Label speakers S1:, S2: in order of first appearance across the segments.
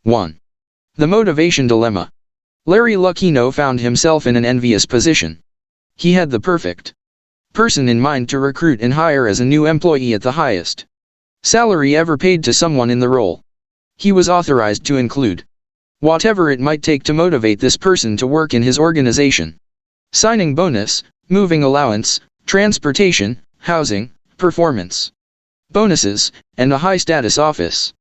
S1: 1. The motivation dilemma. Larry Lucchino found himself in an envious position. He had the perfect person in mind to recruit and hire as a new employee at the highest salary ever paid to someone in the role. He was authorized to include whatever it might take to motivate this person to work in his organization. Signing bonus, moving allowance, transportation, housing, performance bonuses, and a high-status office.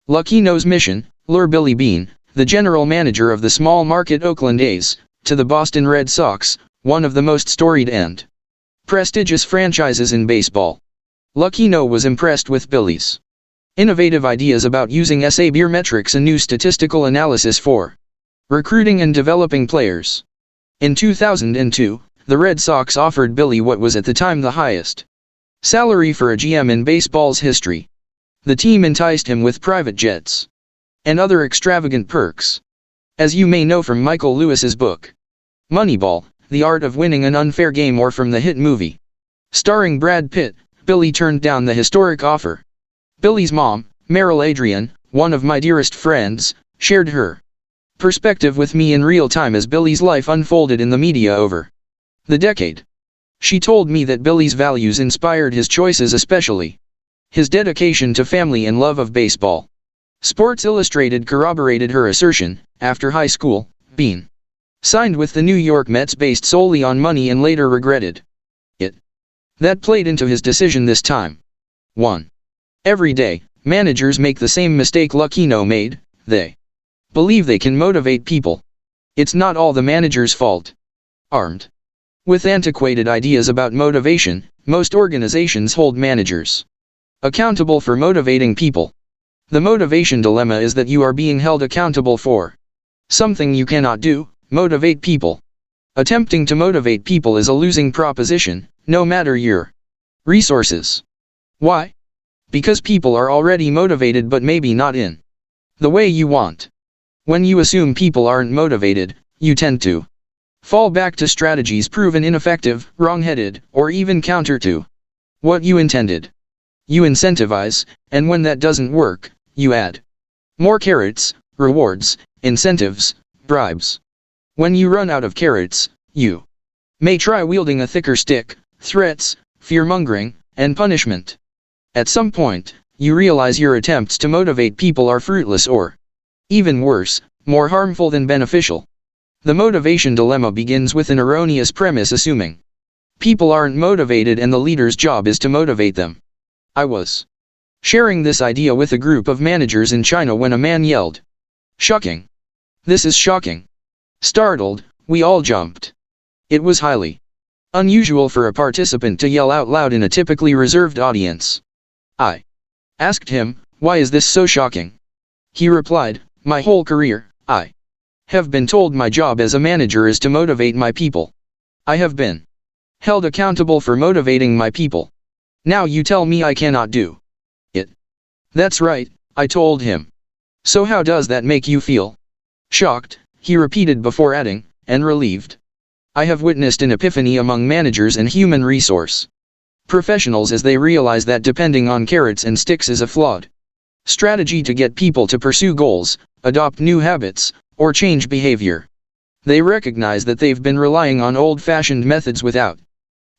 S1: Lucchino's mission: lure Billy Beane, the general manager of the small-market Oakland A's, to the Boston Red Sox, one of the most storied and prestigious franchises in baseball. Lucchino was impressed with Billy's innovative ideas about using sabermetrics, a new statistical analysis for recruiting and developing players. In 2002, the Red Sox offered Billy what was at the time the highest salary for a GM in baseball's history. The team enticed him with private jets and other extravagant perks. As you may know from Michael Lewis's book, Moneyball, The Art of Winning an Unfair Game, or from the hit movie starring Brad Pitt, Billy turned down the historic offer. Billy's mom, Meryl Adrian, one of my dearest friends, shared her perspective with me in real time as Billy's life unfolded in the media over the decade. She told me that Billy's values inspired his choices, especially his dedication to family and love of baseball. Sports Illustrated corroborated her assertion. After high school, Beane signed with the New York Mets based solely on money and later regretted it. That played into his decision this time. 1. Every day, managers make the same mistake Lucchino made: they believe they can motivate people. It's not all the manager's fault. Armed with antiquated ideas about motivation, most organizations hold managers accountable for motivating people. The motivation dilemma is that you are being held accountable for something you cannot do: motivate people. Attempting to motivate people is a losing proposition, no matter your resources. Why? Because people are already motivated, but maybe not in the way you want. When you assume people aren't motivated, you tend to fall back to strategies proven ineffective, wrong-headed, or even counter to what you intended. You incentivize, and when that doesn't work, you add more carrots, rewards, incentives, bribes. When you run out of carrots, you may try wielding a thicker stick: threats, fear-mongering, and punishment. At some point, you realize your attempts to motivate people are fruitless, or even worse, more harmful than beneficial. The motivation dilemma begins with an erroneous premise, assuming people aren't motivated and the leader's job is to motivate them. I was sharing this idea with a group of managers in China when a man yelled, "Shocking! This is shocking!" Startled, we all jumped. It was highly unusual for a participant to yell out loud in a typically reserved audience. I asked him, "Why is this so shocking?" He replied, "My whole career, I have been told my job as a manager is to motivate my people. I have been held accountable for motivating my people. Now you tell me I cannot do it." "That's right," I told him. "So how does that make you feel?" "Shocked," he repeated before adding, "and relieved." I have witnessed an epiphany among managers and human resource professionals as they realize that depending on carrots and sticks is a flawed strategy to get people to pursue goals, adopt new habits, or change behavior. They recognize that they've been relying on old-fashioned methods without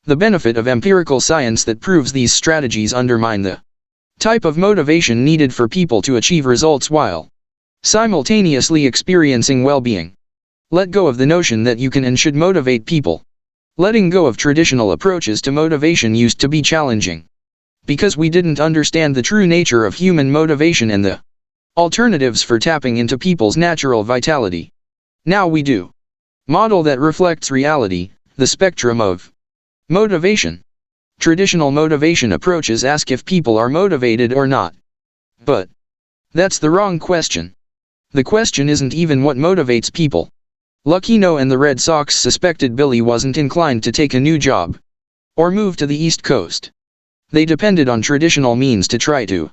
S1: the benefit of empirical science that proves these strategies undermine the type of motivation needed for people to achieve results while simultaneously experiencing well-being. Let go of the notion that you can and should motivate people. Letting go of traditional approaches to motivation used to be challenging because we didn't understand the true nature of human motivation and the alternatives for tapping into people's natural vitality. Now we do. Model that reflects reality, the spectrum of motivation. Traditional motivation approaches ask if people are motivated or not. But that's the wrong question. The question isn't even what motivates people. Lucchino and the Red Sox suspected Billy wasn't inclined to take a new job or move to the East Coast. They depended on traditional means to try to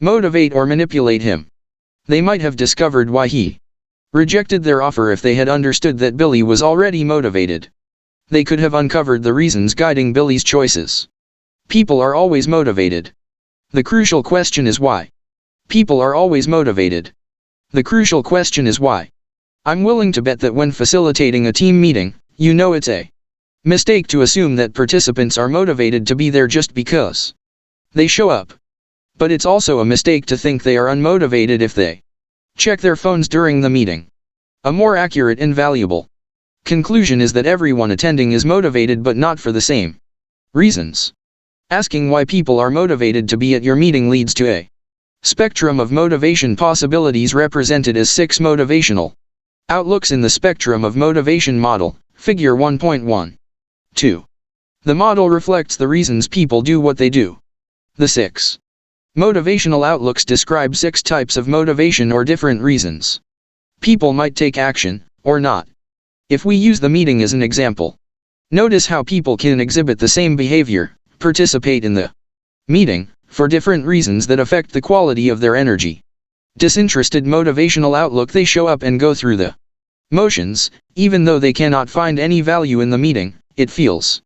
S1: motivate or manipulate him. They might have discovered why he rejected their offer if they had understood that Billy was already motivated. They could have uncovered the reasons guiding Billy's choices. People are always motivated. The crucial question is why. People are always motivated. The crucial question is why. I'm willing to bet that when facilitating a team meeting, you know it's a mistake to assume that participants are motivated to be there just because they show up. But it's also a mistake to think they are unmotivated if they check their phones during the meeting. A more accurate and valuable conclusion is that everyone attending is motivated but not for the same reasons. Asking why people are motivated to be at your meeting leads to a spectrum of motivation possibilities represented as 6 motivational outlooks in the spectrum of motivation model, figure 1.1. 2. The model reflects the reasons people do what they do. The 6 motivational outlooks describe 6 types of motivation or different reasons people might take action, or not. If we use the meeting as an example, notice how people can exhibit the same behavior, participate in the meeting, for different reasons that affect the quality of their energy. Disinterested motivational outlook: they show up and go through the motions, even though they cannot find any value in the meeting. It feels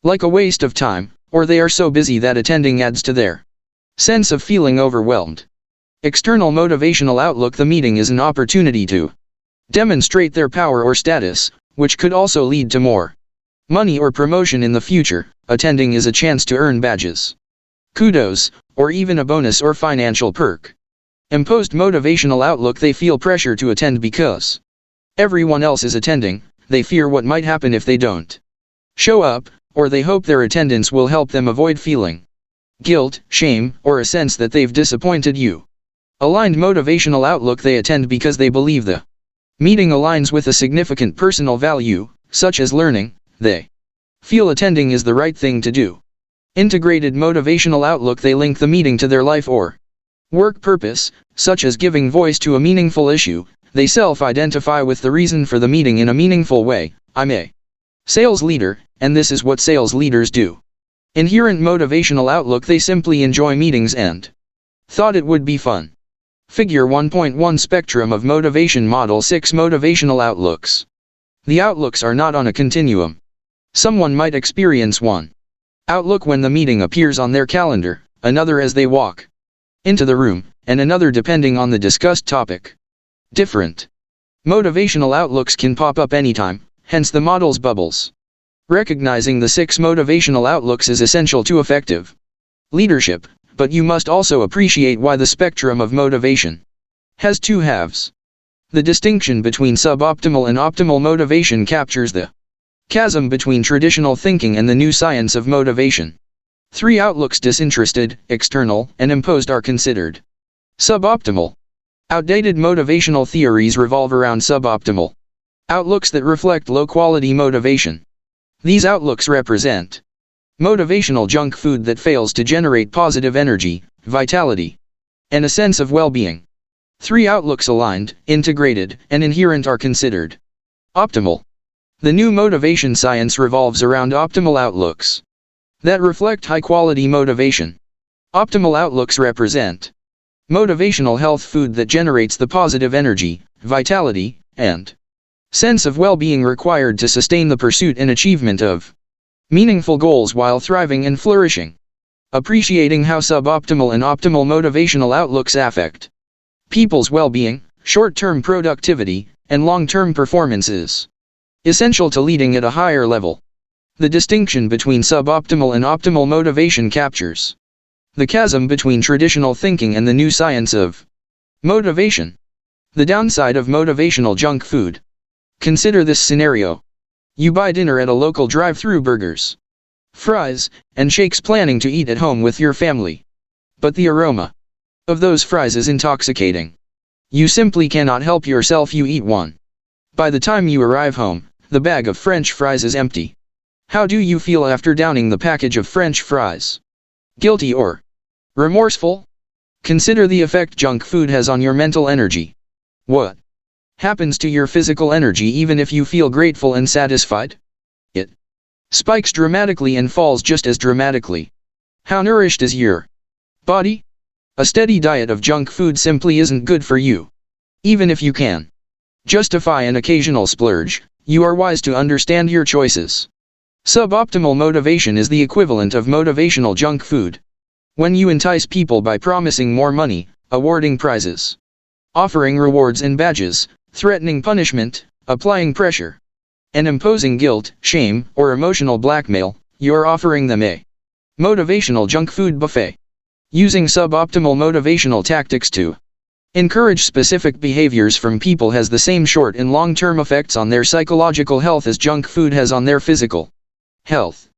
S1: like a waste of time, or they are so busy that attending adds to their sense of feeling overwhelmed. External motivational outlook: the meeting is an opportunity to demonstrate their power or status, which could also lead to more money or promotion in the future. Attending is a chance to earn badges, kudos, or even a bonus or financial perk. Imposed motivational outlook: they feel pressure to attend because everyone else is attending. They fear what might happen if they don't show up, or they hope their attendance will help them avoid feeling guilt, shame, or a sense that they've disappointed you. Aligned motivational outlook: they attend because they believe the meeting aligns with a significant personal value, such as learning. They feel attending is the right thing to do. Integrated motivational outlook: they link the meeting to their life or work purpose, such as giving voice to a meaningful issue. They self-identify with the reason for the meeting in a meaningful way. I'm a sales leader, and this is what sales leaders do. Inherent motivational outlook: they simply enjoy meetings and thought it would be fun. Figure 1.1 Spectrum of motivation model: 6 motivational outlooks. The outlooks are not on a continuum. Someone might experience one outlook when the meeting appears on their calendar, another as they walk into the room, and another depending on the discussed topic. Different motivational outlooks can pop up anytime, hence the model's bubbles. Recognizing the 6 motivational outlooks is essential to effective leadership, but you must also appreciate why the spectrum of motivation has 2 halves. The distinction between suboptimal and optimal motivation captures the chasm between traditional thinking and the new science of motivation. 3 outlooks: disinterested, external, and imposed are considered suboptimal. Outdated motivational theories revolve around suboptimal outlooks that reflect low-quality motivation. These outlooks represent motivational junk food that fails to generate positive energy, vitality, and a sense of well-being. 3 outlooks: aligned, integrated, and inherent are considered optimal. The new motivation science revolves around optimal outlooks that reflect high-quality motivation. Optimal outlooks represent motivational health food that generates the positive energy, vitality, and sense of well-being required to sustain the pursuit and achievement of meaningful goals while thriving and flourishing. Appreciating how suboptimal and optimal motivational outlooks affect people's well-being, short-term productivity, and long-term performance is essential to leading at a higher level. The distinction between suboptimal and optimal motivation captures the chasm between traditional thinking and the new science of motivation. The downside of motivational junk food. Consider this scenario. You buy dinner at a local drive-through: burgers, fries, and shakes, planning to eat at home with your family. But the aroma of those fries is intoxicating. You simply cannot help yourself. You eat one. By the time you arrive home, the bag of French fries is empty. How do you feel after downing the package of French fries? Guilty or remorseful? Consider the effect junk food has on your mental energy. What happens to your physical energy even if you feel grateful and satisfied? It spikes dramatically and falls just as dramatically. How nourished is your body? A steady diet of junk food simply isn't good for you. Even if you can justify an occasional splurge, you are wise to understand your choices. Suboptimal motivation is the equivalent of motivational junk food. When you entice people by promising more money, awarding prizes, offering rewards and badges, threatening punishment, applying pressure, and imposing guilt, shame, or emotional blackmail. You're offering them a motivational junk food buffet. Using suboptimal motivational tactics to encourage specific behaviors from people has the same short and long-term effects on their psychological health as junk food has on their physical health.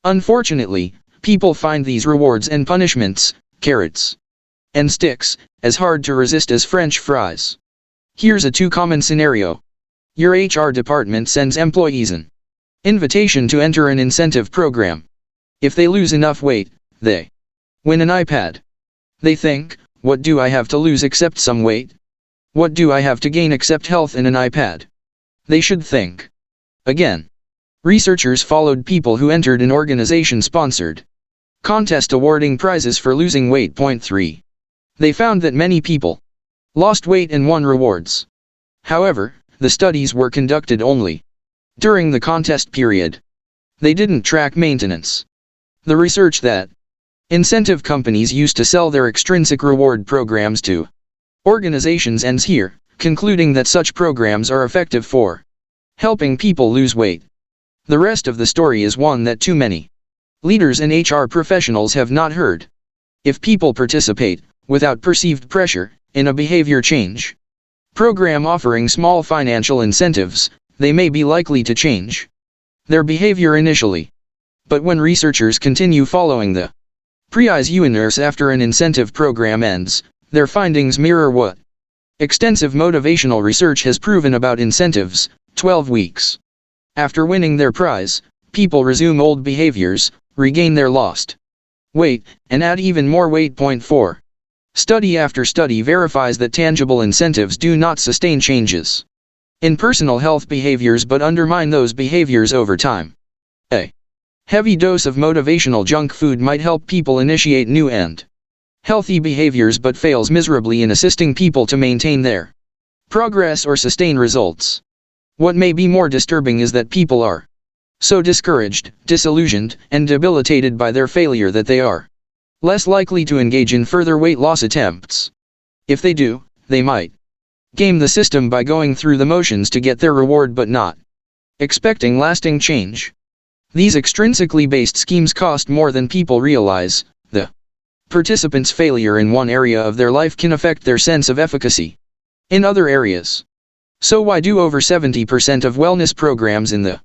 S1: Unfortunately, people find these rewards and punishments, carrots and sticks, as hard to resist as French fries. Here's a too common scenario. Your HR department sends employees an invitation to enter an incentive program. If they lose enough weight, they win an iPad. They think, what do I have to lose except some weight? What do I have to gain except health and an iPad? They should think again. Researchers followed people who entered an organization-sponsored contest awarding prizes for losing weight. 3. They found that many people lost weight and won rewards. However, the studies were conducted only during the contest period. They didn't track maintenance. The research that incentive companies used to sell their extrinsic reward programs to organizations ends here, concluding that such programs are effective for helping people lose weight. The rest of the story is one that too many leaders and HR professionals have not heard. If people participate, without perceived pressure, in a behavior change program offering small financial incentives, they may be likely to change their behavior initially. But when researchers continue following the pre-users after an incentive program ends, their findings mirror what extensive motivational research has proven about incentives. 12 weeks after winning their prize, people resume old behaviors, regain their lost weight, and add even more weight. 4. Study after study verifies that tangible incentives do not sustain changes in personal health behaviors but undermine those behaviors over time. A heavy dose of motivational junk food might help people initiate new and healthy behaviors but fails miserably in assisting people to maintain their progress or sustain results. What may be more disturbing is that people are so discouraged, disillusioned, and debilitated by their failure that they are less likely to engage in further weight loss attempts. If they do, they might game the system by going through the motions to get their reward but not expecting lasting change. These extrinsically based schemes cost more than people realize. The participants' failure in one area of their life can affect their sense of efficacy in other areas. So why do over 70% of wellness programs in the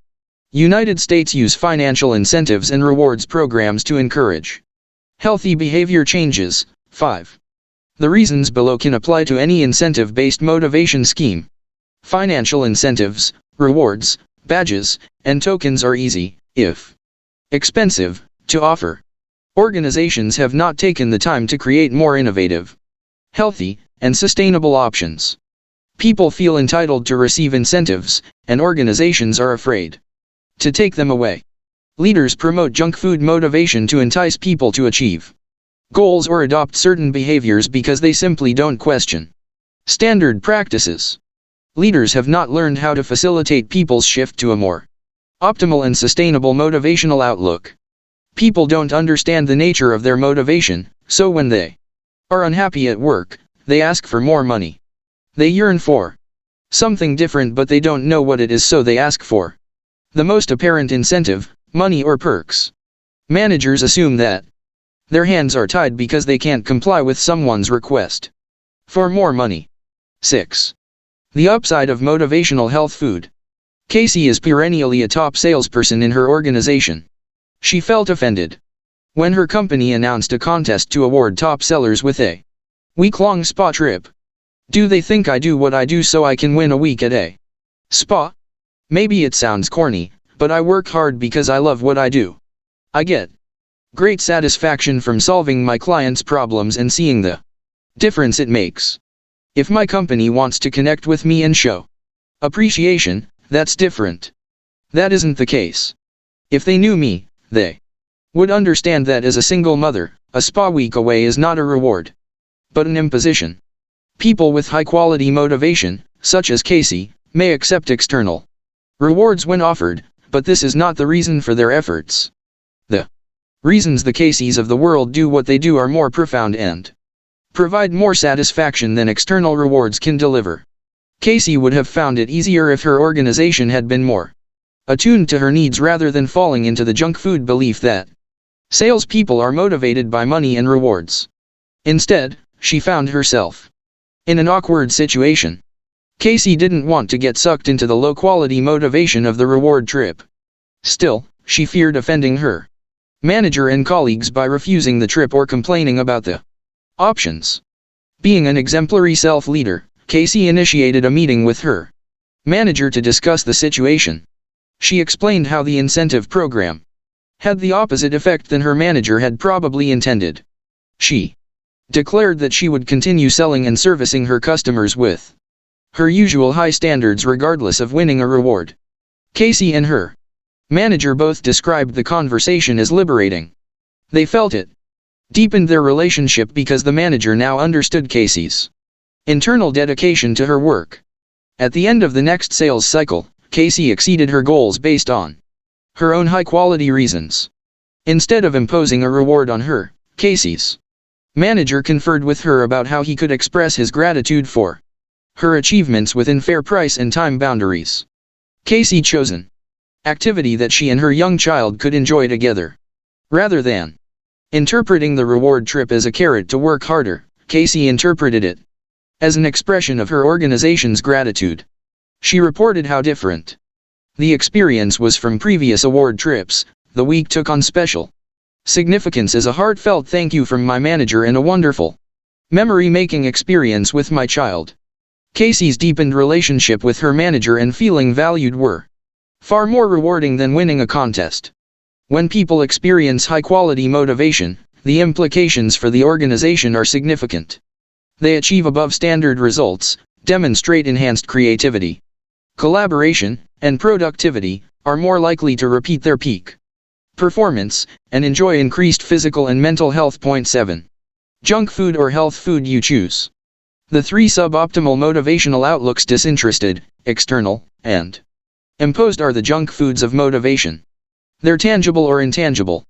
S1: United States use financial incentives and rewards programs to encourage healthy behavior changes? 5. The reasons below can apply to any incentive-based motivation scheme. Financial incentives, rewards, badges, and tokens are easy, if expensive, to offer. Organizations have not taken the time to create more innovative, healthy, and sustainable options. People feel entitled to receive incentives, and organizations are afraid to take them away. Leaders promote junk food motivation to entice people to achieve goals or adopt certain behaviors because they simply don't question standard practices. Leaders have not learned how to facilitate people's shift to a more optimal and sustainable motivational outlook. People don't understand the nature of their motivation, so when they are unhappy at work, they ask for more money. They yearn for something different but they don't know what it is, so they ask for the most apparent incentive, money or perks. Managers assume that their hands are tied because they can't comply with someone's request for more money. 6. The upside of motivational health food. Casey is perennially a top salesperson in her organization. She felt offended when her company announced a contest to award top sellers with a week-long spa trip. Do they think I do what I do so I can win a week at a spa? Maybe it sounds corny, but I work hard because I love what I do. I get great satisfaction from solving my clients' problems and seeing the difference it makes. If my company wants to connect with me and show appreciation, that's different. That isn't the case. If they knew me, they would understand that as a single mother, a spa week away is not a reward, but an imposition. People with high-quality motivation, such as Casey, may accept external rewards when offered, but this is not the reason for their efforts. The reasons the Caseys of the world do what they do are more profound and provide more satisfaction than external rewards can deliver. Casey would have found it easier if her organization had been more attuned to her needs rather than falling into the junk food belief that salespeople are motivated by money and rewards. Instead, she found herself in an awkward situation. Casey didn't want to get sucked into the low-quality motivation of the reward trip. Still, she feared offending her manager and colleagues by refusing the trip or complaining about the options. Being an exemplary self-leader, Casey initiated a meeting with her manager to discuss the situation. She explained how the incentive program had the opposite effect than her manager had probably intended. She declared that she would continue selling and servicing her customers with her usual high standards regardless of winning a reward. Casey and her manager both described the conversation as liberating. They felt it deepened their relationship because the manager now understood Casey's internal dedication to her work. At the end of the next sales cycle, Casey exceeded her goals based on her own high-quality reasons. Instead of imposing a reward on her, Casey's manager conferred with her about how he could express his gratitude for her achievements within fair price and time boundaries. Casey chose an activity that she and her young child could enjoy together. Rather than interpreting the reward trip as a carrot to work harder, Casey interpreted it as an expression of her organization's gratitude. She reported how different the experience was from previous award trips. The week took on special significance as a heartfelt thank you from my manager and a wonderful memory-making experience with my child. Casey's deepened relationship with her manager and feeling valued were far more rewarding than winning a contest. When people experience high-quality motivation, the implications for the organization are significant. They achieve above-standard results, demonstrate enhanced creativity, collaboration, and productivity, are more likely to repeat their peak performance, and enjoy increased physical and mental health. Point 7. Junk food or health food you choose. The three suboptimal motivational outlooks: disinterested, external, and imposed are the junk foods of motivation. They're tangible or intangible.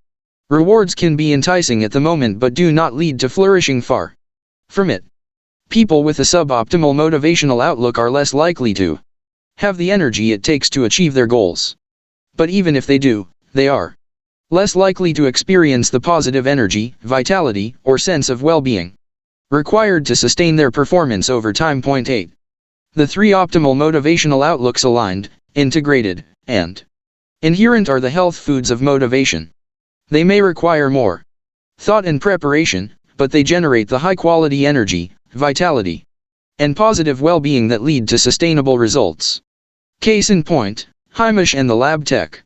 S1: Rewards can be enticing at the moment but do not lead to flourishing far from it. People with a suboptimal motivational outlook are less likely to have the energy it takes to achieve their goals. But even if they do, they are less likely to experience the positive energy, vitality, or sense of well-being required to sustain their performance over time. Point 8. The three optimal motivational outlooks: aligned, integrated, and inherent are the health foods of motivation. They may require more thought and preparation, but they generate the high-quality energy, vitality, and positive well-being that lead to sustainable results. Case in point, Hamish and the lab tech.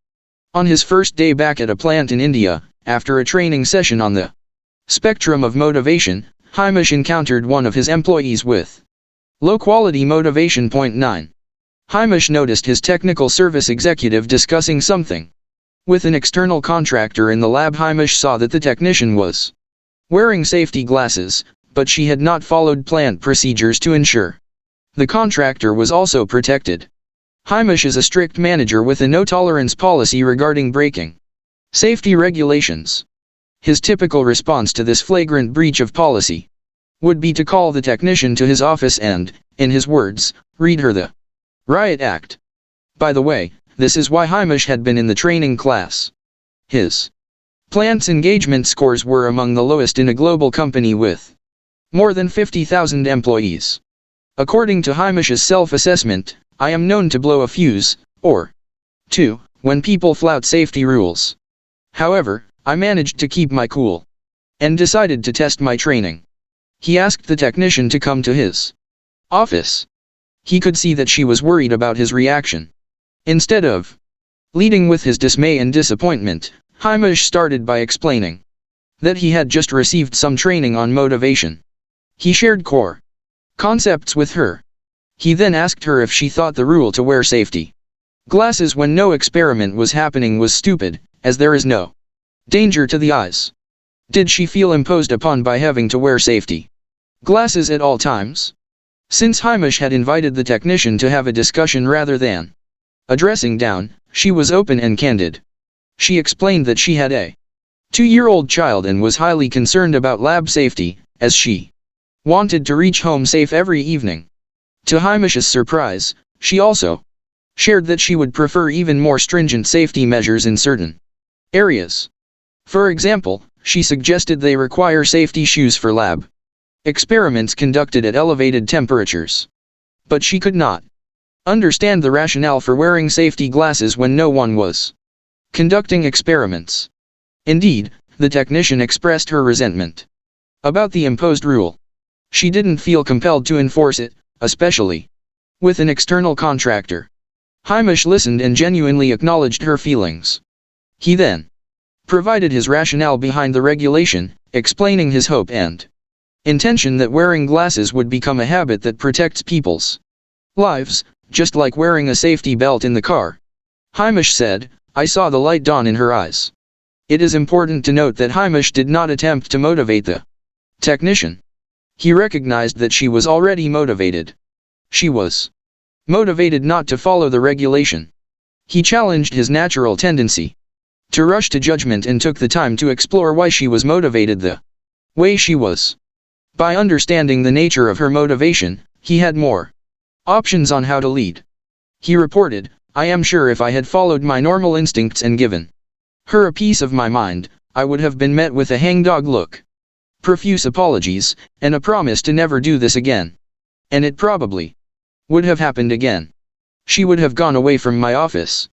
S1: On his first day back at a plant in India, after a training session on the spectrum of motivation, Hamish encountered one of his employees with low-quality motivation. Point 9. Hamish noticed his technical service executive discussing something with an external contractor in the lab. Hamish saw that the technician was wearing safety glasses, but she had not followed plant procedures to ensure the contractor was also protected. Hamish is a strict manager with a no-tolerance policy regarding breaking safety regulations. His typical response to this flagrant breach of policy would be to call the technician to his office and, in his words, read her the Riot Act. By the way, this is why Hamish had been in the training class. His plant's engagement scores were among the lowest in a global company with more than 50,000 employees. According to Hamish's self-assessment, I am known to blow a fuse, or two, when people flout safety rules. However, I managed to keep my cool and decided to test my training. He asked the technician to come to his office. He could see that she was worried about his reaction. Instead of leading with his dismay and disappointment, Hamish started by explaining that he had just received some training on motivation. He shared core concepts with her. He then asked her if she thought the rule to wear safety glasses when no experiment was happening was stupid, as there is no danger to the eyes. Did she feel imposed upon by having to wear safety glasses at all times? Since Hamish had invited the technician to have a discussion rather than addressing down, she was open and candid. She explained that she had a 2-year-old child and was highly concerned about lab safety, as she wanted to reach home safe every evening. To Haimish's surprise, she also shared that she would prefer even more stringent safety measures in certain areas. For example, she suggested they require safety shoes for lab experiments conducted at elevated temperatures. But she could not understand the rationale for wearing safety glasses when no one was conducting experiments. Indeed, the technician expressed her resentment about the imposed rule. She didn't feel compelled to enforce it, especially with an external contractor. Haimish listened and genuinely acknowledged her feelings. He then provided his rationale behind the regulation, explaining his hope and intention that wearing glasses would become a habit that protects people's lives, just like wearing a safety belt in the car. Haimish said, "I saw the light dawn in her eyes." It is important to note that Haimish did not attempt to motivate the technician. He recognized that she was already motivated. She was motivated not to follow the regulation. He challenged his natural tendency to rush to judgment and took the time to explore why she was motivated the way she was. By understanding the nature of her motivation, he had more options on how to lead. He reported, "I am sure if I had followed my normal instincts and given her a piece of my mind, I would have been met with a hangdog look, profuse apologies, and a promise to never do this again. And it probably would have happened again. She would have gone away from my office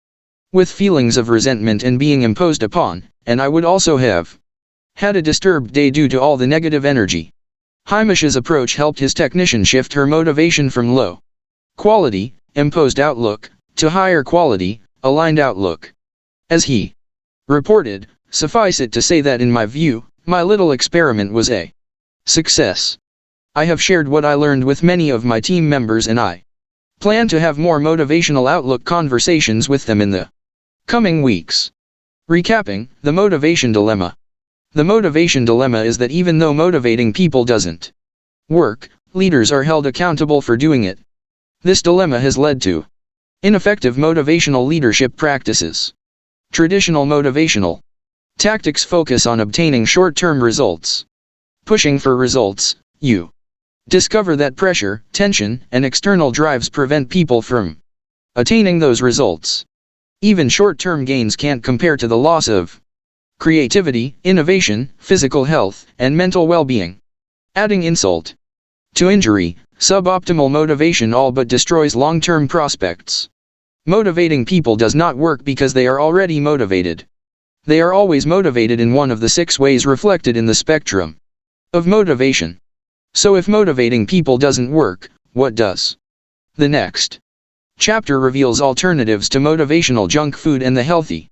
S1: with feelings of resentment and being imposed upon, and I would also have had a disturbed day due to all the negative energy." Haimish's approach helped his technician shift her motivation from low quality, imposed outlook, to higher quality, aligned outlook. As he reported, "Suffice it to say that in my view, my little experiment was a success. I have shared what I learned with many of my team members and I plan to have more motivational outlook conversations with them in the coming weeks." Recapping, the motivation dilemma. The motivation dilemma is that even though motivating people doesn't work, leaders are held accountable for doing it. This dilemma has led to ineffective motivational leadership practices. Traditional motivational tactics focus on obtaining short-term results. Pushing for results, you discover that pressure, tension, and external drives prevent people from attaining those results. Even short-term gains can't compare to the loss of creativity, innovation, physical health, and mental well-being. Adding insult to injury, suboptimal motivation all but destroys long-term prospects. Motivating people does not work because they are already motivated. They are always motivated in one of the 6 ways reflected in the spectrum of motivation. So if motivating people doesn't work, what does? The next chapter reveals alternatives to motivational junk food and the healthy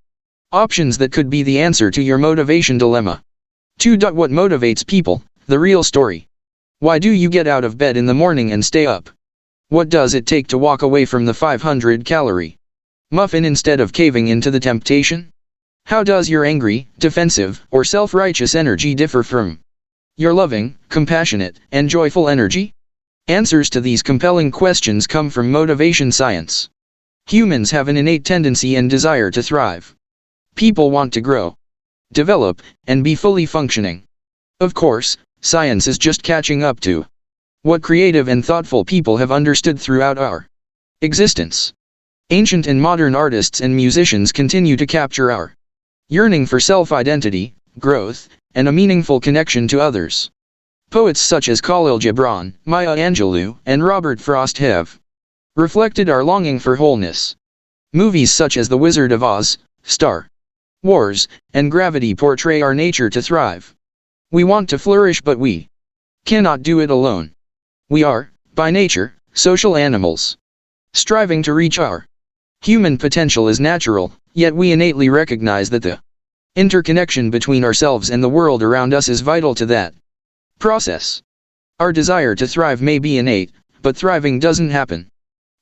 S1: options that could be the answer to your motivation dilemma. 2. What motivates people? The real story. Why do you get out of bed in the morning and stay up? What does it take to walk away from the 500-calorie muffin instead of caving into the temptation? How does your angry, defensive, or self-righteous energy differ from your loving, compassionate, and joyful energy? Answers to these compelling questions come from motivation science. Humans have an innate tendency and desire to thrive. People want to grow, develop, and be fully functioning. Of course, science is just catching up to what creative and thoughtful people have understood throughout our existence. Ancient and modern artists and musicians continue to capture our yearning for self-identity, growth, and a meaningful connection to others. Poets such as Khalil Gibran, Maya Angelou, and Robert Frost have reflected our longing for wholeness. Movies such as The Wizard of Oz, Star Wars, and Gravity portray our nature to thrive. We want to flourish, but we cannot do it alone. We are, by nature, social animals. Striving to reach our human potential is natural, yet we innately recognize that the interconnection between ourselves and the world around us is vital to that process. Our desire to thrive may be innate, but thriving doesn't happen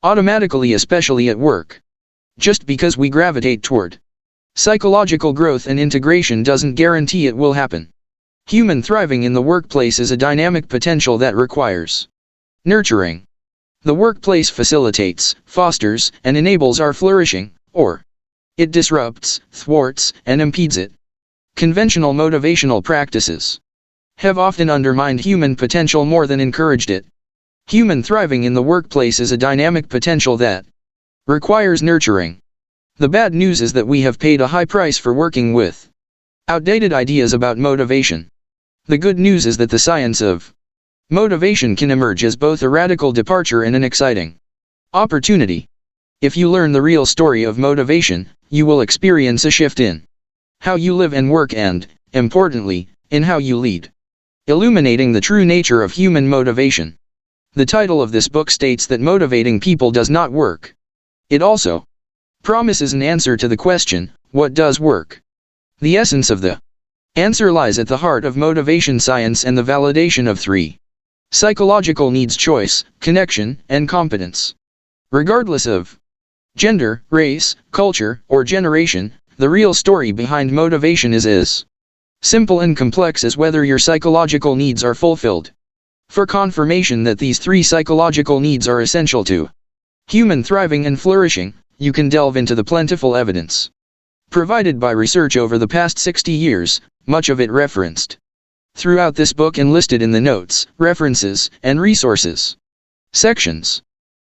S1: automatically, especially at work. Just because we gravitate toward psychological growth and integration doesn't guarantee it will happen. Human thriving in the workplace is a dynamic potential that requires nurturing. The workplace facilitates, fosters, and enables our flourishing, or it disrupts, thwarts, and impedes it. Conventional motivational practices. have often undermined human potential more than encouraged it. Human thriving in the workplace is a dynamic potential that requires nurturing. The bad news is that we have paid a high price for working with outdated ideas about motivation. The good news is that the science of motivation can emerge as both a radical departure and an exciting opportunity. If you learn the real story of motivation, you will experience a shift in how you live and work and, importantly, in how you lead. Illuminating the true nature of human motivation. The title of this book states that motivating people does not work. It also promises an answer to the question, what does work? The essence of the answer lies at the heart of motivation science and the validation of three psychological needs: choice, connection, and competence. Regardless of gender, race, culture, or generation, the real story behind motivation is as simple and complex as whether your psychological needs are fulfilled. For confirmation that these three psychological needs are essential to human thriving and flourishing, you can delve into the plentiful evidence provided by research over the past 60 years, much of it referenced throughout this book and listed in the notes, references, and resources sections.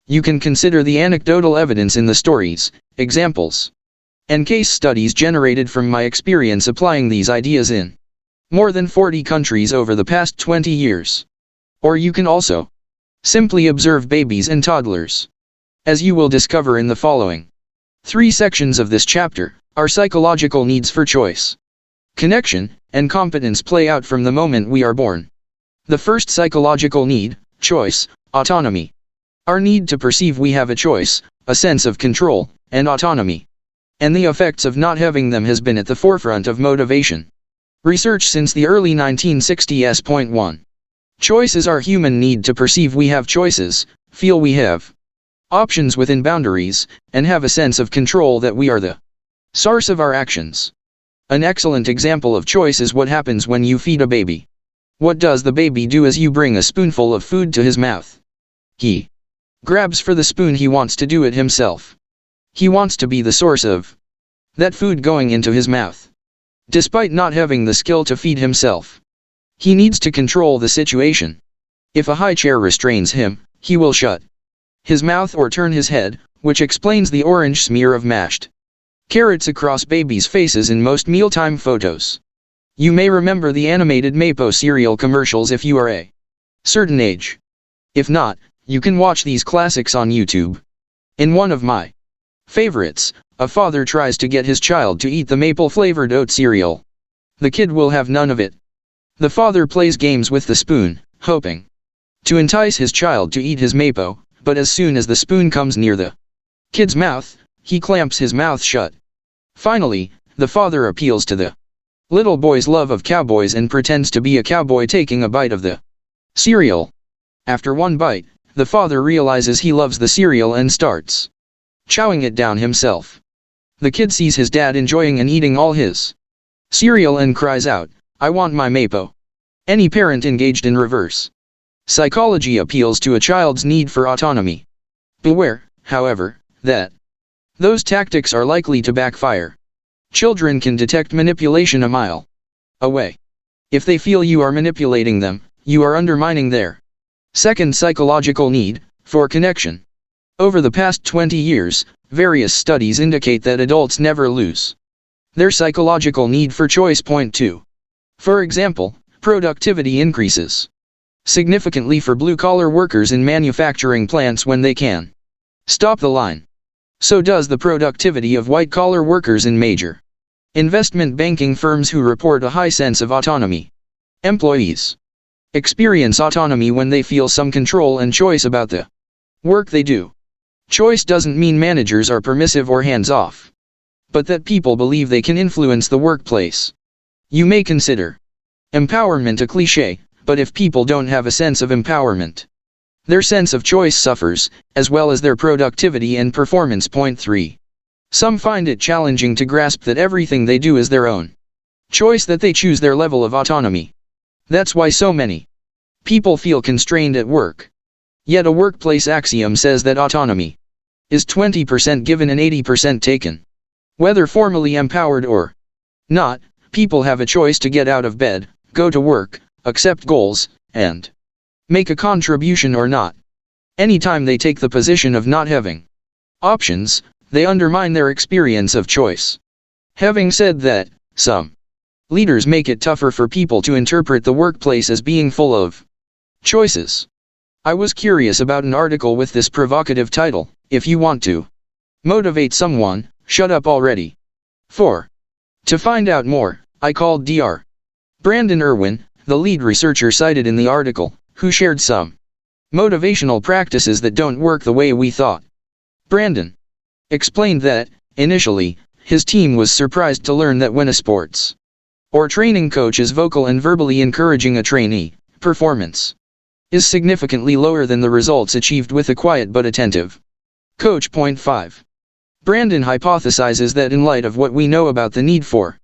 S1: You can consider the anecdotal evidence in the stories, examples, and case studies generated from my experience applying these ideas in more than 40 countries over the past 20 years. Or you can also simply observe babies and toddlers. As you will discover in the following 3 sections of this chapter, our psychological needs for choice, connection, and competence play out from the moment we are born. The first psychological need, choice, autonomy. Our need to perceive we have a choice, a sense of control, and autonomy. And the effects of not having them has been at the forefront of motivation research since the early 1960s. Point 1. Choice is our human need to perceive we have choices, feel we have options within boundaries, and have a sense of control that we are the source of our actions. An excellent example of choice is what happens when you feed a baby. What does the baby do as you bring a spoonful of food to his mouth? He grabs for the spoon. He wants to do it himself. He wants to be the source of that food going into his mouth. Despite not having the skill to feed himself, he needs to control the situation. If a high chair restrains him, he will shut his mouth or turn his head, which explains the orange smear of mashed carrots across babies' faces in most mealtime photos. You may remember the animated Mapo cereal commercials if you are a certain age. If not, you can watch these classics on YouTube. In one of my favorites, a father tries to get his child to eat the maple-flavored oat cereal. The kid will have none of it. The father plays games with the spoon, hoping to entice his child to eat his Mapo, but as soon as the spoon comes near the kid's mouth, he clamps his mouth shut. Finally, the father appeals to the little boy's love of cowboys and pretends to be a cowboy taking a bite of the cereal. After one bite, the father realizes he loves the cereal and starts chowing it down himself. The kid sees his dad enjoying and eating all his cereal and cries out, "I want my Mapo." Any parent engaged in reverse psychology appeals to a child's need for autonomy. Beware, however, that those tactics are likely to backfire. Children can detect manipulation a mile away. If they feel you are manipulating them, you are undermining their second psychological need, for connection. Over the past 20 years, various studies indicate that adults never lose their psychological need for choice. Point 2. For example, productivity increases significantly for blue-collar workers in manufacturing plants when they can stop the line. So does the productivity of white-collar workers in major investment banking firms who report a high sense of autonomy. Employees experience autonomy when they feel some control and choice about the work they do. Choice doesn't mean managers are permissive or hands-off, but that people believe they can influence the workplace. You may consider empowerment a cliché, but if people don't have a sense of empowerment, their sense of choice suffers, as well as their productivity and performance. Point 3. Some find it challenging to grasp that everything they do is their own choice, that they choose their level of autonomy. That's why so many people feel constrained at work. Yet a workplace axiom says that autonomy is 20% given and 80% taken. Whether formally empowered or not, people have a choice to get out of bed, go to work, accept goals, and make a contribution or not. Anytime they take the position of not having options, they undermine their experience of choice. Having said that, some leaders make it tougher for people to interpret the workplace as being full of choices. I was curious about an article with this provocative title: "If you want to motivate someone, shut up already." 4. To find out more, I called Dr. Brandon Irwin, the lead researcher cited in the article, who shared some motivational practices that don't work the way we thought. Brandon explained that, initially, his team was surprised to learn that when a sports or training coach is vocal and verbally encouraging a trainee, performance is significantly lower than the results achieved with a quiet but attentive coach. 5. Brandon hypothesizes that in light of what we know about the need for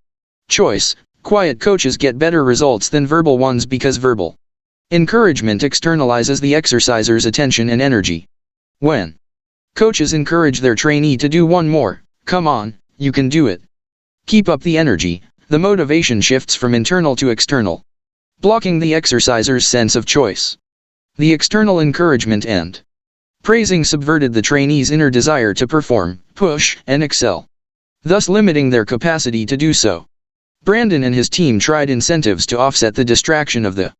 S1: choice, quiet coaches get better results than verbal ones because verbal encouragement externalizes the exerciser's attention and energy. When coaches encourage their trainee to do one more, "Come on, you can do it. Keep up the energy," the motivation shifts from internal to external, blocking the exerciser's sense of choice. The external encouragement and praising subverted the trainee's inner desire to perform, push, and excel, thus limiting their capacity to do so. Brandon and his team tried incentives to offset the distraction of the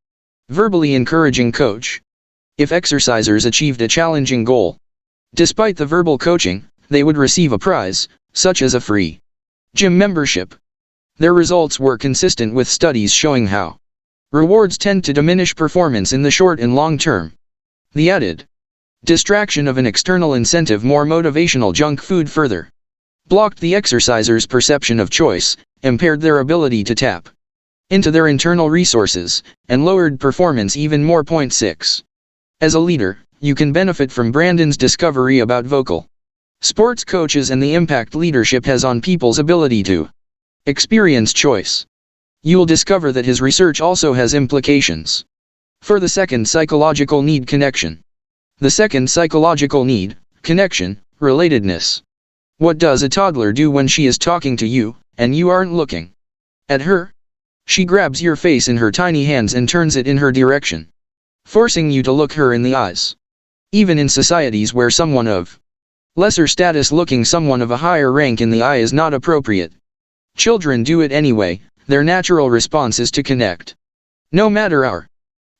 S1: verbally encouraging coach. If exercisers achieved a challenging goal, despite the verbal coaching, they would receive a prize, such as a free gym membership. Their results were consistent with studies showing how rewards tend to diminish performance in the short and long term. The added distraction of an external incentive, more motivational junk food, further blocked the exerciser's perception of choice, impaired their ability to tap into their internal resources, and lowered performance even more. 6. As a leader, you can benefit from Brandon's discovery about vocal sports coaches and the impact leadership has on people's ability to experience choice. You'll discover that his research also has implications for the second psychological need: connection. The second psychological need, connection, relatedness. What does a toddler do when she is talking to you, and you aren't looking at her? She grabs your face in her tiny hands and turns it in her direction, forcing you to look her in the eyes. Even in societies where someone of lesser status looking someone of a higher rank in the eye is not appropriate, children do it anyway. Their natural response is to connect. No matter our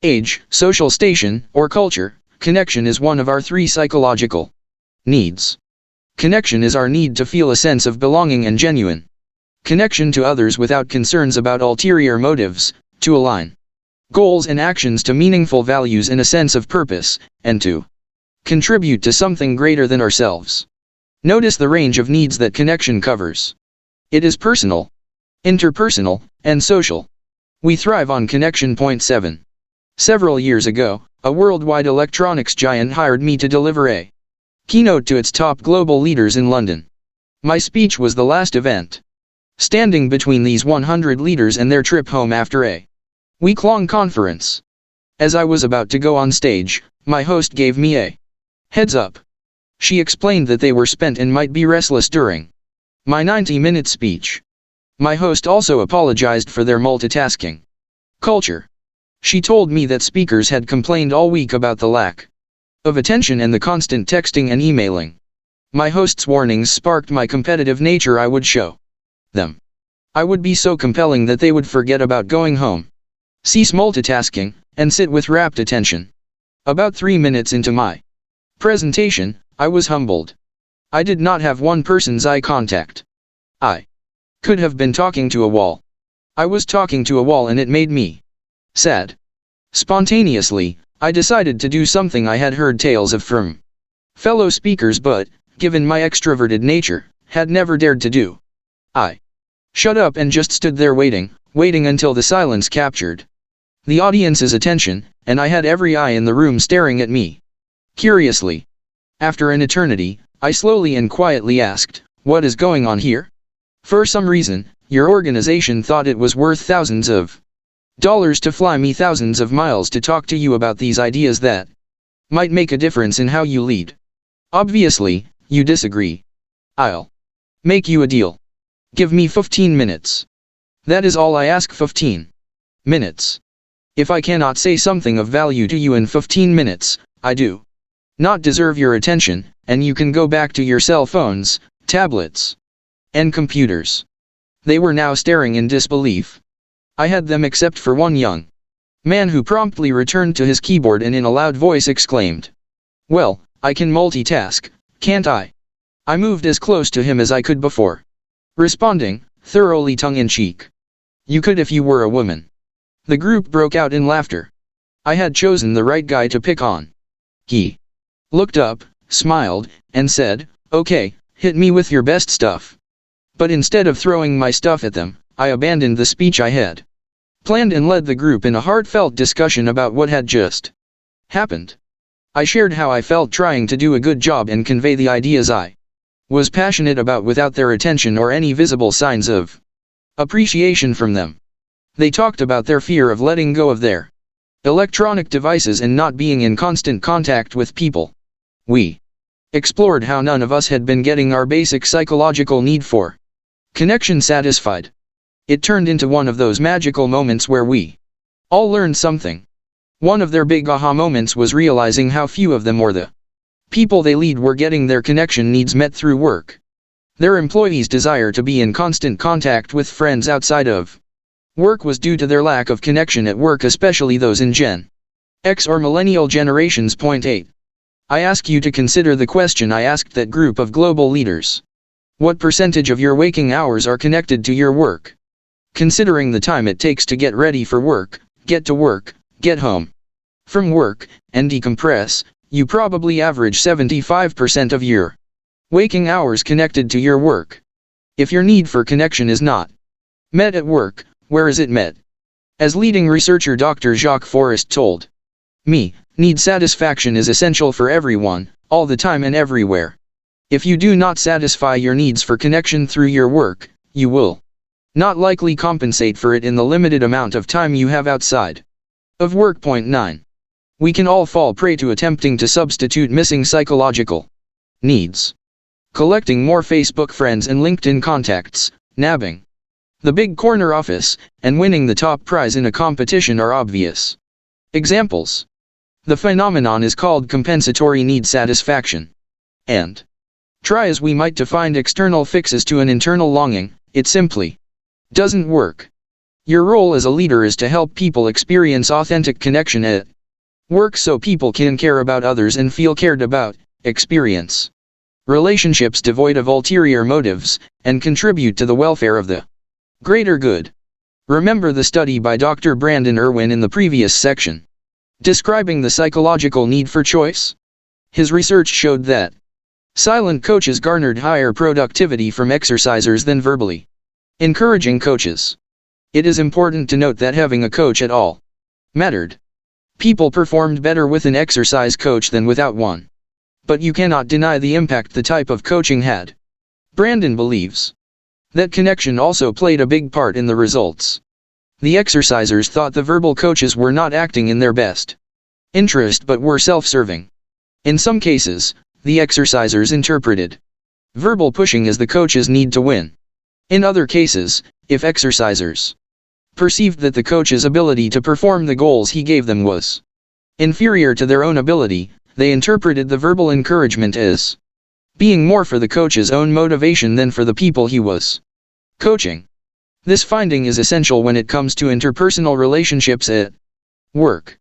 S1: age, social station, or culture, connection is one of our 3 psychological needs. Connection is our need to feel a sense of belonging and genuine connection to others without concerns about ulterior motives, to align goals and actions to meaningful values in a sense of purpose, and to contribute to something greater than ourselves. Notice the range of needs that connection covers. It is personal, interpersonal, and social. We thrive on connection. 7. Several years ago, a worldwide electronics giant hired me to deliver a keynote to its top global leaders in London. My speech was the last event standing between these 100 leaders and their trip home after a week-long conference. As I was about to go on stage, my host gave me a heads up. She explained that they were spent and might be restless during my 90-minute speech. My host also apologized for their multitasking culture. She told me that speakers had complained all week about the lack of attention and the constant texting and emailing. My host's warnings sparked my competitive nature. I would show them I would be so compelling that they would forget about going home, cease multitasking, and sit with rapt attention. About 3 minutes into my presentation, I was humbled. I did not have one person's eye contact. I could have been talking to a wall. I was talking to a wall and it made me sad. Spontaneously, I decided to do something I had heard tales of from fellow speakers but, given my extroverted nature, had never dared to do. I shut up and just stood there waiting until the silence captured the audience's attention, and I had every eye in the room staring at me curiously. After an eternity, I slowly and quietly asked, "What is going on here? For some reason, your organization thought it was worth thousands of dollars to fly me thousands of miles to talk to you about these ideas that might make a difference in how you lead. Obviously, you disagree. I'll make you a deal. Give me 15 minutes. That is all I ask. 15 minutes. If I cannot say something of value to you in 15 minutes, I do not deserve your attention, and you can go back to your cell phones, tablets, and computers. They were now staring in disbelief. I had them except for one young man who promptly returned to his keyboard and in a loud voice exclaimed, "Well, I can multitask, can't I?" I moved as close to him as I could before responding, thoroughly tongue-in-cheek, "You could if you were a woman." The group broke out in laughter. I had chosen the right guy to pick on. He looked up, smiled, and said, "Okay, hit me with your best stuff." But instead of throwing my stuff at them, I abandoned the speech I had planned and led the group in a heartfelt discussion about what had just happened. I shared how I felt trying to do a good job and convey the ideas I was passionate about without their attention or any visible signs of appreciation from them. They talked about their fear of letting go of their electronic devices and not being in constant contact with people. We explored how none of us had been getting our basic psychological need for connection satisfied. It turned into one of those magical moments where we all learned something. One of their big aha moments was realizing how few of them or the people they lead were getting their connection needs met through work. Their employees' desire to be in constant contact with friends outside of work was due to their lack of connection at work, especially those in Gen X or millennial generations. Point 8. I ask you to consider the question I asked that group of global leaders. What percentage of your waking hours are connected to your work? Considering the time it takes to get ready for work, get to work, get home from work, and decompress, you probably average 75% of your waking hours connected to your work. If your need for connection is not met at work, where is it met? As leading researcher Dr. Jacques Forrest told me, need satisfaction is essential for everyone, all the time and everywhere. If you do not satisfy your needs for connection through your work, you will not likely compensate for it in the limited amount of time you have outside of work. Point 9. We can all fall prey to attempting to substitute missing psychological needs. Collecting more Facebook friends and LinkedIn contacts, nabbing the big corner office, and winning the top prize in a competition are obvious examples. The phenomenon is called compensatory need satisfaction. And try as we might to find external fixes to an internal longing, it simply doesn't work. Your role as a leader is to help people experience authentic connection at work so people can care about others and feel cared about, experience relationships devoid of ulterior motives, and contribute to the welfare of the greater good. Remember the study by Dr. Brandon Irwin in the previous section, describing the psychological need for choice? His research showed that silent coaches garnered higher productivity from exercisers than verbally encouraging coaches. It is important to note that having a coach at all mattered. People performed better with an exercise coach than without one. But you cannot deny the impact the type of coaching had. Brandon believes that connection also played a big part in the results. The exercisers thought the verbal coaches were not acting in their best interest but were self-serving. In some cases, the exercisers interpreted verbal pushing as the coach's need to win. In other cases, if exercisers perceived that the coach's ability to perform the goals he gave them was inferior to their own ability, they interpreted the verbal encouragement as being more for the coach's own motivation than for the people he was coaching. This finding is essential when it comes to interpersonal relationships at work.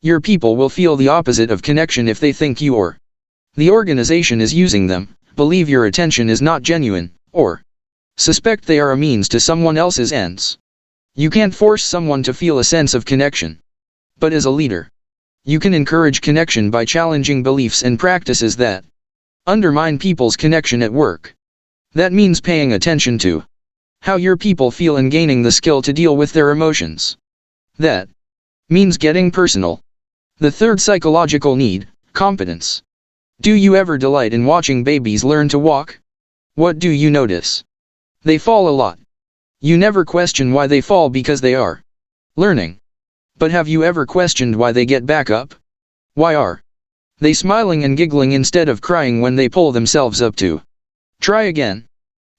S1: Your people will feel the opposite of connection if they think you or the organization is using them, believe your attention is not genuine, or suspect they are a means to someone else's ends. You can't force someone to feel a sense of connection. But as a leader, you can encourage connection by challenging beliefs and practices that undermine people's connection at work. That means paying attention to how your people feel and gaining the skill to deal with their emotions. That means getting personal. The third psychological need, competence. Do you ever delight in watching babies learn to walk? What do you notice? They fall a lot. You never question why they fall because they are learning. But have you ever questioned why they get back up? Why are they smiling and giggling instead of crying when they pull themselves up to try again?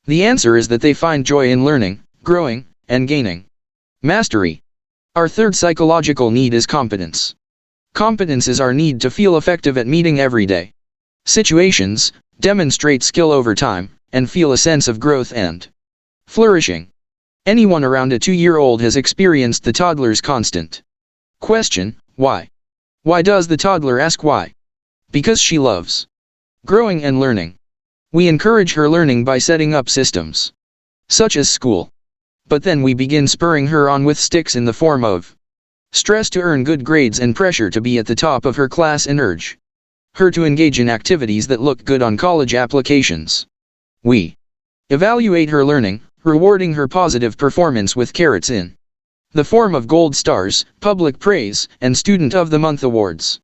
S1: The answer is that they find joy in learning, growing, and gaining mastery. Our third psychological need is competence. Competence is our need to feel effective at meeting everyday situations, demonstrate skill over time, and feel a sense of growth and flourishing. Anyone around a 2-year-old has experienced the toddler's constant question, why? Why does the toddler ask why? Because she loves growing and learning. We encourage her learning by setting up systems, such as school. But then we begin spurring her on with sticks in the form of stress to earn good grades and pressure to be at the top of her class and urge her to engage in activities that look good on college applications. We evaluate her learning, rewarding her positive performance with carrots in the form of gold stars, public praise, and Student of the Month awards.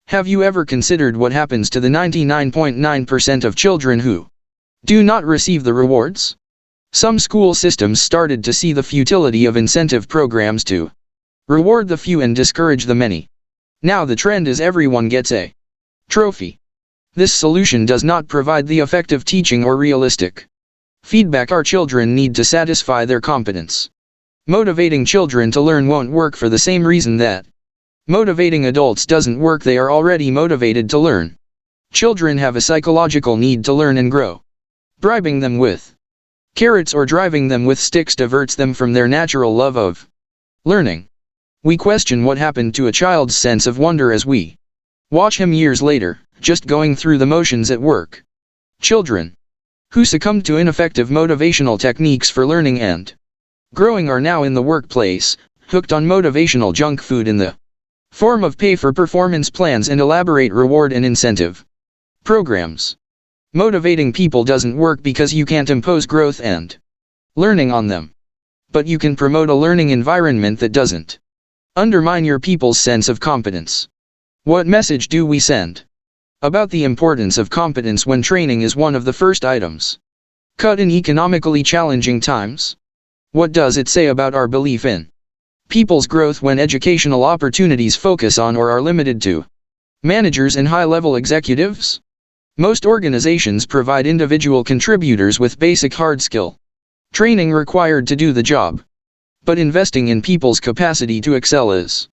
S1: Have you ever considered what happens to the 99.9% of children who do not receive the rewards? Some school systems started to see the futility of incentive programs to reward the few and discourage the many. Now the trend is everyone gets a trophy. This solution does not provide the effective teaching or realistic feedback our children need to satisfy their competence. Motivating children to learn won't work for the same reason that motivating adults doesn't work. They are already motivated to learn. Children have a psychological need to learn and grow. Bribing them with carrots or driving them with sticks diverts them from their natural love of learning. We question what happened to a child's sense of wonder as we watch him years later, just going through the motions at work. Children who succumbed to ineffective motivational techniques for learning and growing are now in the workplace, hooked on motivational junk food in the form of pay-for-performance plans and elaborate reward and incentive programs. Motivating people doesn't work because you can't impose growth and learning on them. But you can promote a learning environment that doesn't undermine your people's sense of competence. What message do we send about the importance of competence when training is one of the first items cut in economically challenging times? What does it say about our belief in people's growth when educational opportunities focus on or are limited to managers and high-level executives? Most organizations provide individual contributors with basic hard skill training required to do the job. But investing in people's capacity to excel is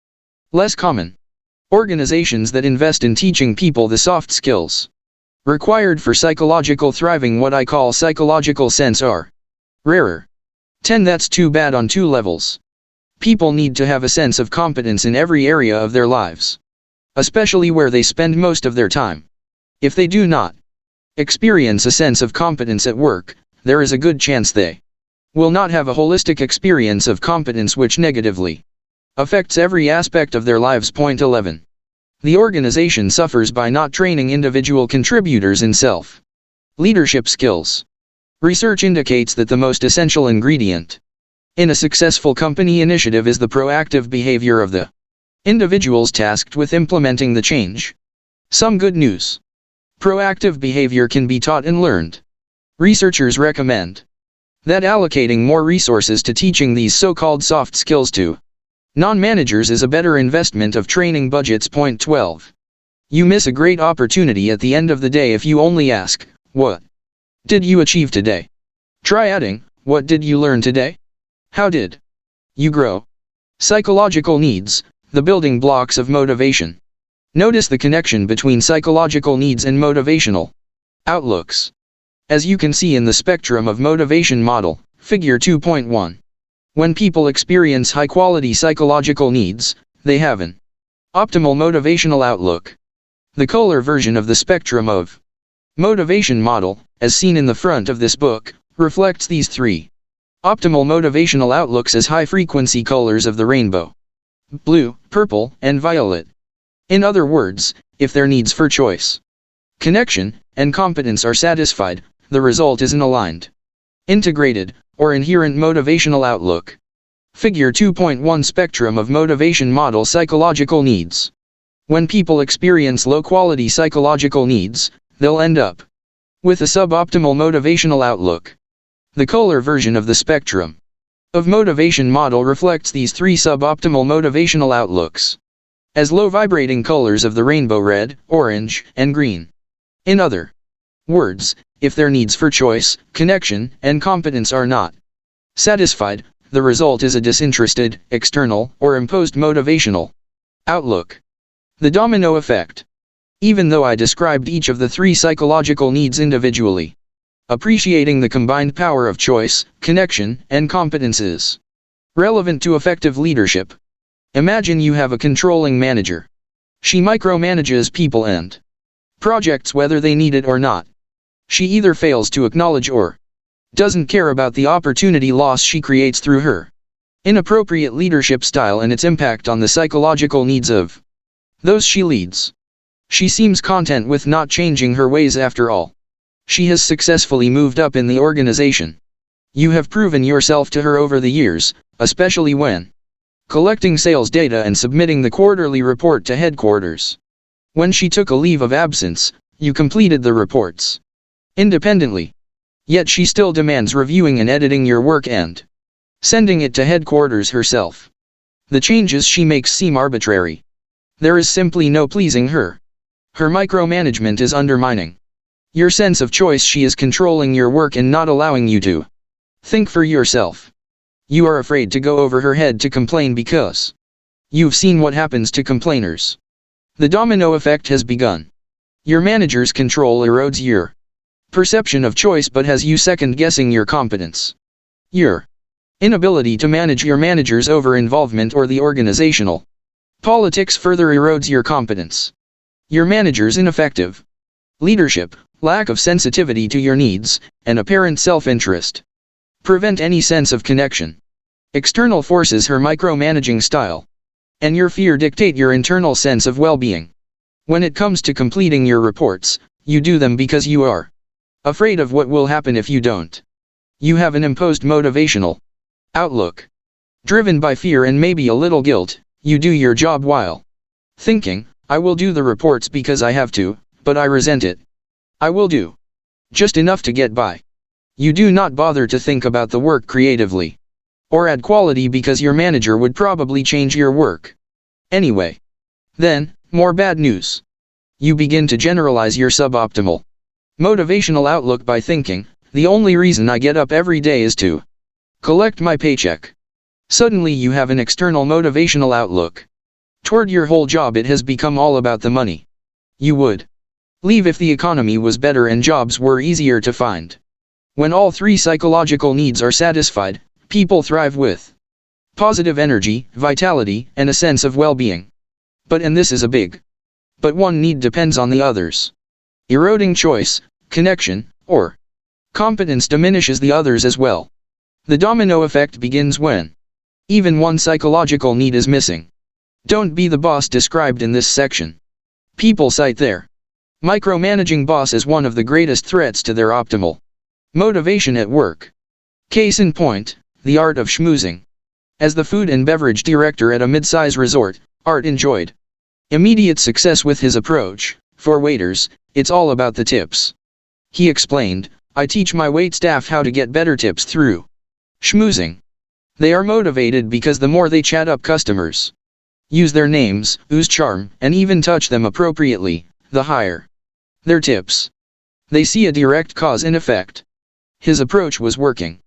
S1: less common. Organizations that invest in teaching people the soft skills required for psychological thriving, what I call psychological sense, are rarer. 10. That's too bad on 2 levels. People need to have a sense of competence in every area of their lives, especially where they spend most of their time. If they do not experience a sense of competence at work, there is a good chance they will not have a holistic experience of competence, which negatively affects every aspect of their lives. Point 11. The organization suffers by not training individual contributors in self-leadership skills. Research indicates that the most essential ingredient in a successful company initiative is the proactive behavior of the individuals tasked with implementing the change. Some good news. Proactive behavior can be taught and learned. Researchers recommend that allocating more resources to teaching these so-called soft skills to non-managers is a better investment of training budgets. Point 12. You miss a great opportunity at the end of the day if you only ask, "What did you achieve today?" Try adding, "What did you learn today? How did you grow?" Psychological needs, the building blocks of motivation. Notice the connection between psychological needs and motivational outlooks. As you can see in the spectrum of motivation model, figure 2.1. When people experience high-quality psychological needs, they have an optimal motivational outlook. The Kohler version of the spectrum of motivation model, as seen in the front of this book, reflects these 3 optimal motivational outlooks as high-frequency colors of the rainbow: blue, purple, and violet. In other words, if their needs for choice, connection, and competence are satisfied, the result is an aligned, integrated, or inherent motivational outlook. Figure 2.1 Spectrum of motivation model psychological needs. When people experience low-quality psychological needs, they'll end up with a suboptimal motivational outlook. The Kohler version of the spectrum of motivation model reflects these 3 suboptimal motivational outlooks as low-vibrating colors of the rainbow: red, orange, and green. In other words, if their needs for choice, connection, and competence are not satisfied, the result is a disinterested, external, or imposed motivational outlook. The domino effect. Even though I described each of the three psychological needs individually, appreciating the combined power of choice, connection, and competence is relevant to effective leadership. Imagine you have a controlling manager. She micromanages people and projects whether they need it or not. She either fails to acknowledge or doesn't care about the opportunity loss she creates through her inappropriate leadership style and its impact on the psychological needs of those she leads. She seems content with not changing her ways after all. She has successfully moved up in the organization. You have proven yourself to her over the years, especially when collecting sales data and submitting the quarterly report to headquarters. When she took a leave of absence, you completed the reports independently. Yet she still demands reviewing and editing your work and sending it to headquarters herself. The changes she makes seem arbitrary. There is simply no pleasing her. Her micromanagement is undermining your sense of choice. She is controlling your work and not allowing you to think for yourself. You are afraid to go over her head to complain because you've seen what happens to complainers. The domino effect has begun. Your manager's control erodes your perception of choice but has you second-guessing your competence. Your inability to manage your manager's over-involvement or the organizational politics further erodes your competence. Your manager's ineffective leadership, lack of sensitivity to your needs, and apparent self-interest prevent any sense of connection. External forces, her micromanaging style, and your fear dictate your internal sense of well-being. When it comes to completing your reports, you do them because you are afraid of what will happen if you don't. You have an imposed motivational outlook. Driven by fear and maybe a little guilt, you do your job while thinking, I will do the reports because I have to, but I resent it. I will do just enough to get by. You do not bother to think about the work creatively or add quality because your manager would probably change your work anyway. Then, more bad news. You begin to generalize your suboptimal motivational outlook by thinking, the only reason I get up every day is to collect my paycheck. Suddenly you have an external motivational outlook toward your whole job. It has become all about the money. You would leave if the economy was better and jobs were easier to find. When all three psychological needs are satisfied, people thrive with positive energy, vitality, and a sense of well-being. And this is a big but one need depends on the others. Eroding choice, connection, or competence diminishes the others as well. The domino effect begins when even one psychological need is missing. Don't be the boss described in this section. People cite their micromanaging boss as one of the greatest threats to their optimal motivation at work. Case in point, the art of schmoozing. As the food and beverage director at a mid-size resort, Art enjoyed immediate success with his approach. For waiters, it's all about the tips. He explained, I teach my wait staff how to get better tips through schmoozing. They are motivated because the more they chat up customers, use their names, ooze charm, and even touch them appropriately, the higher their tips. They see a direct cause and effect. His approach was working.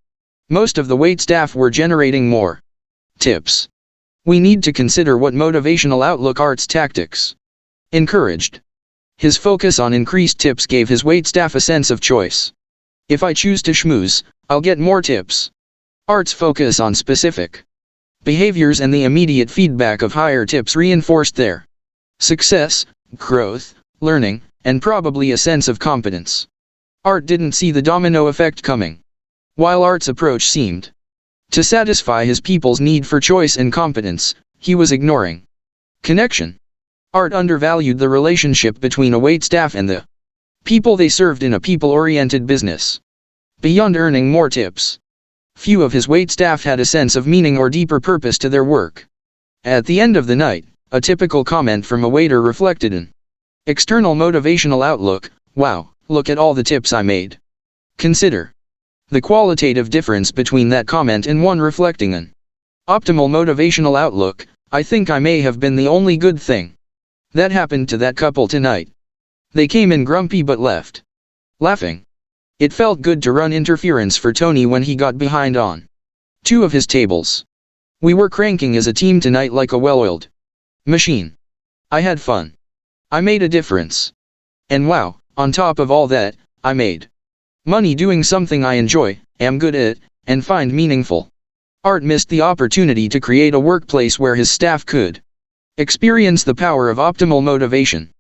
S1: Most of the wait staff were generating more tips. We need to consider what motivational outlook Art's tactics encouraged. His focus on increased tips gave his wait staff a sense of choice. If I choose to schmooze, I'll get more tips. Art's focus on specific behaviors and the immediate feedback of higher tips reinforced their success, growth, learning, and probably a sense of competence. Art didn't see the domino effect coming. While Art's approach seemed to satisfy his people's need for choice and competence, he was ignoring connection. Art undervalued the relationship between a waitstaff and the people they served in a people-oriented business. Beyond earning more tips, few of his waitstaff had a sense of meaning or deeper purpose to their work. At the end of the night, a typical comment from a waiter reflected an external motivational outlook, wow, look at all the tips I made. Consider the qualitative difference between that comment and one reflecting an optimal motivational outlook. I think I may have been the only good thing that happened to that couple tonight. They came in grumpy but left laughing. It felt good to run interference for Tony when he got behind on 2 of his tables. We were cranking as a team tonight like a well-oiled machine. I had fun. I made a difference. And wow, on top of all that, I made money doing something I enjoy, am good at, and find meaningful. Art missed the opportunity to create a workplace where his staff could experience the power of optimal motivation.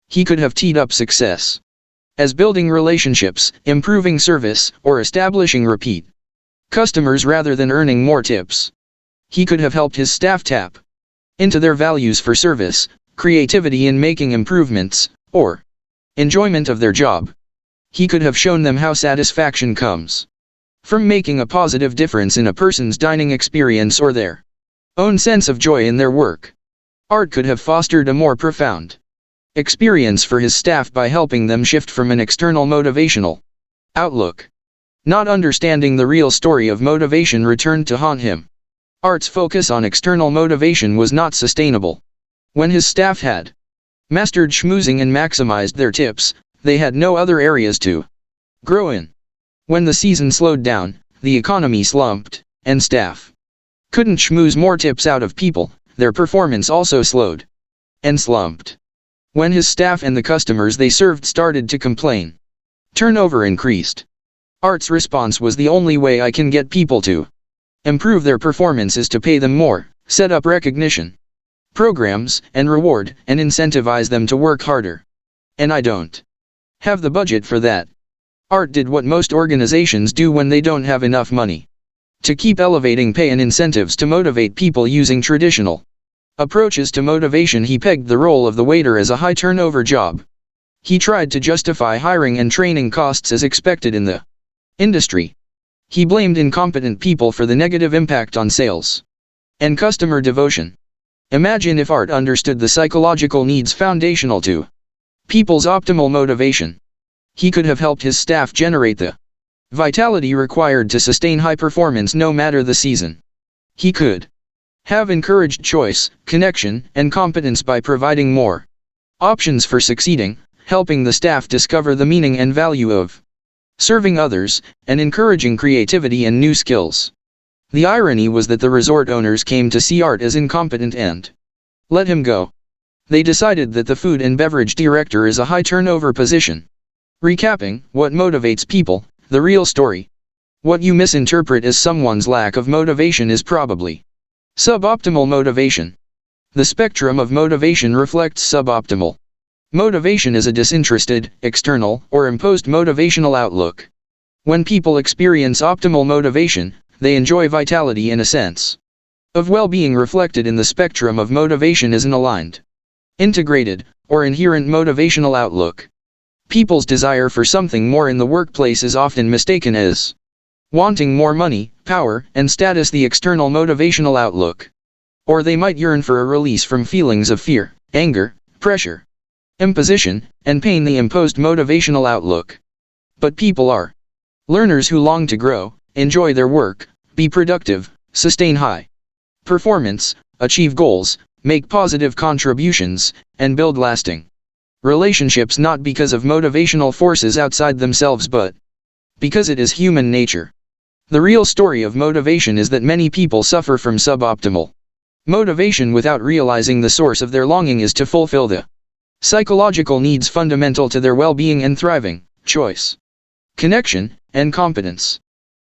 S1: He could have teed up success as building relationships, improving service, or establishing repeat customers rather than earning more tips. He could have helped his staff tap into their values for service, creativity in making improvements, or enjoyment of their job. He could have shown them how satisfaction comes from making a positive difference in a person's dining experience or their own sense of joy in their work. Art could have fostered a more profound experience for his staff by helping them shift from an external motivational outlook. Not understanding the real story of motivation returned to haunt him. Art's focus on external motivation was not sustainable. When his staff had mastered schmoozing and maximized their tips, they had no other areas to grow in. When the season slowed down, the economy slumped, and staff couldn't schmooze more tips out of people, their performance also slowed and slumped. When his staff and the customers they served started to complain, turnover increased. Art's response was, the only way I can get people to improve their performance is to pay them more, set up recognition programs, and reward and incentivize them to work harder. And I don't have the budget for that. Art did what most organizations do when they don't have enough money to keep elevating pay and incentives to motivate people using traditional approaches to motivation. He pegged the role of the waiter as a high turnover job. He tried to justify hiring and training costs as expected in the industry. He blamed incompetent people for the negative impact on sales and customer devotion. Imagine if Art understood the psychological needs foundational to people's optimal motivation. He could have helped his staff generate the vitality required to sustain high performance no matter the season. He could have encouraged choice, connection, and competence by providing more options for succeeding, helping the staff discover the meaning and value of serving others, and encouraging creativity and new skills. The irony was that the resort owners came to see Art as incompetent and let him go. They decided that the food and beverage director is a high turnover position. Recapping, what motivates people, the real story. What you misinterpret as someone's lack of motivation is probably suboptimal motivation. The spectrum of motivation reflects suboptimal motivation as a disinterested, external, or imposed motivational outlook. When people experience optimal motivation, they enjoy vitality and a sense of well-being reflected in the spectrum of motivation as an aligned, integrated, or inherent motivational outlook. People's desire for something more in the workplace is often mistaken as wanting more money, power, and status, the external motivational outlook. Or they might yearn for a release from feelings of fear, anger, pressure, imposition, and pain, the imposed motivational outlook. But people are learners who long to grow, enjoy their work, be productive, sustain high performance, achieve goals, make positive contributions, and build lasting relationships, not because of motivational forces outside themselves but because it is human nature. The real story of motivation is that many people suffer from suboptimal motivation without realizing the source of their longing is to fulfill the psychological needs fundamental to their well-being and thriving, choice, connection, and competence.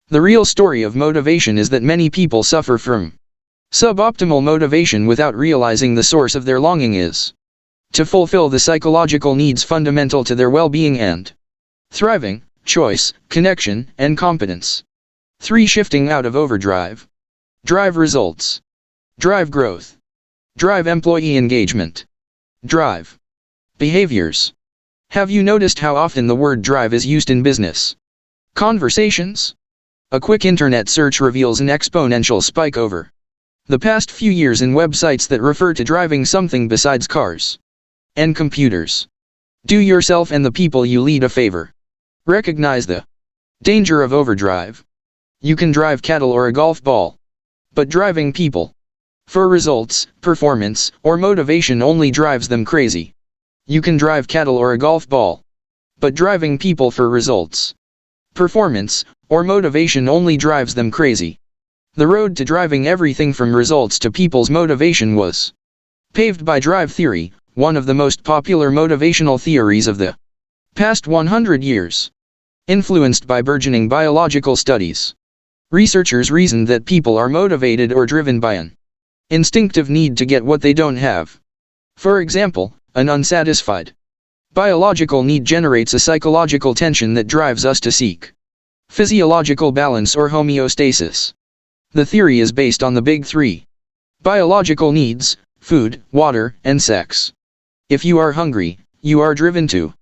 S1: The real story of motivation is that many people suffer from suboptimal motivation without realizing the source of their longing is to fulfill the psychological needs fundamental to their well-being and thriving, choice, connection, and competence. 3. Shifting out of overdrive. Drive results. Drive growth. Drive employee engagement. Drive behaviors. Have you noticed how often the word drive is used in business conversations? A quick internet search reveals an exponential spike over the past few years in websites that refer to driving something besides cars and computers. Do yourself and the people you lead a favor. Recognize the danger of overdrive. You can drive cattle or a golf ball, but driving people for results, performance, or motivation only drives them crazy. You can drive cattle or a golf ball, but driving people for results, performance, or motivation only drives them crazy. The road to driving everything from results to people's motivation was paved by drive theory, one of the most popular motivational theories of the past 100 years. Influenced by burgeoning biological studies, researchers reasoned that people are motivated or driven by an instinctive need to get what they don't have. For example, an unsatisfied biological need generates a psychological tension that drives us to seek physiological balance or homeostasis. The theory is based on the big three biological needs: food, water, and sex. If you are hungry, you are driven to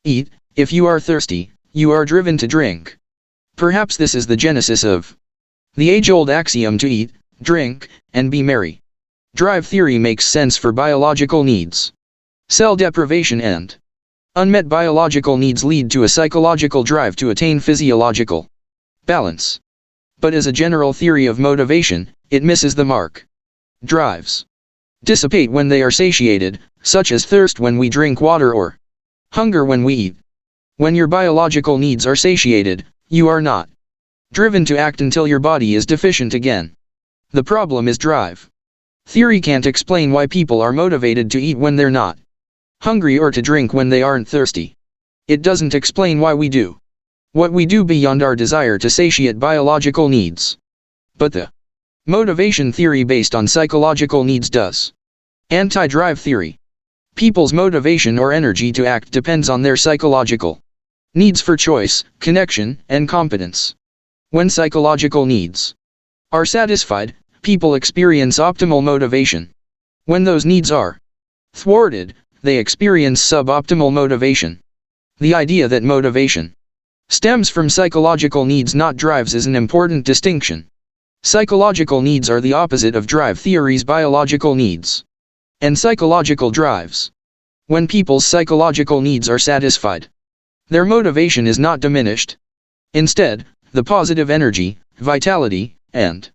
S1: eat. If you are thirsty, you are driven to drink. Perhaps this is the genesis of the age-old axiom to eat, drink, and be merry. Drive theory makes sense for biological needs. Cell deprivation and unmet biological needs lead to a psychological drive to attain physiological balance. But as a general theory of motivation, it misses the mark. Drives dissipate when they are satiated, such as thirst when we drink water or hunger when we eat. When your biological needs are satiated, you are not driven to act until your body is deficient again. The problem is drive. Theory can't explain why people are motivated to eat when they're not hungry or to drink when they aren't thirsty. It doesn't explain why we do what we do beyond our desire to satiate biological needs. But the motivation theory based on psychological needs does. Anti-drive theory. People's motivation or energy to act depends on their psychological needs for choice, connection, and competence. When psychological needs are satisfied, people experience optimal motivation. When those needs are thwarted, they experience suboptimal motivation. The idea that motivation stems from psychological needs, not drives, is an important distinction. Psychological needs are the opposite of drive theory's biological needs and psychological drives. When people's psychological needs are satisfied, their motivation is not diminished. Instead, the positive energy, vitality, and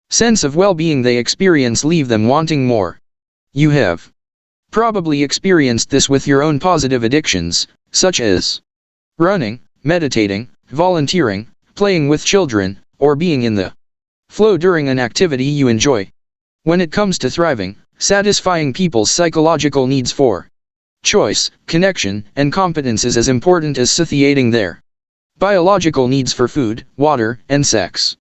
S1: sense of well-being they experience leave them wanting more. You have probably experienced this with your own positive addictions, such as running, meditating, volunteering, playing with children, or being in the flow during an activity you enjoy. When it comes to thriving, satisfying people's psychological needs for choice, connection, and competence is as important as satiating their biological needs for food, water, and sex.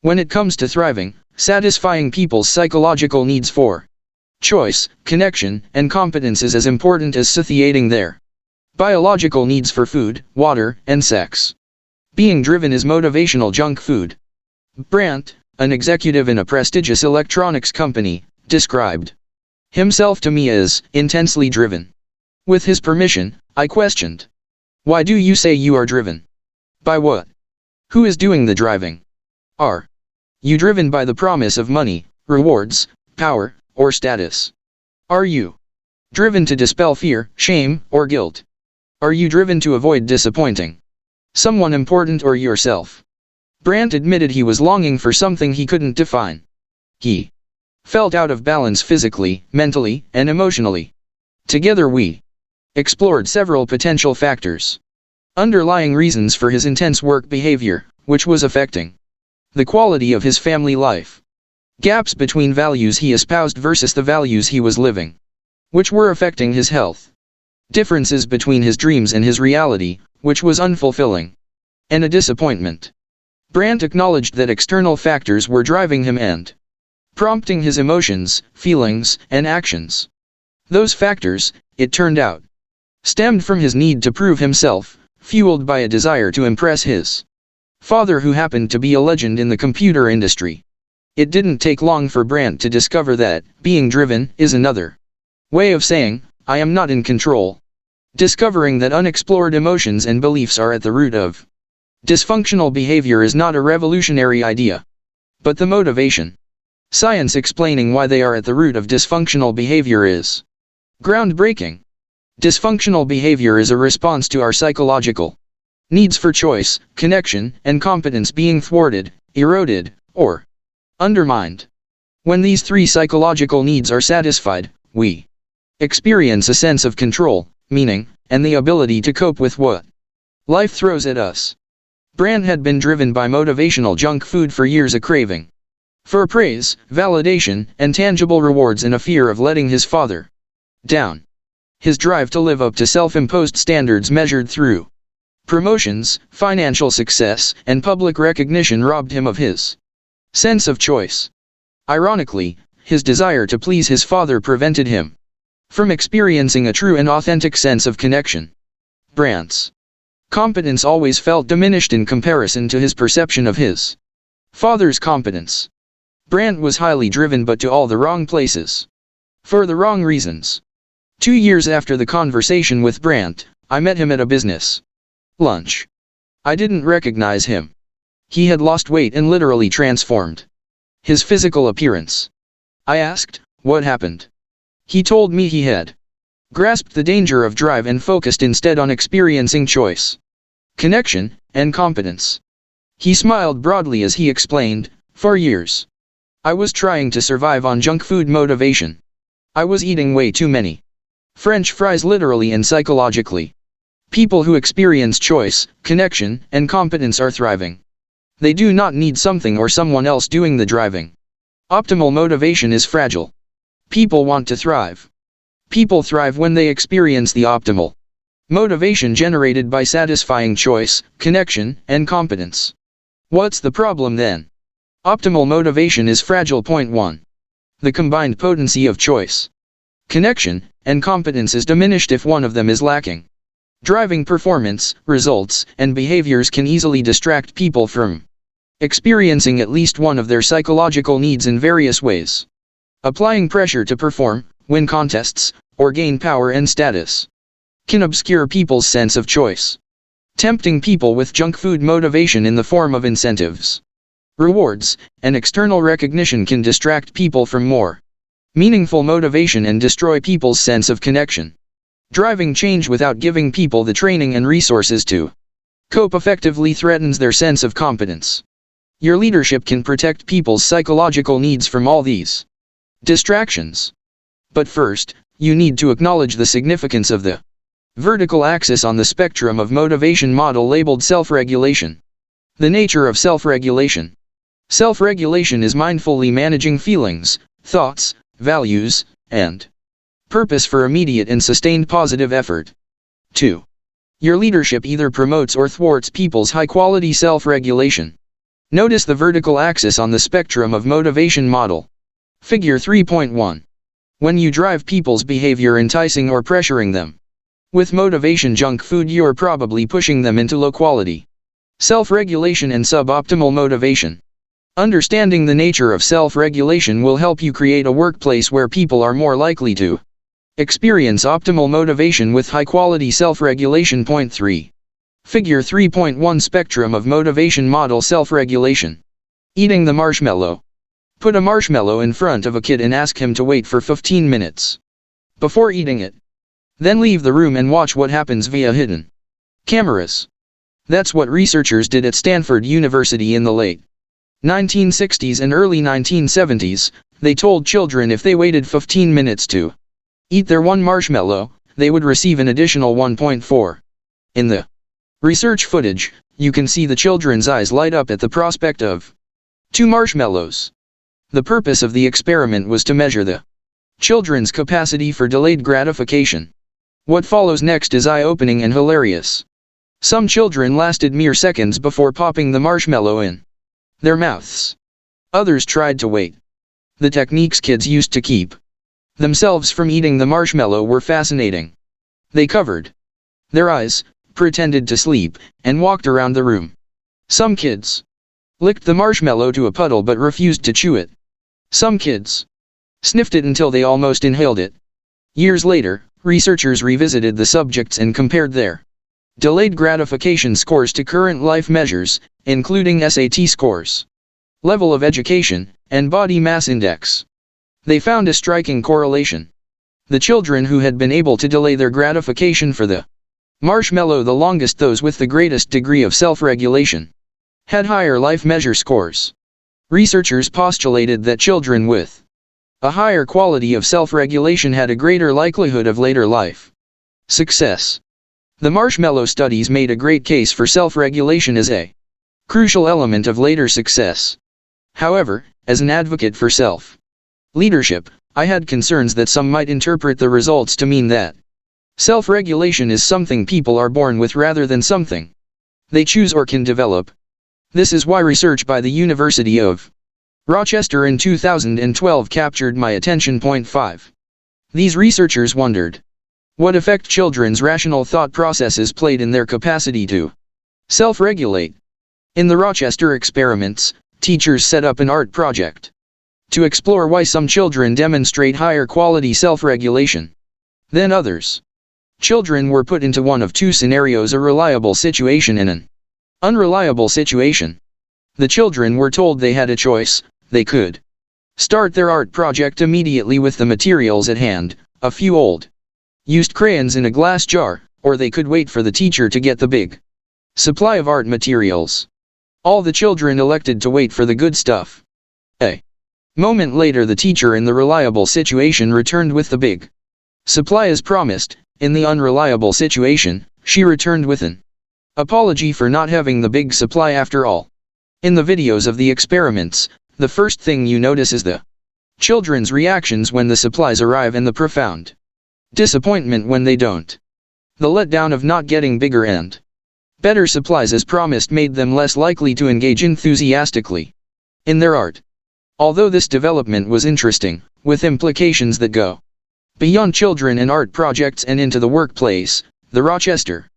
S1: When it comes to thriving, satisfying people's psychological needs for choice, connection, and competence is as important as satiating their biological needs for food, water, and sex. Being driven is motivational junk food. Brandt, an executive in a prestigious electronics company, described himself to me as intensely driven. With his permission, I questioned, "Why do you say you are driven? By what? Who is doing the driving? Are you driven by the promise of money, rewards, power, or status? Are you driven to dispel fear, shame, or guilt? Are you driven to avoid disappointing someone important or yourself?" Brandt admitted he was longing for something he couldn't define. He felt out of balance physically, mentally, and emotionally. Together we explored several potential factors, underlying reasons for his intense work behavior, which was affecting the quality of his family life. Gaps between values he espoused versus the values he was living, which were affecting his health. Differences between his dreams and his reality, which was unfulfilling. And a disappointment. Brandt acknowledged that external factors were driving him and prompting his emotions, feelings, and actions. Those factors, it turned out, stemmed from his need to prove himself, fueled by a desire to impress his father, who happened to be a legend in the computer industry. It didn't take long for Brandt to discover that being driven is another way of saying, "I am not in control." Discovering that unexplored emotions and beliefs are at the root of dysfunctional behavior is not a revolutionary idea, but the motivation science explaining why they are at the root of dysfunctional behavior is groundbreaking. Dysfunctional behavior is a response to our psychological needs for choice, connection, and competence being thwarted, eroded, or undermined. When these three psychological needs are satisfied, we experience a sense of control, meaning, and the ability to cope with what life throws at us. Brandt had been driven by motivational junk food for years, a craving For praise, validation, and tangible rewards, and a fear of letting his father down. His drive to live up to self-imposed standards measured through promotions, financial success, and public recognition robbed him of his sense of choice. Ironically, his desire to please his father prevented him from experiencing a true and authentic sense of connection. Brandt's competence always felt diminished in comparison to his perception of his father's competence. Brandt was highly driven, but to all the wrong places. For the wrong reasons. 2 years after the conversation with Brandt, I met him at a business lunch. I didn't recognize him. He had lost weight and literally transformed his physical appearance. I asked, what happened? He told me he had grasped the danger of drive and focused instead on experiencing choice, connection, and competence. He smiled broadly as he explained, for years, I was trying to survive on junk food motivation. I was eating way too many French fries, literally and psychologically. People who experience choice, connection, and competence are thriving. They do not need something or someone else doing the driving. Optimal motivation is fragile. People want to thrive. People thrive when they experience the optimal motivation generated by satisfying choice, connection, and competence. What's the problem then? Optimal motivation is fragile. Point 1. The combined potency of choice, connection, and competence is diminished if one of them is lacking. Driving performance, results, and behaviors can easily distract people from experiencing at least one of their psychological needs in various ways. Applying pressure to perform, win contests, or gain power and status can obscure people's sense of choice. Tempting people with junk food motivation in the form of incentives, rewards, and external recognition can distract people from more meaningful motivation and destroy people's sense of connection. Driving change without giving people the training and resources to cope effectively threatens their sense of competence. Your leadership can protect people's psychological needs from all these distractions. But first, you need to acknowledge the significance of the vertical axis on the spectrum of motivation model labeled self-regulation. The nature of self-regulation. Self-regulation is mindfully managing feelings, thoughts, values, and purpose for immediate and sustained positive effort. 2. Your leadership either promotes or thwarts people's high-quality self-regulation. Notice the vertical axis on the spectrum of motivation model. Figure 3.1. When you drive people's behavior enticing or pressuring them with motivation junk food, you're probably pushing them into low-quality self-regulation and suboptimal motivation. Understanding the nature of self-regulation will help you create a workplace where people are more likely to experience optimal motivation with high-quality self-regulation. Point 3. Figure 3.1 Spectrum of motivation model self-regulation. Eating the marshmallow. Put a marshmallow in front of a kid and ask him to wait for 15 minutes before eating it. Then leave the room and watch what happens via hidden cameras. That's what researchers did at Stanford University in the late 1960s and early 1970s. They told children if they waited 15 minutes to eat their one marshmallow, they would receive an additional 1.4. In the research footage, you can see the children's eyes light up at the prospect of 2 marshmallows. The purpose of the experiment was to measure the children's capacity for delayed gratification. What follows next is eye-opening and hilarious. Some children lasted mere seconds before popping the marshmallow in their mouths. Others tried to wait. The techniques kids used to keep themselves from eating the marshmallow were fascinating. They covered their eyes, pretended to sleep, and walked around the room. Some kids licked the marshmallow to a puddle but refused to chew it. Some kids sniffed it until they almost inhaled it. Years later, researchers revisited the subjects and compared their delayed gratification scores to current life measures, including SAT scores, level of education, and body mass index. They found a striking correlation. The children who had been able to delay their gratification for the marshmallow the longest, those with the greatest degree of self-regulation, had higher life measure scores. Researchers postulated that children with a higher quality of self-regulation had a greater likelihood of later life success. The marshmallow studies made a great case for self-regulation as a crucial element of later success. However, as an advocate for self-leadership, I had concerns that some might interpret the results to mean that self-regulation is something people are born with rather than something they choose or can develop. This is why research by the University of Rochester in 2012 captured my attention. Point 5. These researchers wondered what effect children's rational thought processes played in their capacity to self-regulate. In the Rochester experiments, teachers set up an art project to explore why some children demonstrate higher quality self-regulation than others. Children were put into one of two scenarios: a reliable situation and an unreliable situation. The children were told they had a choice. They could start their art project immediately with the materials at hand, a few old used crayons in a glass jar, or they could wait for the teacher to get the big supply of art materials. All the children elected to wait for the good stuff. A moment later, the teacher in the reliable situation returned with the big supply as promised. In the unreliable situation, she returned with an apology for not having the big supply after all. In the videos of the experiments, the first thing you notice is the children's reactions when the supplies arrive and the profound disappointment when they don't. The letdown of not getting bigger and better supplies as promised made them less likely to engage enthusiastically in their art. Although this development was interesting, with implications that go beyond children and art projects and into the workplace, the Rochester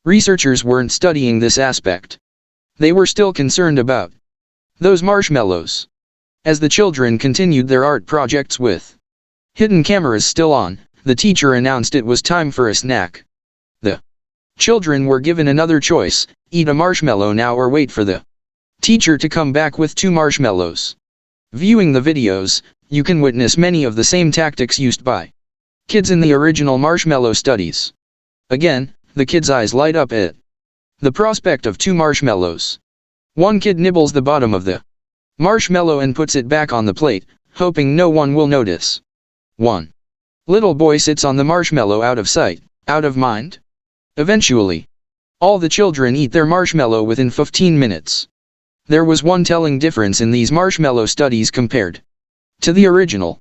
S1: researchers weren't studying this aspect. They were still concerned about those marshmallows. As the children continued their art projects with hidden cameras still on, the teacher announced it was time for a snack. The children were given another choice: eat a marshmallow now or wait for the teacher to come back with 2 marshmallows. Viewing the videos, you can witness many of the same tactics used by kids in the original marshmallow studies. Again, the kids' eyes light up at the prospect of 2 marshmallows. One kid nibbles the bottom of the marshmallow and puts it back on the plate, hoping no one will notice. One little boy sits on the marshmallow out of sight, out of mind. Eventually, all the children eat their marshmallow within 15 minutes. There was one telling difference in these marshmallow studies compared to the original.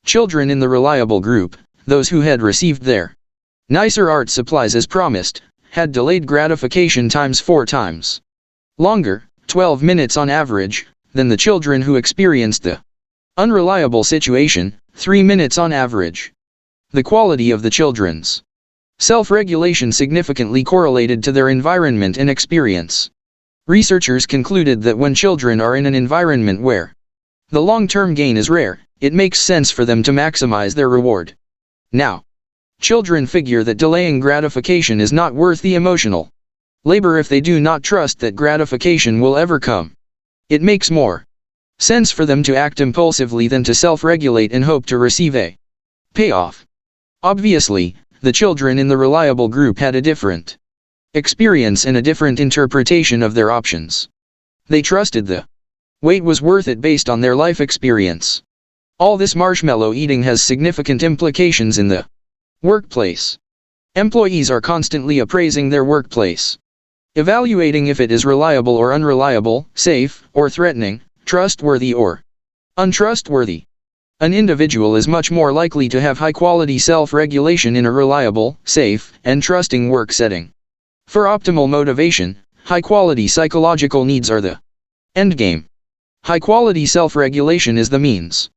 S1: Children in the reliable group, those who had received their nicer art supplies as promised, had delayed gratification times 4 times longer, 12 minutes on average, than the children who experienced the unreliable situation, 3 minutes on average. The quality of the children's self-regulation significantly correlated to their environment and experience. Researchers concluded that when children are in an environment where the long-term gain is rare, it makes sense for them to maximize their reward. Now, children figure that delaying gratification is not worth the emotional labor if they do not trust that gratification will ever come. It makes more sense for them to act impulsively than to self-regulate and hope to receive a payoff. Obviously, the children in the reliable group had a different experience and a different interpretation of their options. They trusted the wait was worth it based on their life experience. All this marshmallow eating has significant implications in the workplace. Employees are constantly appraising their workplace, evaluating if it is reliable or unreliable, safe or threatening, trustworthy or untrustworthy. An individual is much more likely to have high-quality self-regulation in a reliable, safe, and trusting work setting. For optimal motivation, high-quality psychological needs are the endgame. High-quality self-regulation is the means.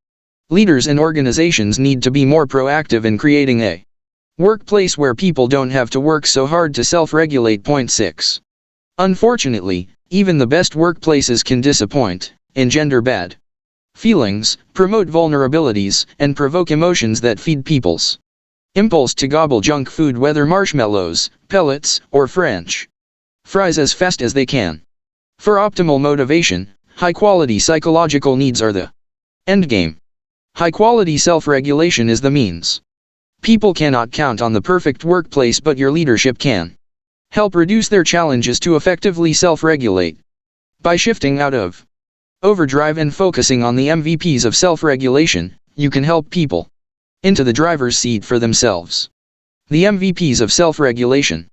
S1: Leaders and organizations need to be more proactive in creating a workplace where people don't have to work so hard to self-regulate. Point 6. Unfortunately, even the best workplaces can disappoint, engender bad feelings, promote vulnerabilities, and provoke emotions that feed people's impulse to gobble junk food, whether marshmallows, pellets, or French fries, as fast as they can. For optimal motivation, high-quality psychological needs are the endgame. High-quality self-regulation is the means. People cannot count on the perfect workplace, but your leadership can help reduce their challenges to effectively self-regulate. By shifting out of overdrive and focusing on the MVPs of self-regulation, you can help people into the driver's seat for themselves. The MVPs of self-regulation.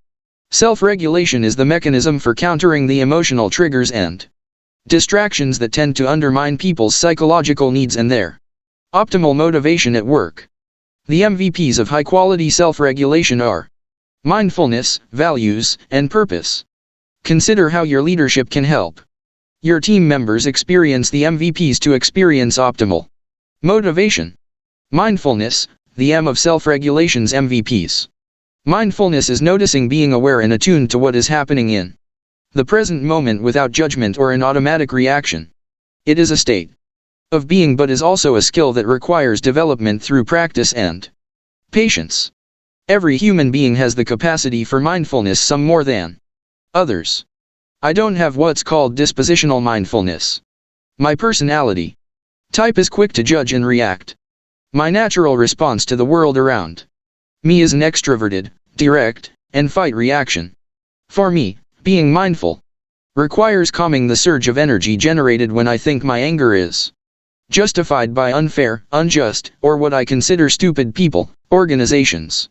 S1: Self-regulation is the mechanism for countering the emotional triggers and Distractions that tend to undermine people's psychological needs and their optimal motivation at work. The MVPs of high-quality self-regulation are mindfulness, values, and purpose. Consider how your leadership can help your team members experience the MVPs to experience optimal motivation. Mindfulness, the M of self-regulation's MVPs. Mindfulness is noticing, being aware and attuned to what is happening in the present moment without judgment or an automatic reaction. It is a state of being, but is also a skill that requires development through practice and patience. Every human being has the capacity for mindfulness, some more than others. I don't have what's called dispositional mindfulness. My personality type is quick to judge and react. My natural response to the world around me is an extroverted, direct, and fight reaction. For me, being mindful requires calming the surge of energy generated when I think my anger is justified by unfair, unjust, or what I consider stupid people, organizations,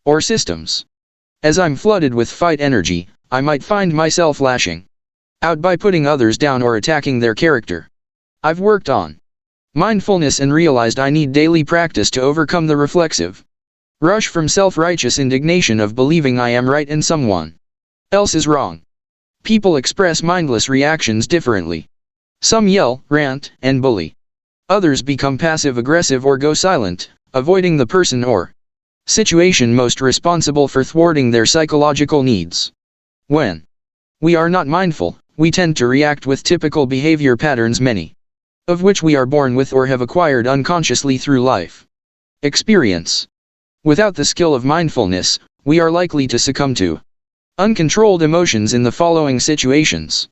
S1: or systems. As I'm flooded with fight energy, I might find myself lashing out by putting others down or attacking their character. I've worked on mindfulness and realized I need daily practice to overcome the reflexive rush from self-righteous indignation of believing I am right and someone else is wrong. People express mindless reactions differently. Some yell, rant, and bully. Others become passive-aggressive or go silent, avoiding the person or situation most responsible for thwarting their psychological needs. When we are not mindful, we tend to react with typical behavior patterns, many of which we are born with or have acquired unconsciously through life experience. Without the skill of mindfulness, we are likely to succumb to uncontrolled emotions in the following situations.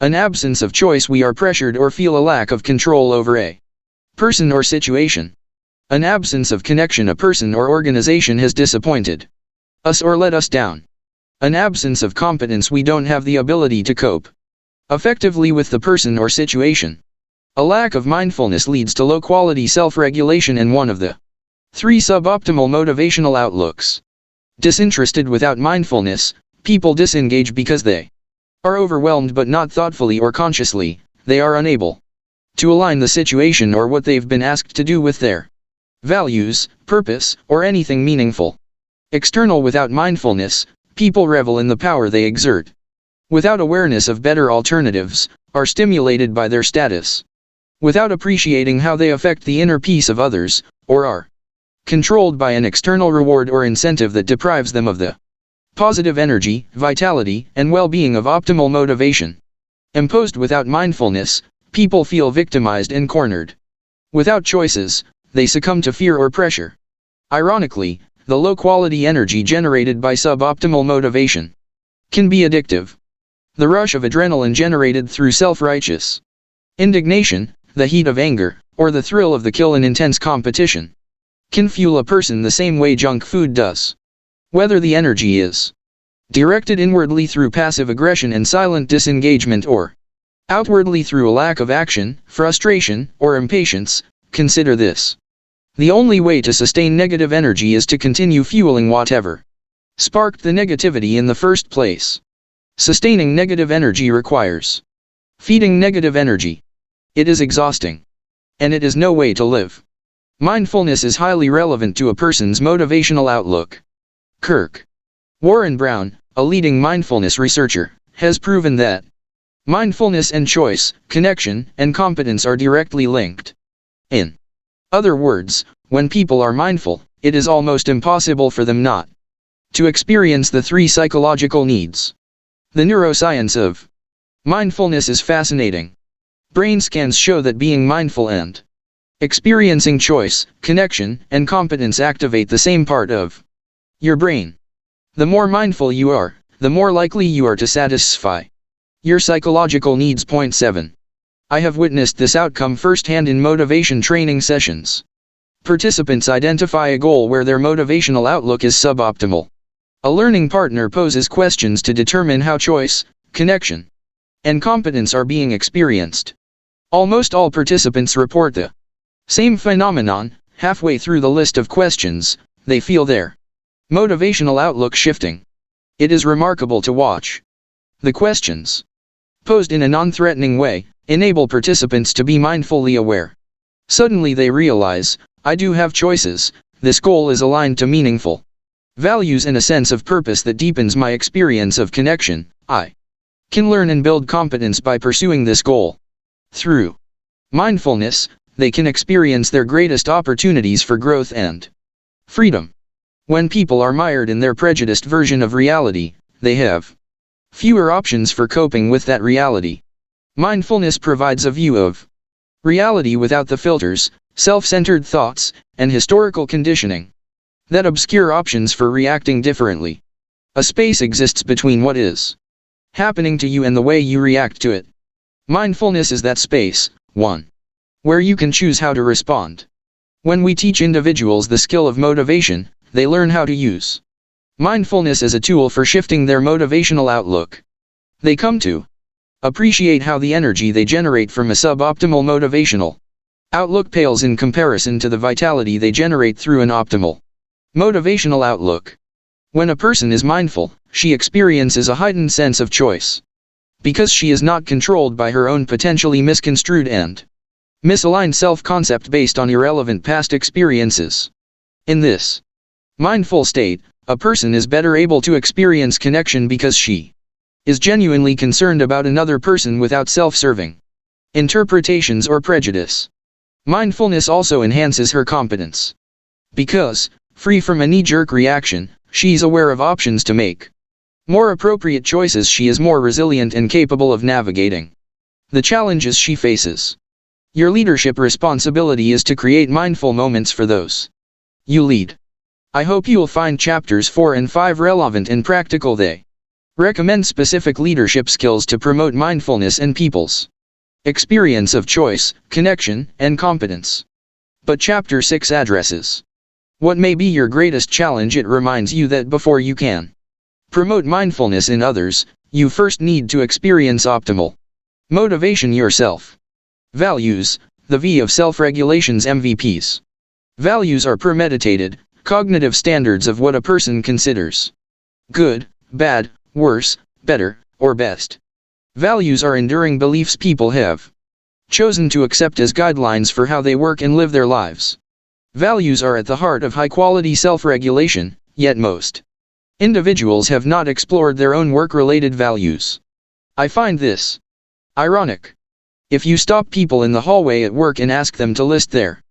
S1: An absence of choice: we are pressured or feel a lack of control over a person or situation. An absence of connection: a person or organization has disappointed us or let us down. An absence of competence: we don't have the ability to cope effectively with the person or situation. A lack of mindfulness leads to low-quality self-regulation and one of the 3 suboptimal motivational outlooks. Disinterested: without mindfulness, people disengage because they are overwhelmed, but not thoughtfully or consciously. They are unable to align the situation or what they've been asked to do with their values, purpose, or anything meaningful. External: without mindfulness, people revel in the power they exert. Without awareness of better alternatives, are stimulated by their status. Without appreciating how they affect the inner peace of others, or are controlled by an external reward or incentive that deprives them of the positive energy, vitality, and well-being of optimal motivation. Imposed: without mindfulness, people feel victimized and cornered. Without choices, they succumb to fear or pressure. Ironically, the low-quality energy generated by suboptimal motivation can be addictive. The rush of adrenaline generated through self-righteous indignation, the heat of anger, or the thrill of the kill in intense competition can fuel a person the same way junk food does. Whether the energy is directed inwardly through passive aggression and silent disengagement, or outwardly through a lack of action, frustration, or impatience, consider this: the only way to sustain negative energy is to continue fueling whatever sparked the negativity in the first place. Sustaining negative energy requires feeding negative energy. It is exhausting, and it is no way to live. Mindfulness is highly relevant to a person's motivational outlook. Kirk Warren Brown, a leading mindfulness researcher, has proven that mindfulness and choice, connection, and competence are directly linked. In other words, when people are mindful, it is almost impossible for them not to experience the 3 psychological needs. The neuroscience of mindfulness is fascinating. Brain scans show that being mindful and experiencing choice, connection, and competence activate the same part of your brain. The more mindful you are, the more likely you are to satisfy your psychological needs. Point 7. I have witnessed this outcome firsthand in motivation training sessions. Participants identify a goal where their motivational outlook is suboptimal. A learning partner poses questions to determine how choice, connection, and competence are being experienced. Almost all participants report the same phenomenon. Halfway through the list of questions, they feel their motivational outlook shifting. It is remarkable to watch. The questions posed in a non-threatening way, enable participants to be mindfully aware. Suddenly they realize, I do have choices, this goal is aligned to meaningful values and a sense of purpose that deepens my experience of connection. I can learn and build competence by pursuing this goal. Through mindfulness, they can experience their greatest opportunities for growth and freedom. When people are mired in their prejudiced version of reality, they have fewer options for coping with that reality. Mindfulness provides a view of reality without the filters, self-centered thoughts, and historical conditioning that obscure options for reacting differently. A space exists between what is happening to you and the way you react to it. Mindfulness is that space, one where you can choose how to respond. When we teach individuals the skill of motivation, they learn how to use mindfulness as a tool for shifting their motivational outlook. They come to appreciate how the energy they generate from a suboptimal motivational outlook pales in comparison to the vitality they generate through an optimal motivational outlook. When a person is mindful, she experiences a heightened sense of choice. Because she is not controlled by her own potentially misconstrued and misaligned self-concept based on irrelevant past experiences. In this mindful state, a person is better able to experience connection because she is genuinely concerned about another person without self-serving interpretations or prejudice. Mindfulness also enhances her competence. Because, free from a knee-jerk reaction, she's aware of options to make more appropriate choices. She is more resilient and capable of navigating the challenges she faces. Your leadership responsibility is to create mindful moments for those you lead. I hope you'll find chapters 4 and 5 relevant and practical. They recommend specific leadership skills to promote mindfulness and people's experience of choice, connection, and competence. But Chapter 6 addresses what may be your greatest challenge. It reminds you that before you can promote mindfulness in others, you first need to experience optimal motivation yourself. Values, the V of self-regulation's MVPs. Values are premeditated, cognitive standards of what a person considers good, bad, worse, better, or best. Values are enduring beliefs people have chosen to accept as guidelines for how they work and live their lives. Values are at the heart of high-quality self-regulation, yet most individuals have not explored their own work-related values. I find this ironic. If you stop people in the hallway at work and ask them to list their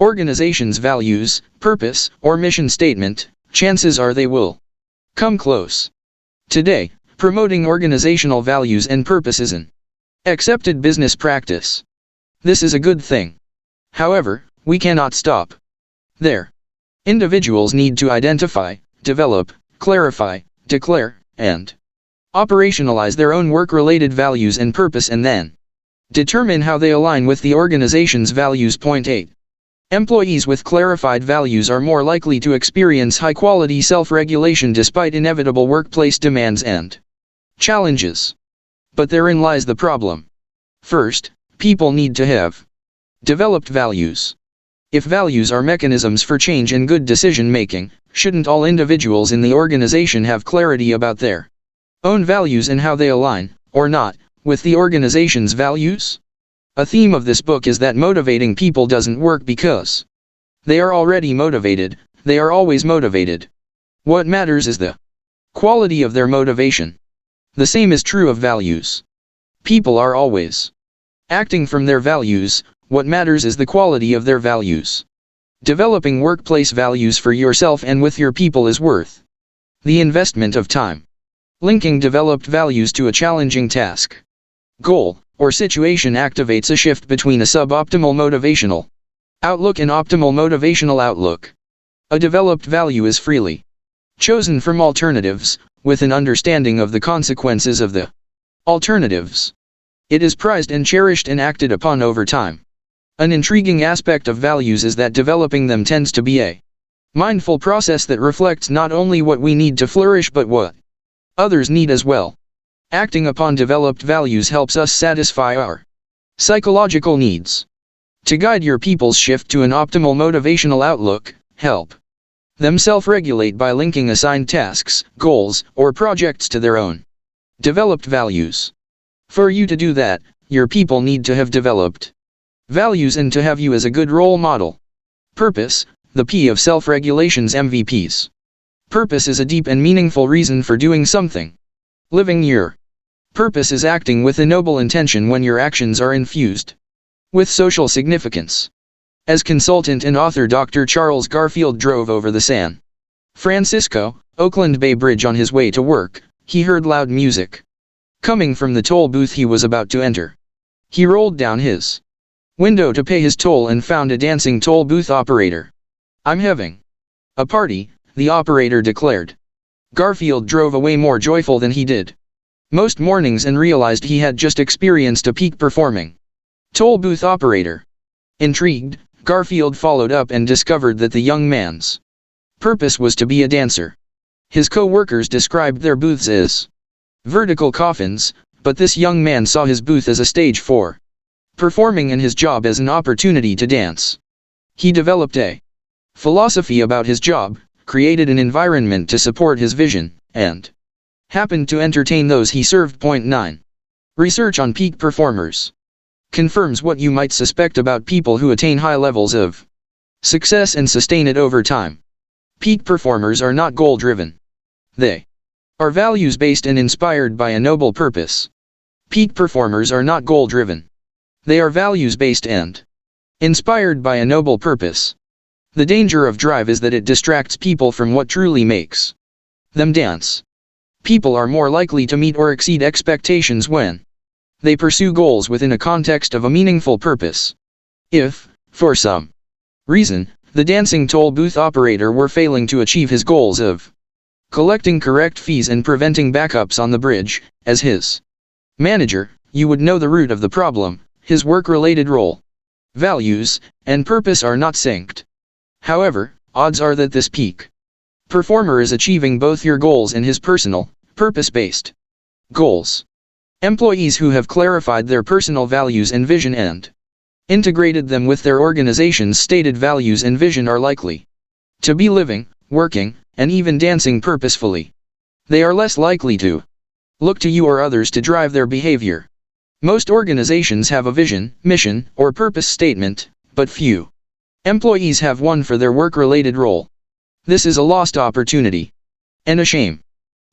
S1: organization's values, purpose, or mission statement, chances are they will come close. Today, promoting organizational values and purpose is an accepted business practice. This is a good thing. However, we cannot stop there. Individuals need to identify, develop, clarify, declare, and operationalize their own work-related values and purpose, and then determine how they align with the organization's values. Point 8. Employees with clarified values are more likely to experience high-quality self-regulation despite inevitable workplace demands and challenges. But therein lies the problem. First, people need to have developed values. If values are mechanisms for change and good decision-making, shouldn't all individuals in the organization have clarity about their own values and how they align, or not, with the organization's values? A theme of this book is that motivating people doesn't work because they are already motivated, they are always motivated. What matters is the quality of their motivation. The same is true of values. People are always acting from their values. What matters is the quality of their values. Developing workplace values for yourself and with your people is worth the investment of time. Linking developed values to a challenging task, goal, or situation activates a shift between a suboptimal motivational outlook and optimal motivational outlook. A developed value is freely chosen from alternatives, with an understanding of the consequences of the alternatives. It is prized and cherished and acted upon over time. An intriguing aspect of values is that developing them tends to be a mindful process that reflects not only what we need to flourish but what others need as well. Acting upon developed values helps us satisfy our psychological needs. To guide your people's shift to an optimal motivational outlook, help them self-regulate by linking assigned tasks, goals, or projects to their own developed values. For you to do that, your people need to have developed values and to have you as a good role model. Purpose, the P of self-regulation's MVPs. Purpose is a deep and meaningful reason for doing something. Living your purpose is acting with a noble intention when your actions are infused with social significance. As consultant and author Dr. Charles Garfield drove over the San Francisco, Oakland Bay Bridge on his way to work, he heard loud music coming from the toll booth he was about to enter. He rolled down his window to pay his toll and found a dancing toll booth operator. "I'm having a party," the operator declared. Garfield drove away more joyful than he did most mornings and realized he had just experienced a peak performing toll booth operator. Intrigued, Garfield followed up and discovered that the young man's purpose was to be a dancer. His co-workers described their booths as vertical coffins, but this young man saw his booth as a stage for performing and his job as an opportunity to dance. He developed a philosophy about his job, created an environment to support his vision, and happened to entertain those he served. 9. Research on peak performers confirms what you might suspect about people who attain high levels of success and sustain it over time. Peak performers are not goal-driven. They are values-based and inspired by a noble purpose. Peak performers are not goal-driven. They are values-based and inspired by a noble purpose. The danger of drive is that it distracts people from what truly makes them dance. People are more likely to meet or exceed expectations when they pursue goals within a context of a meaningful purpose. If, for some reason, the dancing toll booth operator were failing to achieve his goals of collecting correct fees and preventing backups on the bridge, as his manager, you would know the root of the problem. His work-related role, values, and purpose are not synced. However, odds are that this peak performer is achieving both your goals and his personal, purpose-based goals. Employees who have clarified their personal values and vision and integrated them with their organization's stated values and vision are likely to be living, working, and even dancing purposefully. They are less likely to look to you or others to drive their behavior. Most organizations have a vision, mission, or purpose statement, but few employees have one for their work-related role. This is a lost opportunity and a shame.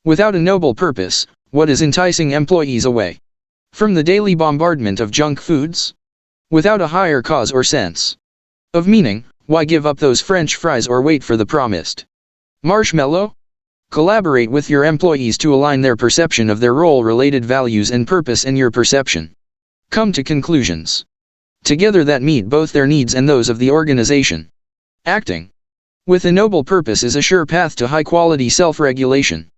S1: Without a noble purpose, what is enticing employees away from the daily bombardment of junk foods? Without a higher cause or sense of meaning, why give up those French fries or wait for the promised marshmallow? Collaborate with your employees to align their perception of their role-related values and purpose and your perception. Come to conclusions together that meet both their needs and those of the organization. Acting with a noble purpose is a sure path to high-quality self-regulation.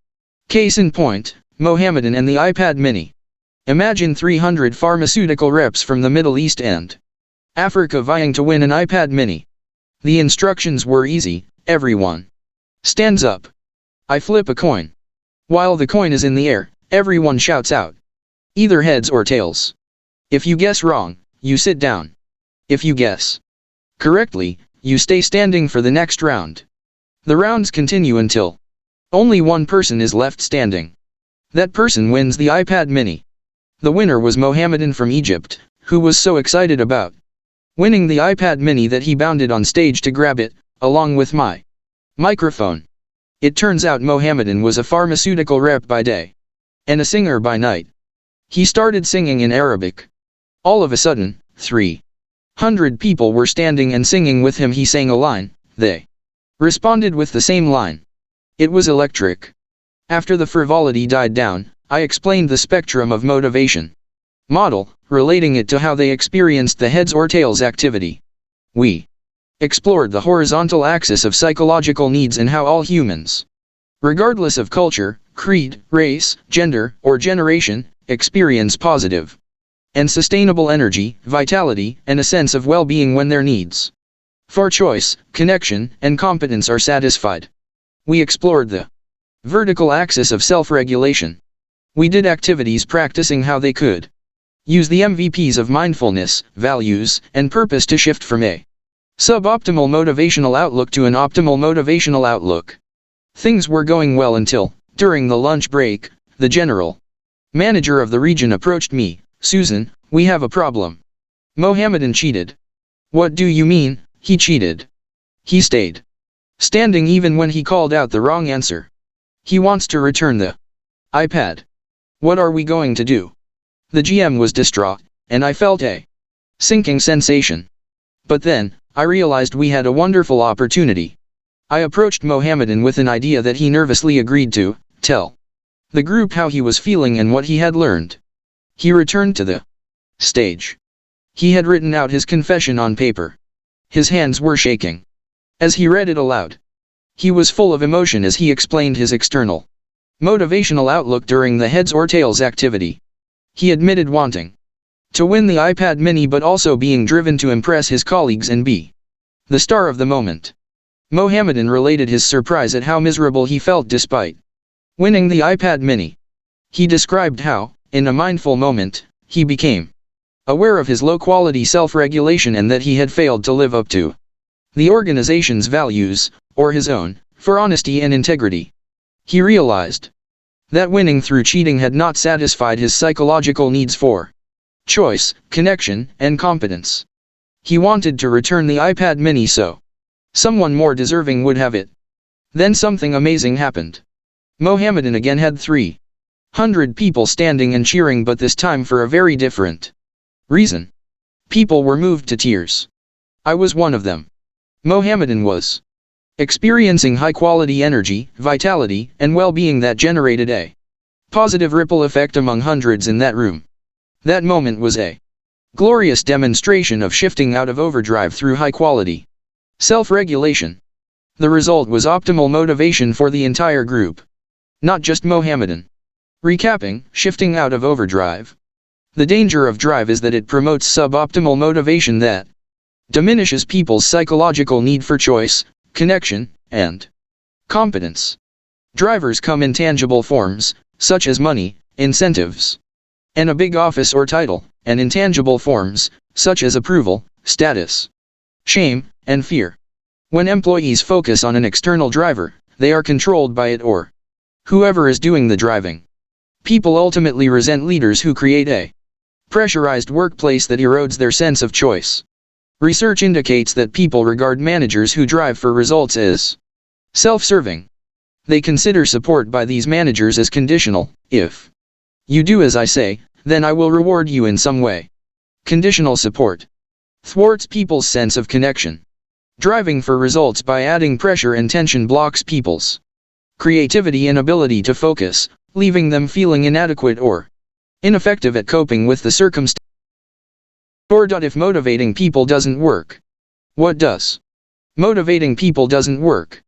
S1: Case in point, Mohammedan and the iPad mini. Imagine 300 pharmaceutical reps from the Middle East and Africa vying to win an iPad mini. The instructions were easy: everyone stands up. I flip a coin. While the coin is in the air, everyone shouts out either heads or tails. If you guess wrong, you sit down. If you guess correctly, you stay standing for the next round. The rounds continue until only one person is left standing. That person wins the iPad mini. The winner was Mohammedan from Egypt, who was so excited about winning the iPad mini that he bounded on stage to grab it, along with my microphone. It turns out Mohammedan was a pharmaceutical rep by day and a singer by night. He started singing in Arabic. All of a sudden, 300 people were standing and singing with him. He sang a line, they responded with the same line. It was electric. After the frivolity died down, I explained the spectrum of motivation model, relating it to how they experienced the heads or tails activity. We explored the horizontal axis of psychological needs and how all humans, regardless of culture, creed, race, gender, or generation, experience positive and sustainable energy, vitality, and a sense of well-being when their needs for choice, connection, and competence are satisfied. We explored the vertical axis of self-regulation. We did activities practicing how they could use the MVPs of mindfulness, values, and purpose to shift from a suboptimal motivational outlook to an optimal motivational outlook. Things were going well until, during the lunch break, the general Manager of the region approached me. Susan, we have a problem. Mohammedan cheated. What do you mean, he cheated? He stayed standing even when he called out the wrong answer. He wants to return the iPad. What are we going to do? The GM was distraught, and I felt a sinking sensation. But then, I realized we had a wonderful opportunity. I approached Mohammedan with an idea that he nervously agreed to tell the group how he was feeling and what he had learned. He returned to the stage. He had written out his confession on paper. His hands were shaking as he read it aloud. He was full of emotion as he explained his external motivational outlook during the heads or tails activity. He admitted wanting to win the iPad mini but also being driven to impress his colleagues and be the star of the moment. Mohammedan related his surprise at how miserable he felt despite winning the iPad mini. He described how, in a mindful moment, he became aware of his low-quality self-regulation and that he had failed to live up to the organization's values, or his own, for honesty and integrity. He realized that winning through cheating had not satisfied his psychological needs for choice, connection, and competence. He wanted to return the iPad mini so someone more deserving would have it. Then something amazing happened. Mohammedan again had 300 people standing and cheering, but this time for a very different reason. People were moved to tears. I was one of them. Mohammedan was experiencing high-quality energy, vitality, and well-being that generated a positive ripple effect among hundreds in that room. That moment was a glorious demonstration of shifting out of overdrive through high-quality self-regulation. The result was optimal motivation for the entire group, not just Mohammedan. Recapping, shifting out of overdrive. The danger of drive is that it promotes suboptimal motivation that diminishes people's psychological need for choice, connection, and competence. Drivers come in tangible forms, such as money, incentives, and a big office or title, and intangible forms, such as approval, status, shame, and fear. When employees focus on an external driver, they are controlled by it or whoever is doing the driving. People ultimately resent leaders who create a pressurized workplace that erodes their sense of choice. Research indicates that people regard managers who drive for results as self-serving. They consider support by these managers as conditional. If you do as I say, then I will reward you in some way. Conditional support thwarts people's sense of connection. Driving for results by adding pressure and tension blocks people's creativity and ability to focus, leaving them feeling inadequate or ineffective at coping with the circumstances. If motivating people doesn't work, what does? Motivating people doesn't work.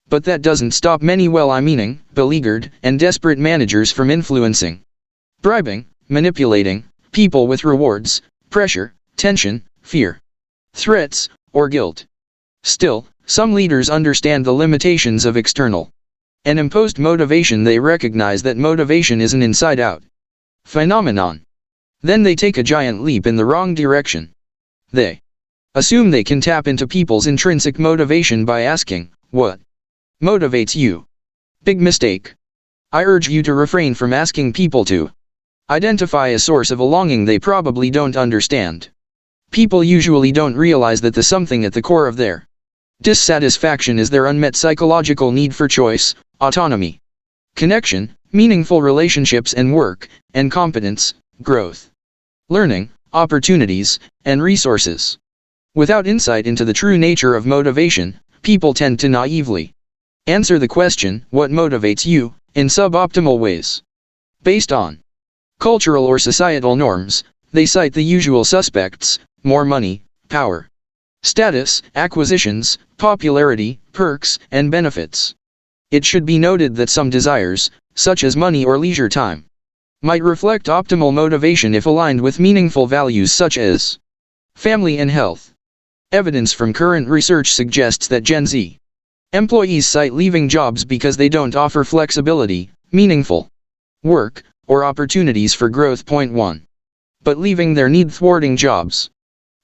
S1: But that doesn't stop many well-meaning, beleaguered, and desperate managers from influencing, bribing, manipulating people with rewards, pressure, tension, fear, threats, or guilt. Still, some leaders understand the limitations of external and imposed motivation. They recognize that motivation is an inside-out phenomenon. Then they take a giant leap in the wrong direction. They assume they can tap into people's intrinsic motivation by asking, "What motivates you?" Big mistake. I urge you to refrain from asking people to identify a source of a longing they probably don't understand. People usually don't realize that the something at the core of their dissatisfaction is their unmet psychological need for choice, autonomy, connection, meaningful relationships and work, and competence, growth, learning, opportunities, and resources. Without insight into the true nature of motivation, people tend to naively answer the question, "What motivates you?" in suboptimal ways. Based on cultural or societal norms, they cite the usual suspects: more money, power, status, acquisitions, popularity, perks, and benefits. It should be noted that some desires, such as money or leisure time, might reflect optimal motivation if aligned with meaningful values such as family and health. Evidence from current research suggests that Gen Z employees cite leaving jobs because they don't offer flexibility, meaningful work, or opportunities for growth. 1. But leaving their need-thwarting jobs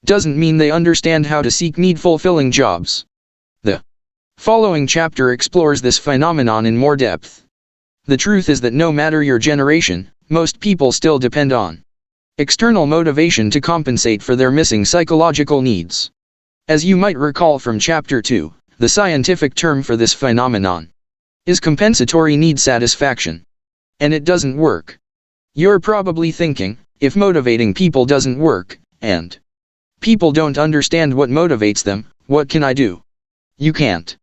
S1: doesn't mean they understand how to seek need-fulfilling jobs. The following chapter explores this phenomenon in more depth. The truth is that no matter your generation, most people still depend on external motivation to compensate for their missing psychological needs. As you might recall from Chapter 2, the scientific term for this phenomenon is compensatory need satisfaction. And it doesn't work. You're probably thinking, if motivating people doesn't work, and people don't understand what motivates them, what can I do? You can't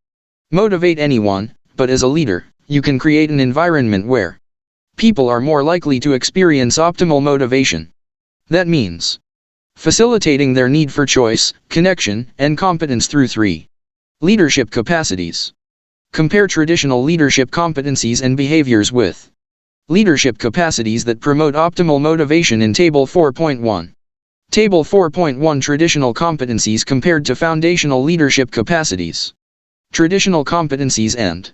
S1: motivate anyone, but as a leader, you can create an environment where people are more likely to experience optimal motivation. That means facilitating their need for choice, connection, and competence through 3 leadership capacities. Compare traditional leadership competencies and behaviors with leadership capacities that promote optimal motivation in Table 4.1. Table 4.1 Traditional competencies compared to foundational leadership capacities. Traditional competencies and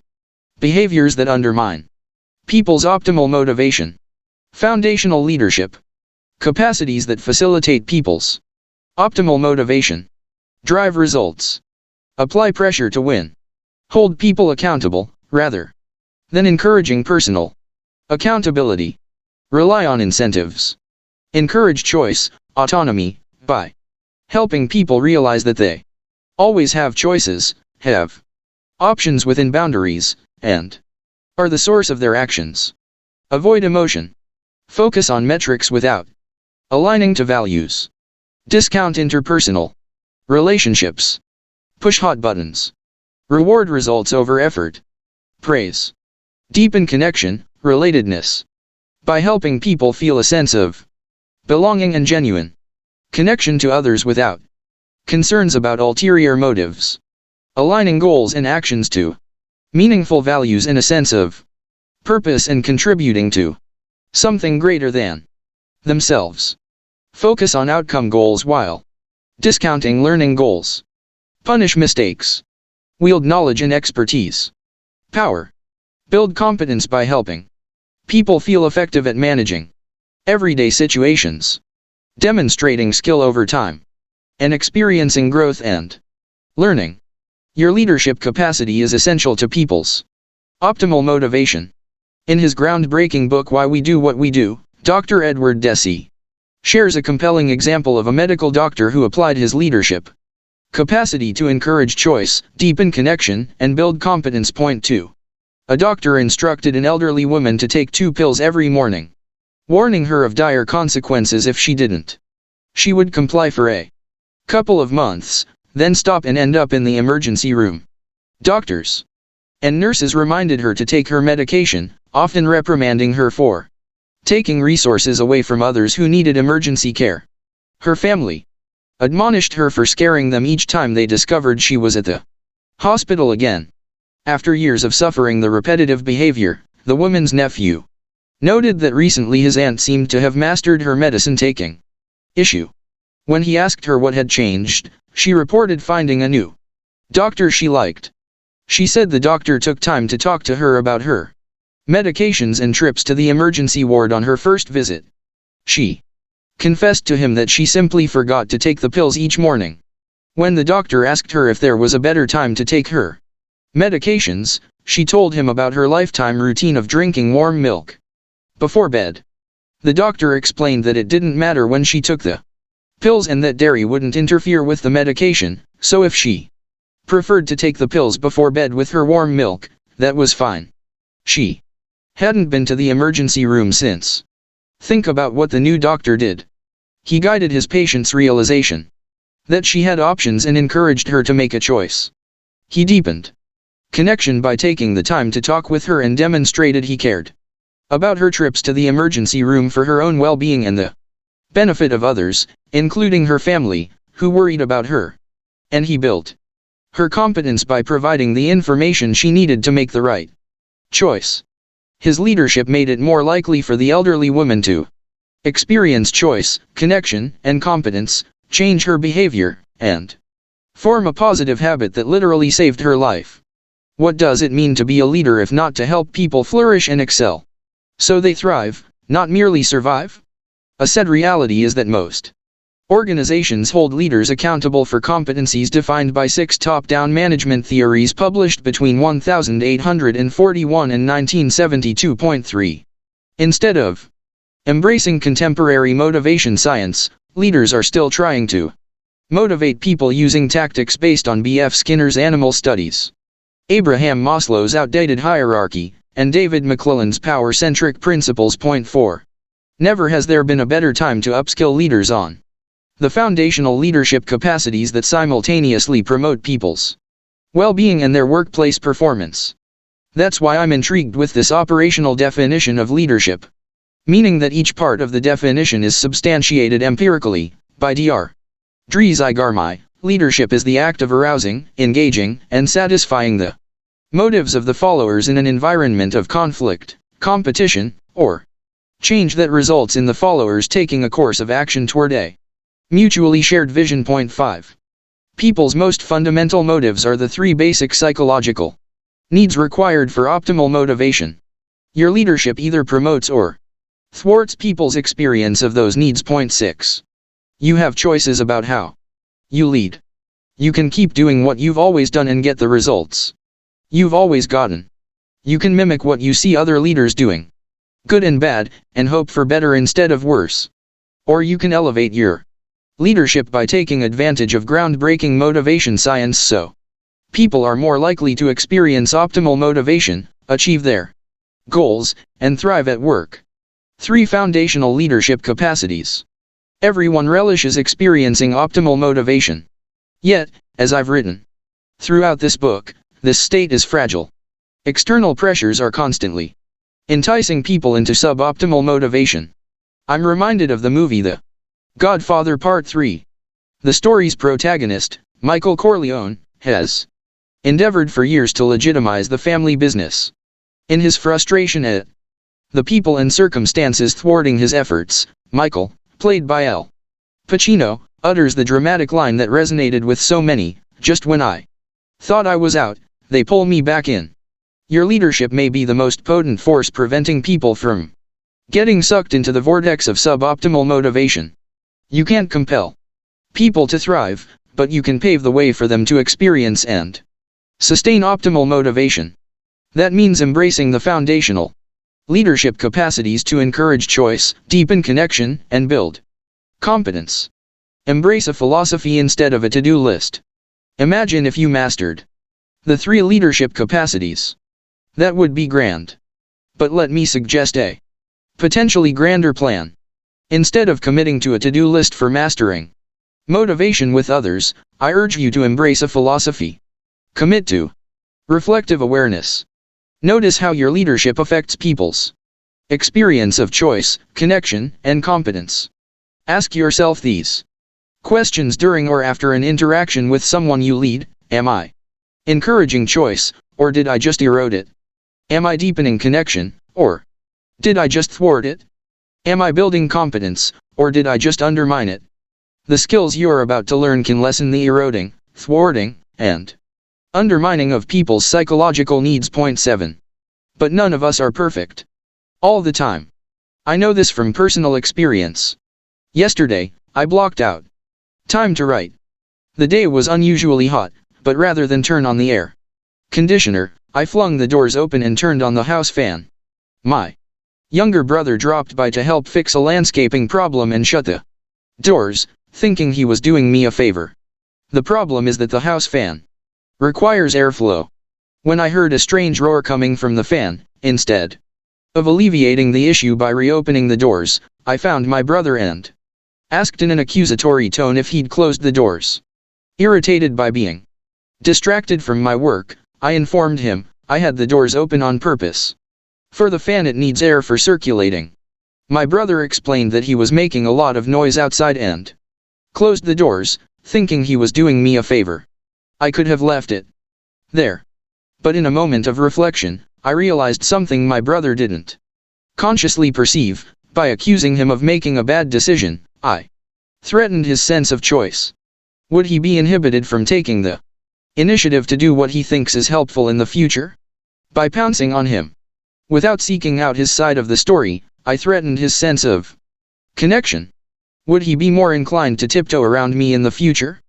S1: behaviors that undermine people's optimal motivation. Foundational leadership capacities that facilitate people's optimal motivation. Drive results. Apply pressure to win. Hold people accountable, rather than encouraging personal accountability. Rely on incentives. Encourage choice, autonomy, by helping people realize that they always have choices, have options within boundaries, and are the source of their actions. Avoid emotion. Focus on metrics without aligning to values. Discount interpersonal relationships. Push hot buttons. Reward results over effort. Praise. Deepen connection, relatedness. By helping people feel a sense of belonging and genuine connection to others without concerns about ulterior motives. Aligning goals and actions to meaningful values in a sense of purpose and contributing to something greater than themselves. Focus on outcome goals while discounting learning goals. Punish mistakes. Wield knowledge and expertise. Power. Build competence by helping people feel effective at managing everyday situations. Demonstrating skill over time. And experiencing growth and learning. Your leadership capacity is essential to people's optimal motivation. In his groundbreaking book Why We Do What We Do, Dr. Edward Deci shares a compelling example of a medical doctor who applied his leadership capacity to encourage choice, deepen connection, and build competence. Point 2. A doctor instructed an elderly woman to take 2 pills every morning, warning her of dire consequences if she didn't. She would comply for a couple of months, then stop and end up in the emergency room. Doctors and nurses reminded her to take her medication, often reprimanding her for taking resources away from others who needed emergency care. Her family admonished her for scaring them each time they discovered she was at the hospital again. After years of suffering the repetitive behavior, the woman's nephew noted that recently his aunt seemed to have mastered her medicine-taking issue. When he asked her what had changed, she reported finding a new doctor she liked. She said the doctor took time to talk to her about her medications and trips to the emergency ward on her first visit. She confessed to him that she simply forgot to take the pills each morning. When the doctor asked her if there was a better time to take her medications, she told him about her lifetime routine of drinking warm milk before bed. The doctor explained that it didn't matter when she took the pills and that dairy wouldn't interfere with the medication, so if she preferred to take the pills before bed with her warm milk, that was fine. She hadn't been to the emergency room since. Think about what the new doctor did. He guided his patient's realization that she had options and encouraged her to make a choice. He deepened connection by taking the time to talk with her and demonstrated he cared about her trips to the emergency room for her own well-being and the benefit of others, including her family, who worried about her. And he built her competence by providing the information she needed to make the right choice. His leadership made it more likely for the elderly woman to experience choice, connection, and competence, change her behavior, and form a positive habit that literally saved her life. What does it mean to be a leader if not to help people flourish and excel so they thrive, not merely survive? A sad reality is that most organizations hold leaders accountable for competencies defined by 6 top-down management theories published between 1841 and 1972.3. Instead of Embracing contemporary motivation science, leaders are still trying to motivate people using tactics based on B.F. Skinner's animal studies, Abraham Maslow's outdated hierarchy, and David McClelland's power-centric principles. Point 4. Never has there been a better time to upskill leaders on the foundational leadership capacities that simultaneously promote people's well-being and their workplace performance. That's why I'm intrigued with this operational definition of leadership, meaning that each part of the definition is substantiated empirically, by Dr. Dries Igarmai. Leadership is the act of arousing, engaging, and satisfying the motives of the followers in an environment of conflict, competition, or change that results in the followers taking a course of action toward a mutually shared vision. Point 5. People's most fundamental motives are the three basic psychological needs required for optimal motivation. Your leadership either promotes or thwarts people's experience of those needs. Point 6. You have choices about how you lead. You can keep doing what you've always done and get the results you've always gotten. You can mimic what you see other leaders doing, good and bad, and hope for better instead of worse. Or you can elevate your leadership by taking advantage of groundbreaking motivation science so people are more likely to experience optimal motivation, achieve their goals, and thrive at work. 3 foundational leadership capacities. Everyone relishes experiencing optimal motivation. Yet, as I've written throughout this book, this state is fragile. External pressures are constantly enticing people into suboptimal motivation. I'm reminded of the movie The Godfather Part 3. The story's protagonist, Michael Corleone, has endeavored for years to legitimize the family business. In his frustration at the people and circumstances thwarting his efforts, Michael, played by Al Pacino, utters the dramatic line that resonated with so many: "Just when I thought I was out, they pull me back in." Your leadership may be the most potent force preventing people from getting sucked into the vortex of suboptimal motivation. You can't compel people to thrive, but you can pave the way for them to experience and sustain optimal motivation. That means embracing the foundational leadership capacities to encourage choice, deepen connection, and build competence. Embrace a philosophy instead of a to-do list. Imagine if you mastered the 3 leadership capacities. That would be grand. But let me suggest a potentially grander plan. Instead of committing to a to-do list for mastering motivation with others, I urge you to embrace a philosophy. Commit to reflective awareness. Notice how your leadership affects people's experience of choice, connection, and competence. Ask yourself these questions during or after an interaction with someone you lead. Am I encouraging choice, or did I just erode it? Am I deepening connection, or did I just thwart it? Am I building competence, or did I just undermine it? The skills you are about to learn can lessen the eroding, thwarting, and undermining of people's psychological needs. Point 7. But none of us are perfect all the time. I know this from personal experience. Yesterday, I blocked out time to write. The day was unusually hot, but rather than turn on the air conditioner, I flung the doors open and turned on the house fan. My younger brother dropped by to help fix a landscaping problem and shut the doors, thinking he was doing me a favor. The problem is that the house fan requires airflow. When I heard a strange roar coming from the fan, instead of alleviating the issue by reopening the doors, I found my brother and asked in an accusatory tone if he'd closed the doors. Irritated by being distracted from my work, I informed him I had the doors open on purpose. For the fan, it needs air for circulating. My brother explained that he was making a lot of noise outside and closed the doors, thinking he was doing me a favor. I could have left it there. But in a moment of reflection, I realized something my brother didn't consciously perceive. By accusing him of making a bad decision, I threatened his sense of choice. Would he be inhibited from taking the initiative to do what he thinks is helpful in the future? By pouncing on him without seeking out his side of the story, I threatened his sense of connection. Would he be more inclined to tiptoe around me in the future?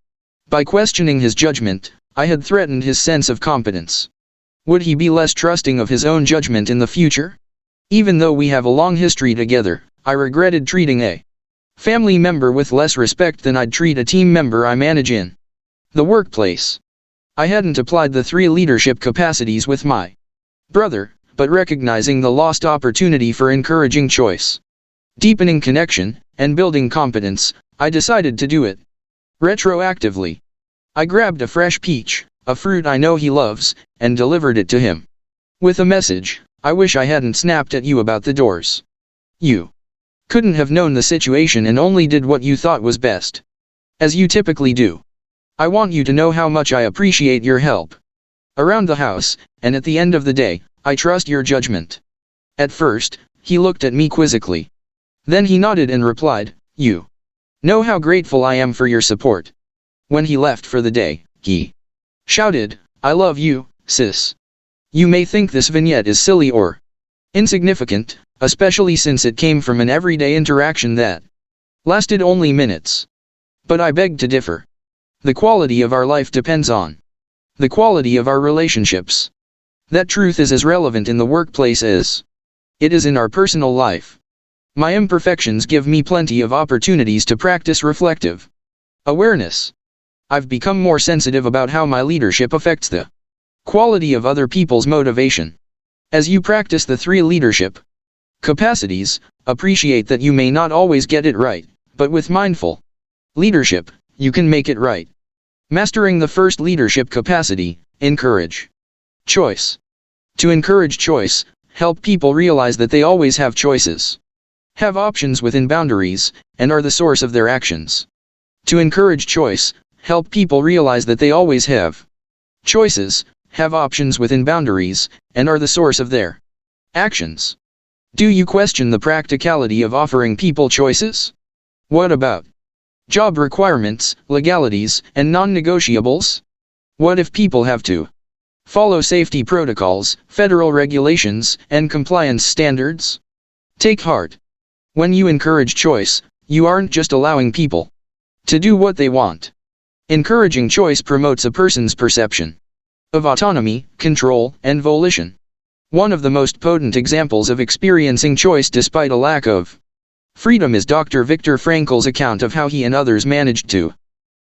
S1: By questioning his judgment, I had threatened his sense of competence. Would he be less trusting of his own judgment in the future? Even though we have a long history together, I regretted treating a family member with less respect than I'd treat a team member I manage in the workplace. I hadn't applied the 3 leadership capacities with my brother, but recognizing the lost opportunity for encouraging choice, deepening connection, and building competence, I decided to do it retroactively. I grabbed a fresh peach, a fruit I know he loves, and delivered it to him with a message: I wish I hadn't snapped at you about the doors. You couldn't have known the situation and only did what you thought was best, as you typically do. I want you to know how much I appreciate your help around the house, and at the end of the day, I trust your judgment. At first, he looked at me quizzically. Then he nodded and replied, you know how grateful I am for your support. When he left for the day, he shouted, I love you, sis. You may think this vignette is silly or insignificant, especially since it came from an everyday interaction that lasted only minutes. But I beg to differ. The quality of our life depends on the quality of our relationships. That truth is as relevant in the workplace as it is in our personal life. My imperfections give me plenty of opportunities to practice reflective awareness. I've become more sensitive about how my leadership affects the quality of other people's motivation. As you practice the 3 leadership capacities, appreciate that you may not always get it right, but with mindful leadership, you can make it right. Mastering the first leadership capacity, encourage choice. To encourage choice, help people realize that they always have choices, have options within boundaries, and are the source of their actions. To encourage choice, help people realize that they always have choices, have options within boundaries, and are the source of their actions. Do you question the practicality of offering people choices? What about job requirements, legalities, and non-negotiables? What if people have to follow safety protocols, federal regulations, and compliance standards? Take heart. When you encourage choice, you aren't just allowing people to do what they want. Encouraging choice promotes a person's perception of autonomy, control, and volition. One of the most potent examples of experiencing choice despite a lack of freedom is Dr. Viktor Frankl's account of how he and others managed to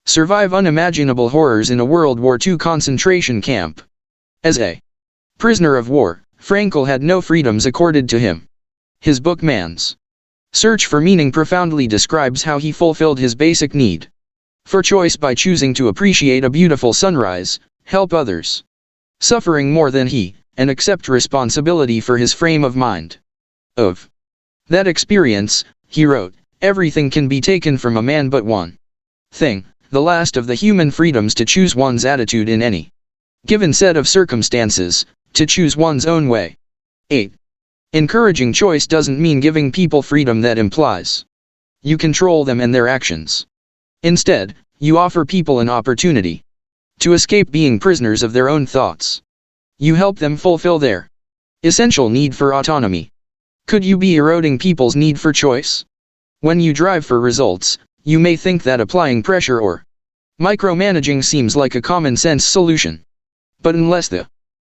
S1: survive unimaginable horrors in a World War II concentration camp. As a prisoner of war, Frankl had no freedoms accorded to him. His book Man's Search for Meaning profoundly describes how he fulfilled his basic need for choice by choosing to appreciate a beautiful sunrise, help others suffering more than he, and accept responsibility for his frame of mind. Of that experience, he wrote, everything can be taken from a man but one thing, the last of the human freedoms to choose one's attitude in any given set of circumstances, to choose one's own way. 8. Encouraging choice doesn't mean giving people freedom that implies you control them and their actions. Instead, you offer people an opportunity to escape being prisoners of their own thoughts. You help them fulfill their essential need for autonomy. Could you be eroding people's need for choice? When you drive for results, you may think that applying pressure or micromanaging seems like a common-sense solution. But unless the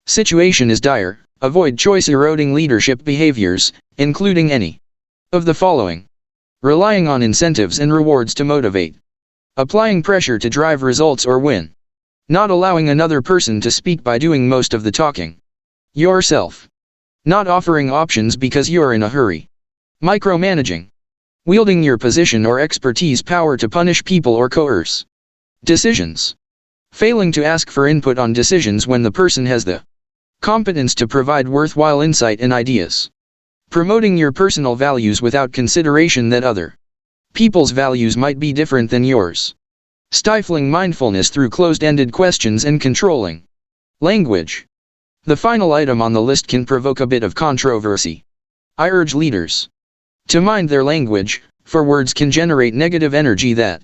S1: situation is dire, avoid choice-eroding leadership behaviors, including any of the following: relying on incentives and rewards to motivate, applying pressure to drive results or win, not allowing another person to speak by doing most of the talking yourself, not offering options because you're in a hurry, micromanaging, wielding your position or expertise power to punish people or coerce decisions, failing to ask for input on decisions when the person has the competence to provide worthwhile insight and ideas, promoting your personal values without consideration that other people's values might be different than yours, stifling mindfulness through closed-ended questions and controlling language. The final item on the list can provoke a bit of controversy. I urge leaders to mind their language, for words can generate negative energy that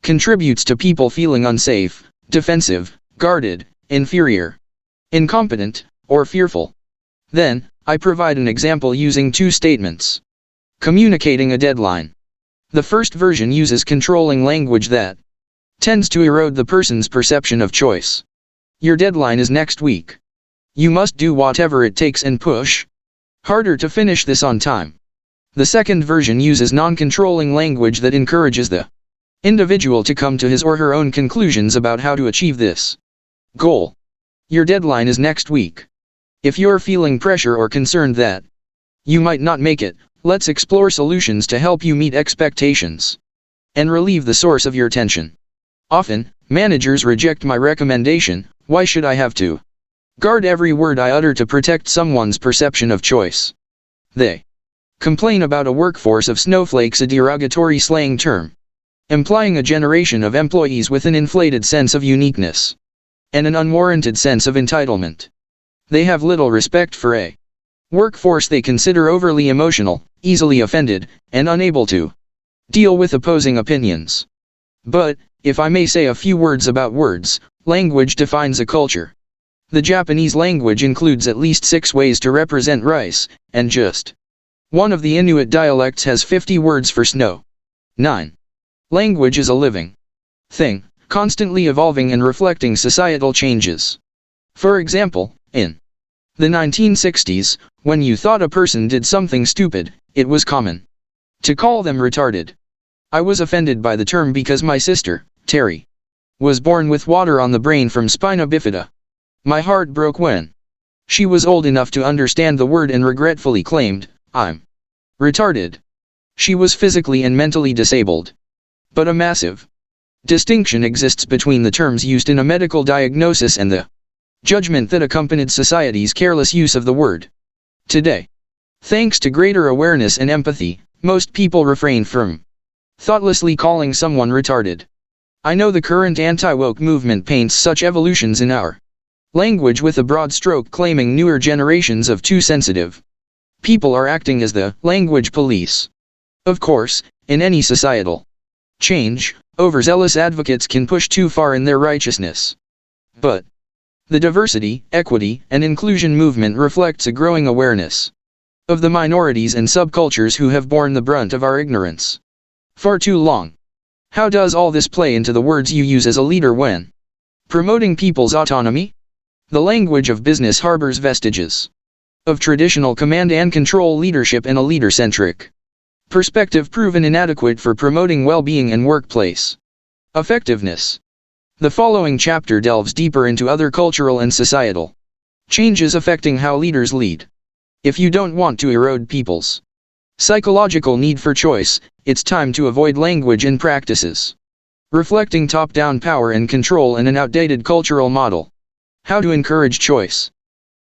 S1: contributes to people feeling unsafe, defensive, guarded, inferior, incompetent, or fearful. Then, I provide an example using 2 statements. Communicating a deadline. The first version uses controlling language that tends to erode the person's perception of choice. Your deadline is next week. You must do whatever it takes and push harder to finish this on time. The second version uses non-controlling language that encourages the individual to come to his or her own conclusions about how to achieve this goal. Your deadline is next week. If you're feeling pressure or concerned that you might not make it, let's explore solutions to help you meet expectations and relieve the source of your tension. Often, managers reject my recommendation. Why should I have to guard every word I utter to protect someone's perception of choice? They complain about a workforce of snowflakes, a derogatory slang term, implying a generation of employees with an inflated sense of uniqueness and an unwarranted sense of entitlement. They have little respect for a workforce they consider overly emotional, easily offended, and unable to deal with opposing opinions. But, if I may say a few words about words, language defines a culture. The Japanese language includes at least 6 ways to represent rice, and just one of the Inuit dialects has 50 words for snow. 9. Language is a living thing, constantly evolving and reflecting societal changes. For example, in the 1960s, when you thought a person did something stupid, it was common to call them retarded. I was offended by the term because my sister, Terry, was born with water on the brain from spina bifida. My heart broke when she was old enough to understand the word and regretfully claimed, "I'm retarded." She was physically and mentally disabled. But a massive distinction exists between the terms used in a medical diagnosis and the judgment that accompanied society's careless use of the word. Today, thanks to greater awareness and empathy, most people refrain from thoughtlessly calling someone retarded. I know the current anti-woke movement paints such evolutions in our language with a broad stroke, claiming newer generations of too sensitive people are acting as the language police. Of course, in any societal change, overzealous advocates can push too far in their righteousness. But the diversity, equity, and inclusion movement reflects a growing awareness of the minorities and subcultures who have borne the brunt of our ignorance far too long. How does all this play into the words you use as a leader when promoting people's autonomy? The language of business harbors vestiges of traditional command and control leadership and a leader-centric perspective proven inadequate for promoting well-being and workplace effectiveness. The following chapter delves deeper into other cultural and societal changes affecting how leaders lead. If you don't want to erode people's psychological need for choice, it's time to avoid language and practices reflecting top-down power and control and an outdated cultural model. How to encourage choice.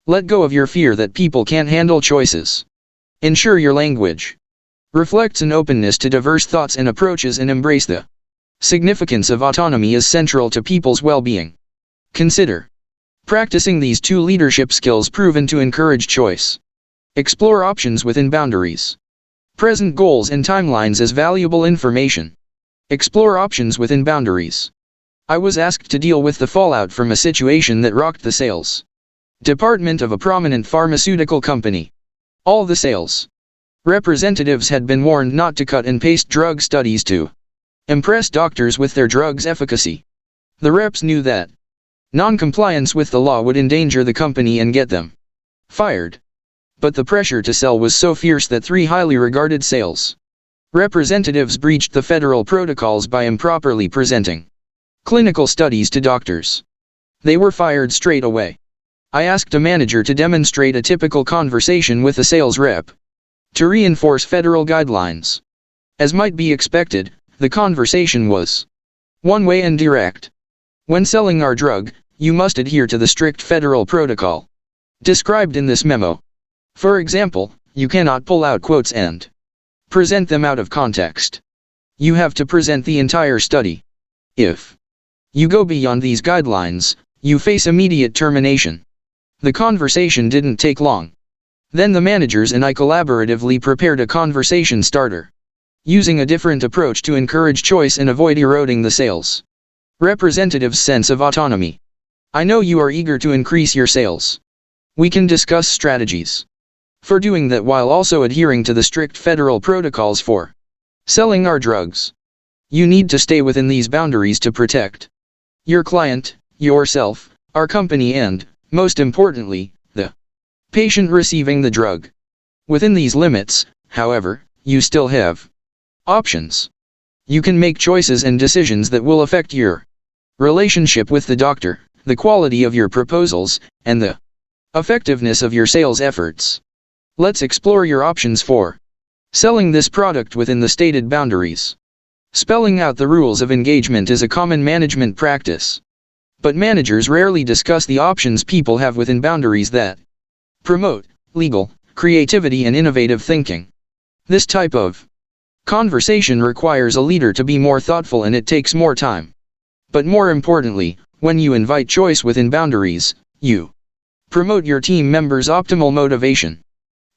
S1: Let go of your fear that people can't handle choices. Ensure your language reflects an openness to diverse thoughts and approaches and embrace the significance of autonomy as central to people's well-being. Consider practicing these 2 leadership skills proven to encourage choice. Explore options within boundaries. Present goals and timelines as valuable information. Explore options within boundaries. I was asked to deal with the fallout from a situation that rocked the sales department of a prominent pharmaceutical company. All the sales representatives had been warned not to cut and paste drug studies to impress doctors with their drug's efficacy. The reps knew that non-compliance with the law would endanger the company and get them fired. But the pressure to sell was so fierce that 3 highly regarded sales representatives breached the federal protocols by improperly presenting clinical studies to doctors. They were fired straight away. I asked a manager to demonstrate a typical conversation with a sales rep to reinforce federal guidelines. As might be expected, the conversation was one-way and direct. When selling our drug, you must adhere to the strict federal protocol described in this memo. For example, you cannot pull out quotes and present them out of context. You have to present the entire study. If you go beyond these guidelines, you face immediate termination. The conversation didn't take long. Then the managers and I collaboratively prepared a conversation starter, using a different approach to encourage choice and avoid eroding the sales representative's sense of autonomy. I know you are eager to increase your sales. We can discuss strategies for doing that while also adhering to the strict federal protocols for selling our drugs. You need to stay within these boundaries to protect your client, yourself, our company and, most importantly, the patient receiving the drug. Within these limits, however, you still have options. You can make choices and decisions that will affect your relationship with the doctor, the quality of your proposals, and the effectiveness of your sales efforts. Let's explore your options for selling this product within the stated boundaries. Spelling out the rules of engagement is a common management practice. But managers rarely discuss the options people have within boundaries that promote legal creativity and innovative thinking. This type of conversation requires a leader to be more thoughtful, and it takes more time. But more importantly, when you invite choice within boundaries, you promote your team members' optimal motivation.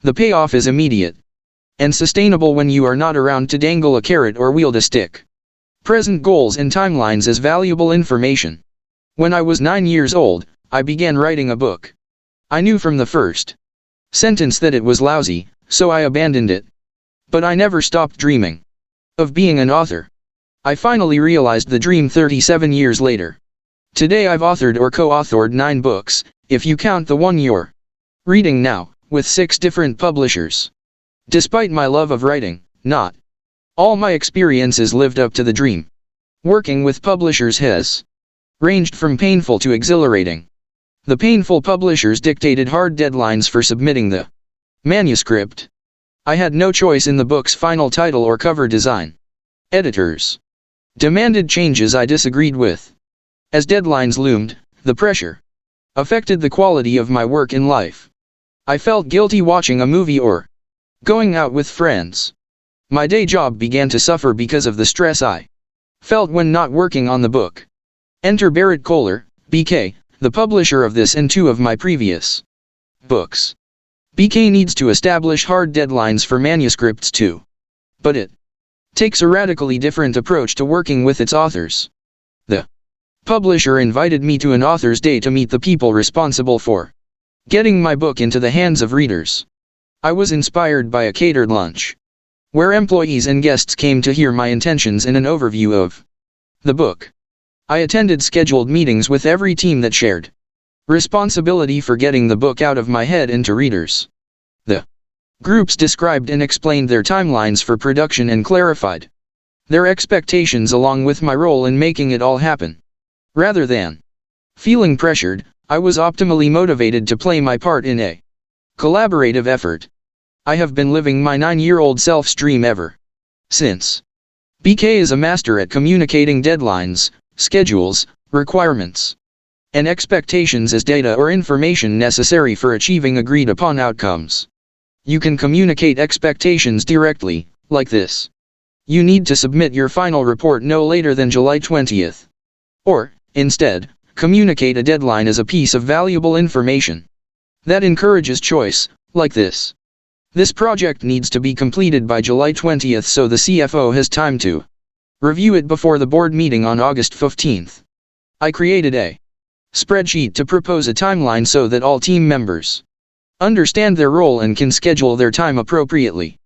S1: The payoff is immediate and sustainable when you are not around to dangle a carrot or wield a stick. Present goals and timelines as valuable information. When I was 9 years old, I began writing a book. I knew from the first sentence that it was lousy, so I abandoned it. But I never stopped dreaming of being an author. I finally realized the dream 37 years later. Today I've authored or co-authored 9 books, if you count the one you're reading now, with 6 different publishers. Despite my love of writing, not all my experiences lived up to the dream. Working with publishers has ranged from painful to exhilarating. The painful publishers dictated hard deadlines for submitting the manuscript. I had no choice in the book's final title or cover design. Editors demanded changes I disagreed with. As deadlines loomed, the pressure affected the quality of my work in life. I felt guilty watching a movie or going out with friends. My day job began to suffer because of the stress I felt when not working on the book. Enter Barrett Kohler, BK, the publisher of this and 2 of my previous books. BK needs to establish hard deadlines for manuscripts too. But it takes a radically different approach to working with its authors. The publisher invited me to an author's day to meet the people responsible for getting my book into the hands of readers. I was inspired by a catered lunch, where employees and guests came to hear my intentions and an overview of the book. I attended scheduled meetings with every team that shared responsibility for getting the book out of my head into readers. The groups described and explained their timelines for production and clarified their expectations along with my role in making it all happen. Rather than feeling pressured, I was optimally motivated to play my part in a collaborative effort. I have been living my 9-year-old self's dream ever since. BK is a master at communicating deadlines, schedules, requirements, and expectations as data or information necessary for achieving agreed upon outcomes. You can communicate expectations directly, like this. You need to submit your final report no later than July 20th. Or, instead, communicate a deadline as a piece of valuable information that encourages choice, like this. This project needs to be completed by July 20th so the CFO has time to review it before the board meeting on August 15th. I created a spreadsheet to propose a timeline so that all team members understand their role and can schedule their time appropriately.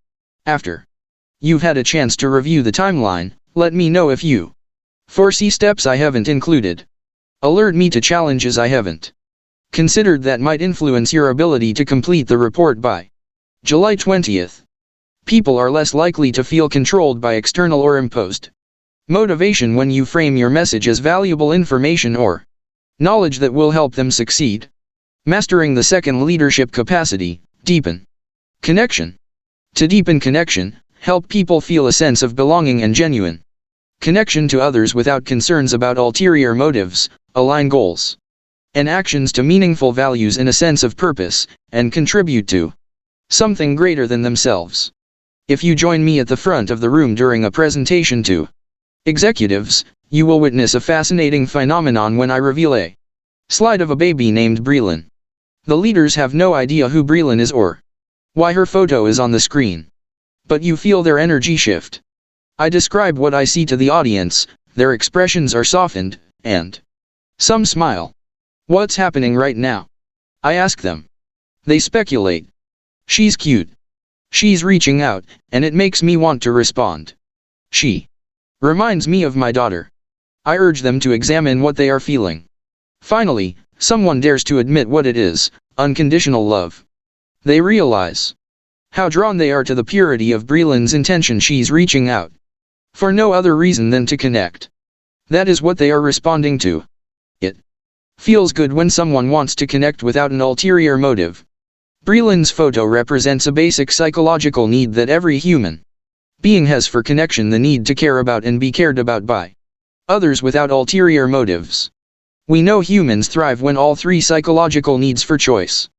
S1: After you've had a chance to review the timeline, let me know if you foresee steps I haven't included. Alert me to challenges I haven't considered that might influence your ability to complete the report by July 20th. People are less likely to feel controlled by external or imposed motivation when you frame your message as valuable information or knowledge that will help them succeed. Mastering the second leadership capacity, deepen connection. To deepen connection, help people feel a sense of belonging and genuine connection to others without concerns about ulterior motives, align goals and actions to meaningful values in a sense of purpose, and contribute to something greater than themselves. If you join me at the front of the room during a presentation to executives, you will witness a fascinating phenomenon when I reveal a slide of a baby named Breelyn. The leaders have no idea who Breelyn is or why her photo is on the screen. But you feel their energy shift. I describe what I see to the audience, their expressions are softened, and some smile. What's happening right now? I ask them. They speculate. She's cute. She's reaching out, and it makes me want to respond. She reminds me of my daughter. I urge them to examine what they are feeling. Finally, someone dares to admit what it is, unconditional love. They realize How drawn they are to the purity of Breland's intention. She's reaching out for no other reason than to connect. That is what they are responding to. It feels good when someone wants to connect without an ulterior motive. Breland's photo represents a basic psychological need that every human being has for connection, the need to care about and be cared about by others without ulterior motives. We know humans thrive when all three psychological needs for choice,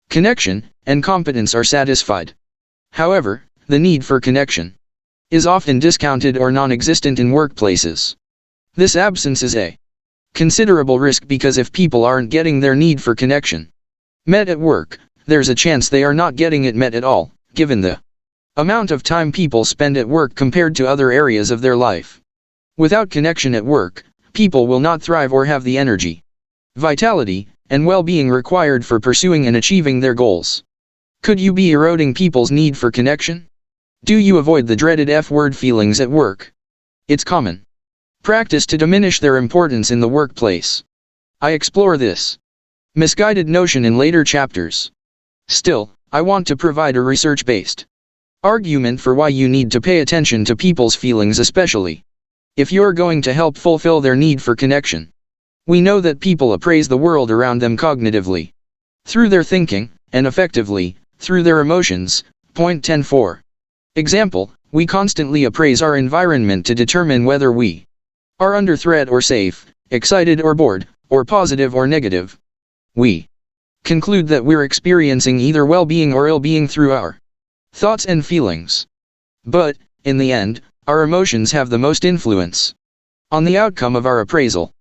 S1: connection, and competence are satisfied. However, the need for connection is often discounted or non-existent in workplaces. This absence is a considerable risk because if people aren't getting their need for connection met at work, there's a chance they are not getting it met at all, given the amount of time people spend at work compared to other areas of their life. Without connection at work, people will not thrive or have the energy, vitality, and well-being required for pursuing and achieving their goals. Could you be eroding people's need for connection? Do you avoid the dreaded F-word feelings at work? It's common practice to diminish their importance in the workplace. I explore this misguided notion in later chapters. Still, I want to provide a research-based argument for why you need to pay attention to people's feelings, especially if you're going to help fulfill their need for connection. We know that people appraise the world around them cognitively, through their thinking, and effectively, through their emotions. Point 10.4. Example, we constantly appraise our environment to determine whether we are under threat or safe, excited or bored, or positive or negative. We conclude that we're experiencing either well-being or ill-being through our thoughts and feelings. But, in the end, our emotions have the most influence on the outcome of our appraisal.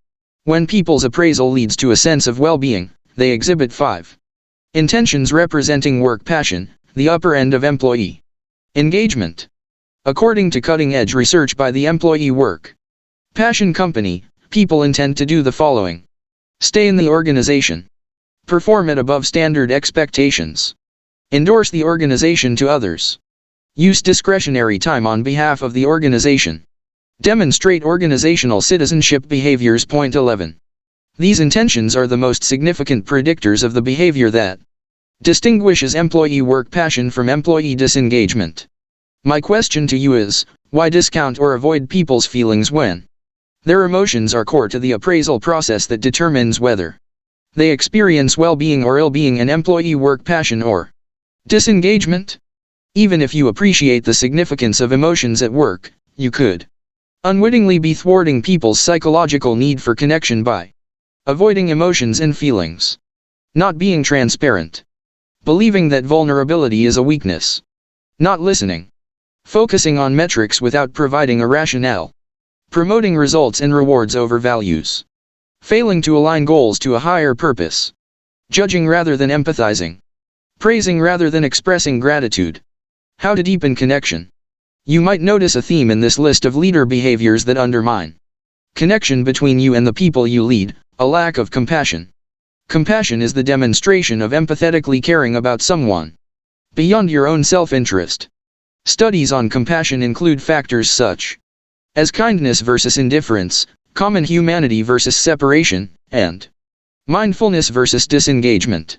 S1: When people's appraisal leads to a sense of well-being, they exhibit 5 intentions representing work passion, the upper end of employee engagement. According to cutting-edge research by the Employee Work Passion Company, people intend to do the following: stay in the organization, perform at above standard expectations, endorse the organization to others, use discretionary time on behalf of the organization, demonstrate organizational citizenship behaviors. Point 11. These intentions are the most significant predictors of the behavior that distinguishes employee work passion from employee disengagement. My question to you is, why discount or avoid people's feelings when their emotions are core to the appraisal process that determines whether they experience well-being or ill-being and employee work passion or disengagement? Even if you appreciate the significance of emotions at work, you could unwittingly be thwarting people's psychological need for connection by avoiding emotions and feelings, not being transparent, believing that vulnerability is a weakness, not listening, focusing on metrics without providing a rationale, promoting results and rewards over values, failing to align goals to a higher purpose, judging rather than empathizing, praising rather than expressing gratitude. How to deepen connection. You might notice a theme in this list of leader behaviors that undermine connection between you and the people you lead: a lack of compassion. Compassion is the demonstration of empathetically caring about someone beyond your own self-interest. Studies on compassion include factors such as kindness versus indifference, common humanity versus separation, and mindfulness versus disengagement.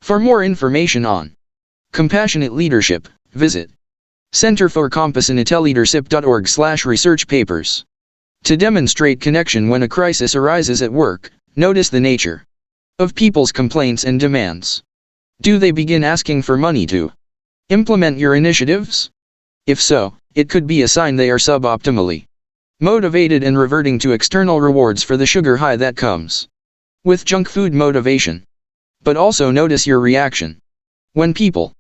S1: For more information on compassionate leadership, visit Center for Compassionateleadership.org/research papers. To demonstrate connection when a crisis arises at work, notice the nature of people's complaints and demands. Do they begin asking for money to implement your initiatives? If so, it could be a sign they are suboptimally motivated and reverting to external rewards for the sugar high that comes with junk food motivation. But also notice your reaction. When people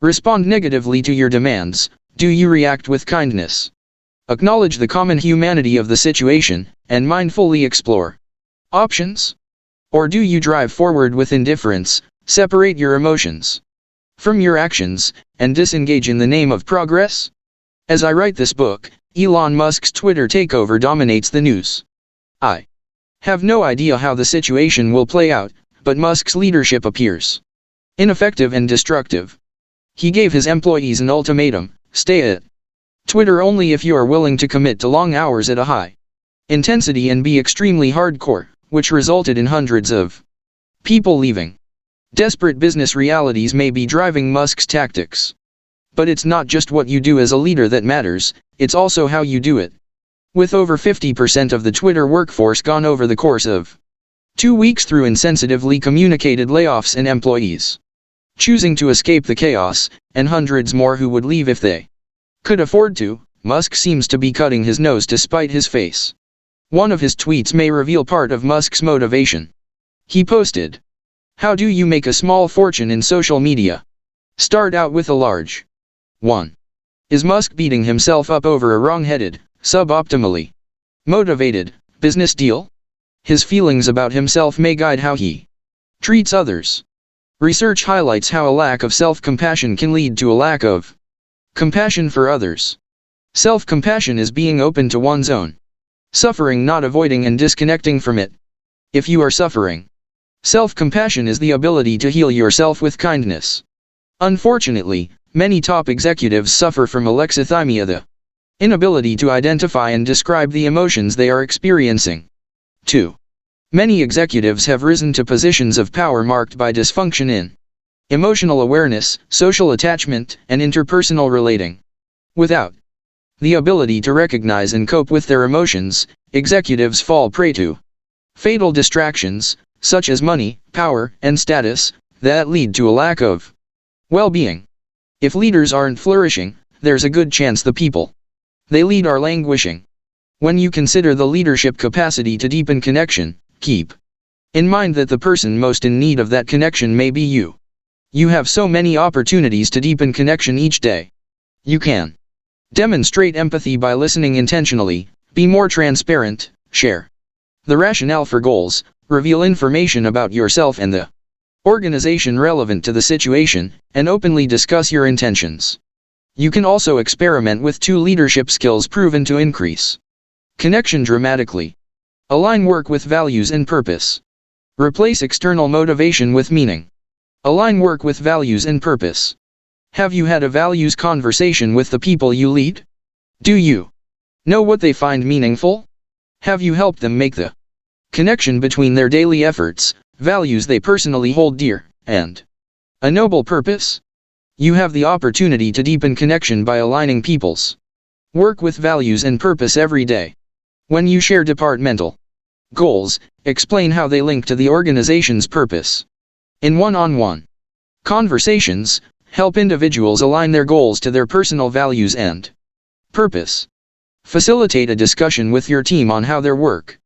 S1: respond negatively to your demands, do you react with kindness? Acknowledge the common humanity of the situation, and mindfully explore options? Or do you drive forward with indifference, separate your emotions from your actions, and disengage in the name of progress? As I write this book, Elon Musk's Twitter takeover dominates the news. I have no idea how the situation will play out, but Musk's leadership appears ineffective and destructive. He gave his employees an ultimatum: stay at Twitter only if you are willing to commit to long hours at a high intensity and be extremely hardcore, which resulted in hundreds of people leaving. Desperate business realities may be driving Musk's tactics. But it's not just what you do as a leader that matters, it's also how you do it. With over 50% of the Twitter workforce gone over the course of 2 weeks through insensitively communicated layoffs and employees choosing to escape the chaos, and hundreds more who would leave if they could afford to, Musk seems to be cutting his nose to spite his face. One of his tweets may reveal part of Musk's motivation. He posted, "How do you make a small fortune in social media? Start out with a large one." Is Musk beating himself up over a wrong-headed, suboptimally motivated business deal? His feelings about himself may guide how he treats others. Research highlights how a lack of self-compassion can lead to a lack of compassion for others. Self-compassion is being open to one's own suffering, not avoiding and disconnecting from it. If you are suffering, self-compassion is the ability to heal yourself with kindness. Unfortunately, many top executives suffer from alexithymia, the inability to identify and describe the emotions they are experiencing. 2. Many executives have risen to positions of power marked by dysfunction in emotional awareness, social attachment, and interpersonal relating. Without the ability to recognize and cope with their emotions, executives fall prey to fatal distractions, such as money, power, and status, that lead to a lack of well-being. If leaders aren't flourishing, there's a good chance the people they lead are languishing. When you consider the leadership capacity to deepen connection, keep in mind that the person most in need of that connection may be you. You have so many opportunities to deepen connection each day. You can demonstrate empathy by listening intentionally, be more transparent, share the rationale for goals, reveal information about yourself and the organization relevant to the situation, and openly discuss your intentions. You can also experiment with 2 leadership skills proven to increase connection dramatically. Align work with values and purpose. Replace external motivation with meaning. Align work with values and purpose. Have you had a values conversation with the people you lead? Do you know what they find meaningful? Have you helped them make the connection between their daily efforts, values they personally hold dear, and a noble purpose? You have the opportunity to deepen connection by aligning people's work with values and purpose every day. When you share departmental goals, explain how they link to the organization's purpose. In one-on-one conversations, help individuals align their goals to their personal values and purpose. Facilitate a discussion with your team on how their work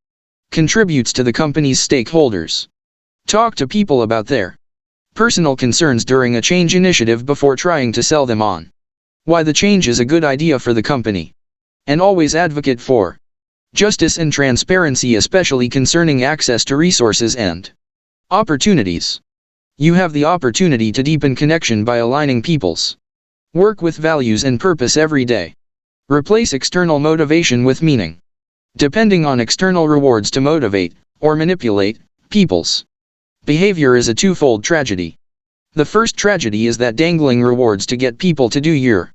S1: contributes to the company's stakeholders. Talk to people about their personal concerns during a change initiative before trying to sell them on why the change is a good idea for the company. And always advocate for justice and transparency, especially concerning access to resources and opportunities. You have the opportunity to deepen connection by aligning people's work with values and purpose every day. Replace external motivation with meaning. Depending on external rewards to motivate or manipulate people's behavior is a twofold tragedy. The first tragedy is that dangling rewards to get people to do your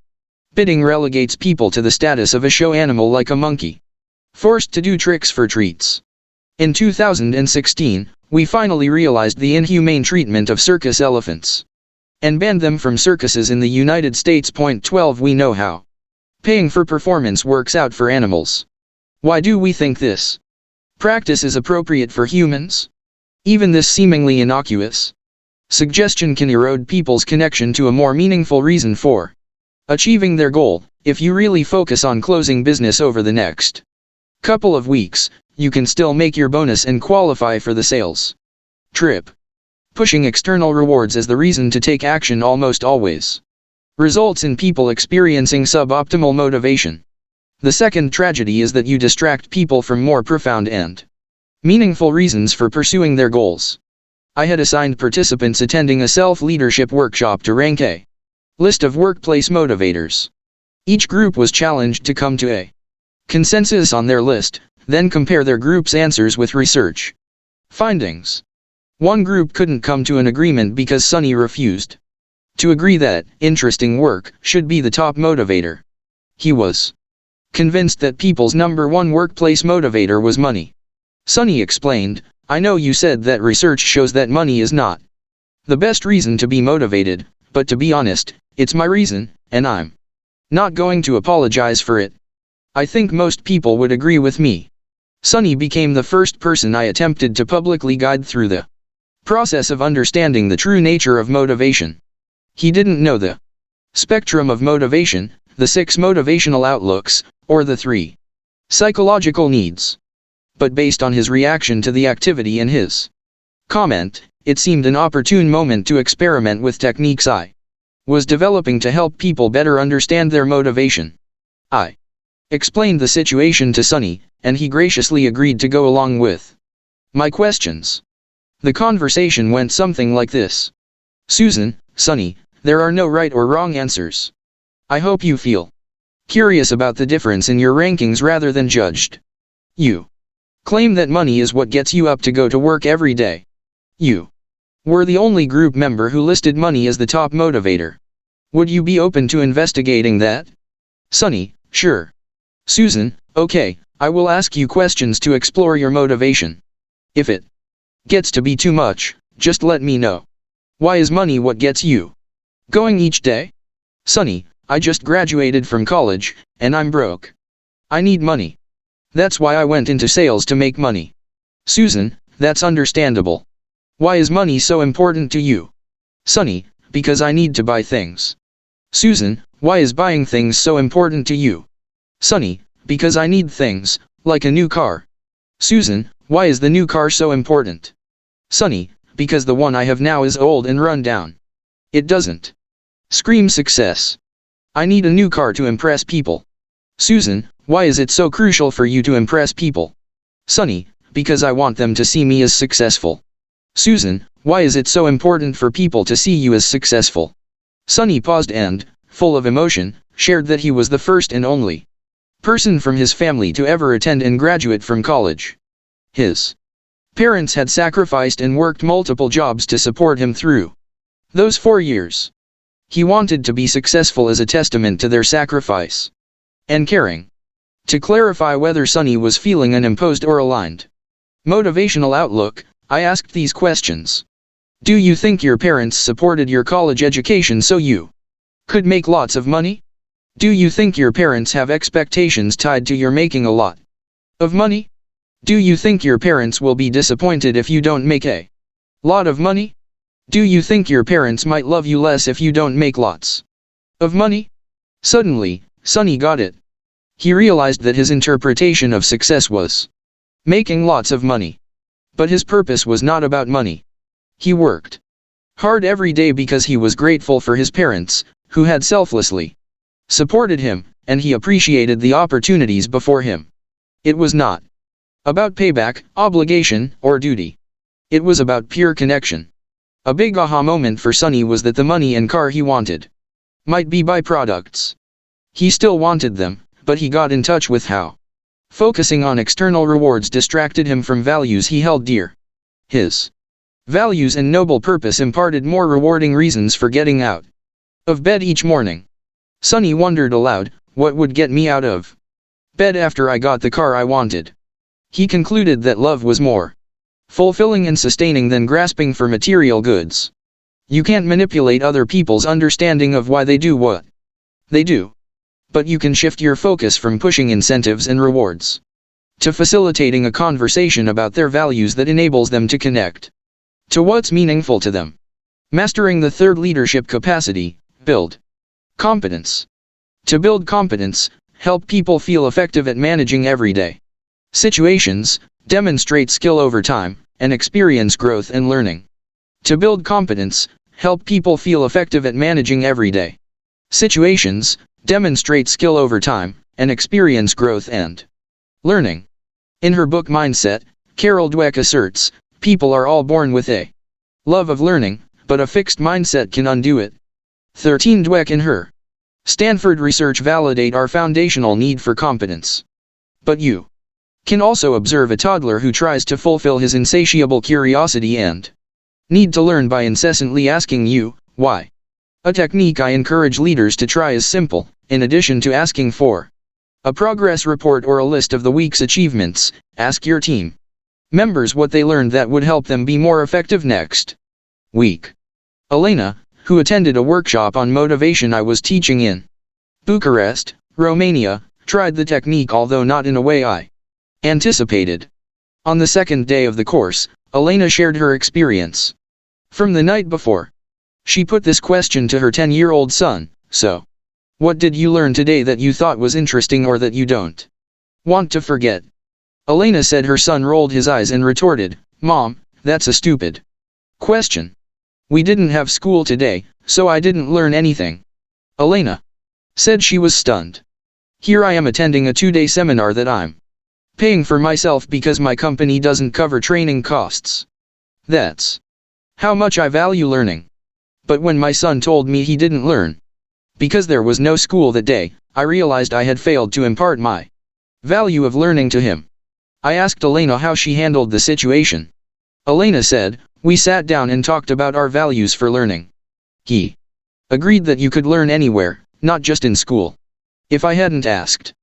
S1: bidding relegates people to the status of a show animal, like a monkey forced to do tricks for treats. In 2016, we finally realized the inhumane treatment of circus elephants and banned them from circuses in the United States. Point 12. We know how paying for performance works out for animals. Why do we think this practice is appropriate for humans? Even this seemingly innocuous suggestion can erode people's connection to a more meaningful reason for achieving their goal. If you really focus on closing business over the next couple of weeks, you can still make your bonus and qualify for the sales trip. Pushing external rewards as the reason to take action almost always results in people experiencing suboptimal motivation. The second tragedy is that you distract people from more profound and meaningful reasons for pursuing their goals. I had assigned participants attending a self-leadership workshop to rank a list of workplace motivators. Each group was challenged to come to a consensus on their list, then compare their group's answers with research findings. One group couldn't come to an agreement because Sonny refused to agree that interesting work should be the top motivator. He was convinced that people's number one workplace motivator was money. Sonny explained, "I know you said that research shows that money is not the best reason to be motivated, but to be honest, it's my reason, and I'm not going to apologize for it. I think most people would agree with me. Sunny became the first person I attempted to publicly guide through the process of understanding the true nature of motivation. He didn't know the spectrum of motivation, the 6 motivational outlooks, or the 3 psychological needs. But based on his reaction to the activity and his comment, it seemed an opportune moment to experiment with techniques I was developing to help people better understand their motivation. I explained the situation to Sunny, and he graciously agreed to go along with my questions. The conversation went something like this. Susan, Sunny, there are no right or wrong answers. I hope you feel curious about the difference in your rankings rather than judged. You claim that money is what gets you up to go to work every day. You were the only group member who listed money as the top motivator. Would you be open to investigating that? Sunny, sure. Susan, okay, I will ask you questions to explore your motivation. If it gets to be too much, just let me know. Why is money what gets you going each day? Sunny, I just graduated from college, and I'm broke. I need money. That's why I went into sales to make money. Susan, that's understandable. Why is money so important to you? Sunny, because I need to buy things. Susan, why is buying things so important to you? Sunny, because I need things, like a new car. Susan, why is the new car so important? Sunny, because the one I have now is old and run down. It doesn't scream success. I need a new car to impress people. Susan, why is it so crucial for you to impress people? Sunny, because I want them to see me as successful. Susan, why is it so important for people to see you as successful? Sunny paused and, full of emotion, shared that he was the first and only person from his family to ever attend and graduate from college. His parents had sacrificed and worked multiple jobs to support him through those 4 years. He wanted to be successful as a testament to their sacrifice and caring. To clarify whether Sunny was feeling unimposed or aligned motivational outlook, I asked these questions. Do you think your parents supported your college education so you could make lots of money? Do you think your parents have expectations tied to your making a lot of money? Do you think your parents will be disappointed if you don't make a lot of money? Do you think your parents might love you less if you don't make lots of money? Suddenly, Sunny got it. He realized that his interpretation of success was making lots of money. But his purpose was not about money. He worked hard every day because he was grateful for his parents, who had selflessly supported him, and he appreciated the opportunities before him. It was not about payback, obligation, or duty. It was about pure connection. A big aha moment for Sunny was that the money and car he wanted might be byproducts. He still wanted them, but he got in touch with how focusing on external rewards distracted him from values he held dear. His values and noble purpose imparted more rewarding reasons for getting out of bed each morning. Sunny wondered aloud, what would get me out of bed after I got the car I wanted? He concluded that love was more fulfilling and sustaining than grasping for material goods. You can't manipulate other people's understanding of why they do what they do. But you can shift your focus from pushing incentives and rewards to facilitating a conversation about their values that enables them to connect to what's meaningful to them. Mastering the third leadership capacity, build competence. To build competence, help people feel effective at managing everyday situations, demonstrate skill over time, and experience growth and learning. To build competence, help people feel effective at managing everyday situations, demonstrate skill over time, and experience growth and learning. In her book Mindset, Carol Dweck asserts, people are all born with a love of learning, but a fixed mindset can undo it. 13 Dweck and her Stanford research validate our foundational need for competence. But you can also observe a toddler who tries to fulfill his insatiable curiosity and need to learn by incessantly asking you, why? A technique I encourage leaders to try is simple. In addition to asking for a progress report or a list of the week's achievements, ask your team members what they learned that would help them be more effective next week. Elena, who who attended a workshop on motivation I was teaching in Bucharest, Romania, tried the technique although not in a way I anticipated. On the second day of the course, Elena shared her experience from the night before. She put this question to her 10-year-old son: "So, what did you learn today that you thought was interesting or that you don't want to forget?" Elena said her son rolled his eyes and retorted, "Mom, that's a stupid question. We didn't have school today, so I didn't learn anything." Elena said she was stunned. "Here I am attending a 2-day seminar that I'm paying for myself because my company doesn't cover training costs. That's how much I value learning. But when my son told me he didn't learn because there was no school that day, I realized I had failed to impart my value of learning to him." I asked Elena how she handled the situation. Elena said, "We sat down and talked about our values for learning. He agreed that you could learn anywhere, not just in school. If I hadn't asked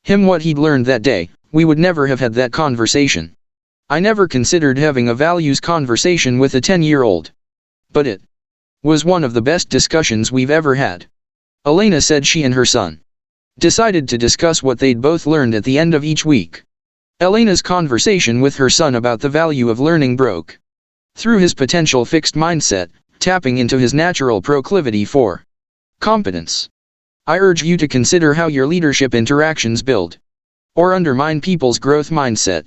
S1: him what he'd learned that day, we would never have had that conversation. I never considered having a values conversation with a 10-year-old. But it was one of the best discussions we've ever had." Elena said she and her son decided to discuss what they'd both learned at the end of each week. Elena's conversation with her son about the value of learning broke through his potential fixed mindset, tapping into his natural proclivity for competence. I urge you to consider how your leadership interactions build or undermine people's growth mindset.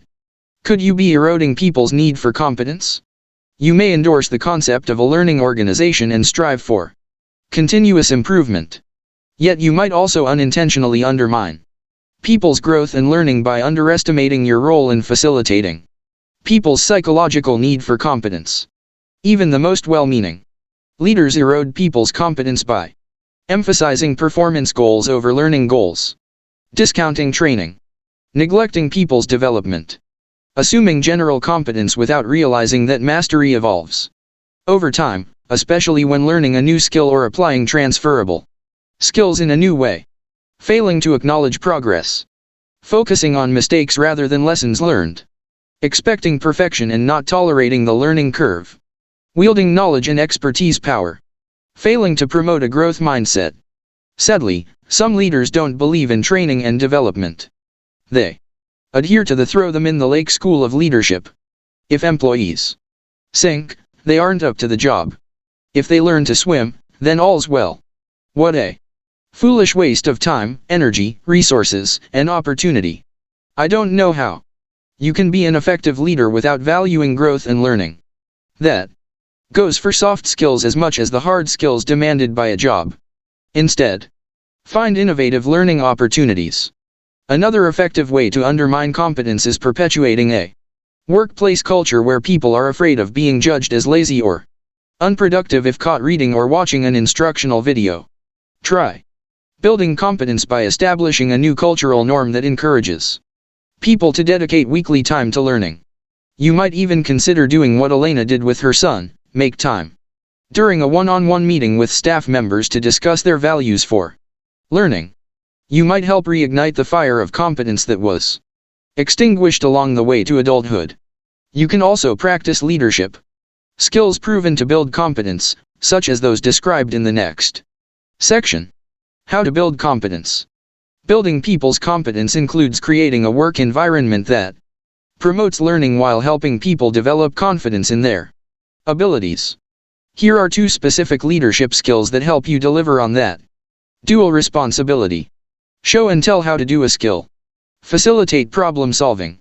S1: Could you be eroding people's need for competence? You may endorse the concept of a learning organization and strive for continuous improvement. Yet you might also unintentionally undermine people's growth and learning by underestimating your role in facilitating people's psychological need for competence. Even the most well-meaning leaders erode people's competence by emphasizing performance goals over learning goals, discounting training, neglecting people's development, assuming general competence without realizing that mastery evolves over time, especially when learning a new skill or applying transferable skills in a new way, failing to acknowledge progress, focusing on mistakes rather than lessons learned, expecting perfection and not tolerating the learning curve, wielding knowledge and expertise power, failing to promote a growth mindset. Sadly, some leaders don't believe in training and development. They adhere to the throw them in the lake school of leadership. If employees sink, they aren't up to the job. If they learn to swim, then all's well. What a foolish waste of time, energy, resources, and opportunity. I don't know how you can be an effective leader without valuing growth and learning. That goes for soft skills as much as the hard skills demanded by a job. Instead, find innovative learning opportunities. Another effective way to undermine competence is perpetuating a workplace culture where people are afraid of being judged as lazy or unproductive if caught reading or watching an instructional video. Try building competence by establishing a new cultural norm that encourages people to dedicate weekly time to learning. You might even consider doing what Elena did with her son: make time during a one-on-one meeting with staff members to discuss their values for learning. You might help reignite the fire of competence that was extinguished along the way to adulthood. You can also practice leadership skills proven to build competence, such as those described in the next section. How to build competence. Building people's competence includes creating a work environment that promotes learning while helping people develop confidence in their abilities. Here are 2 specific leadership skills that help you deliver on that. Dual responsibility. Show and tell how to do a skill. Facilitate problem solving.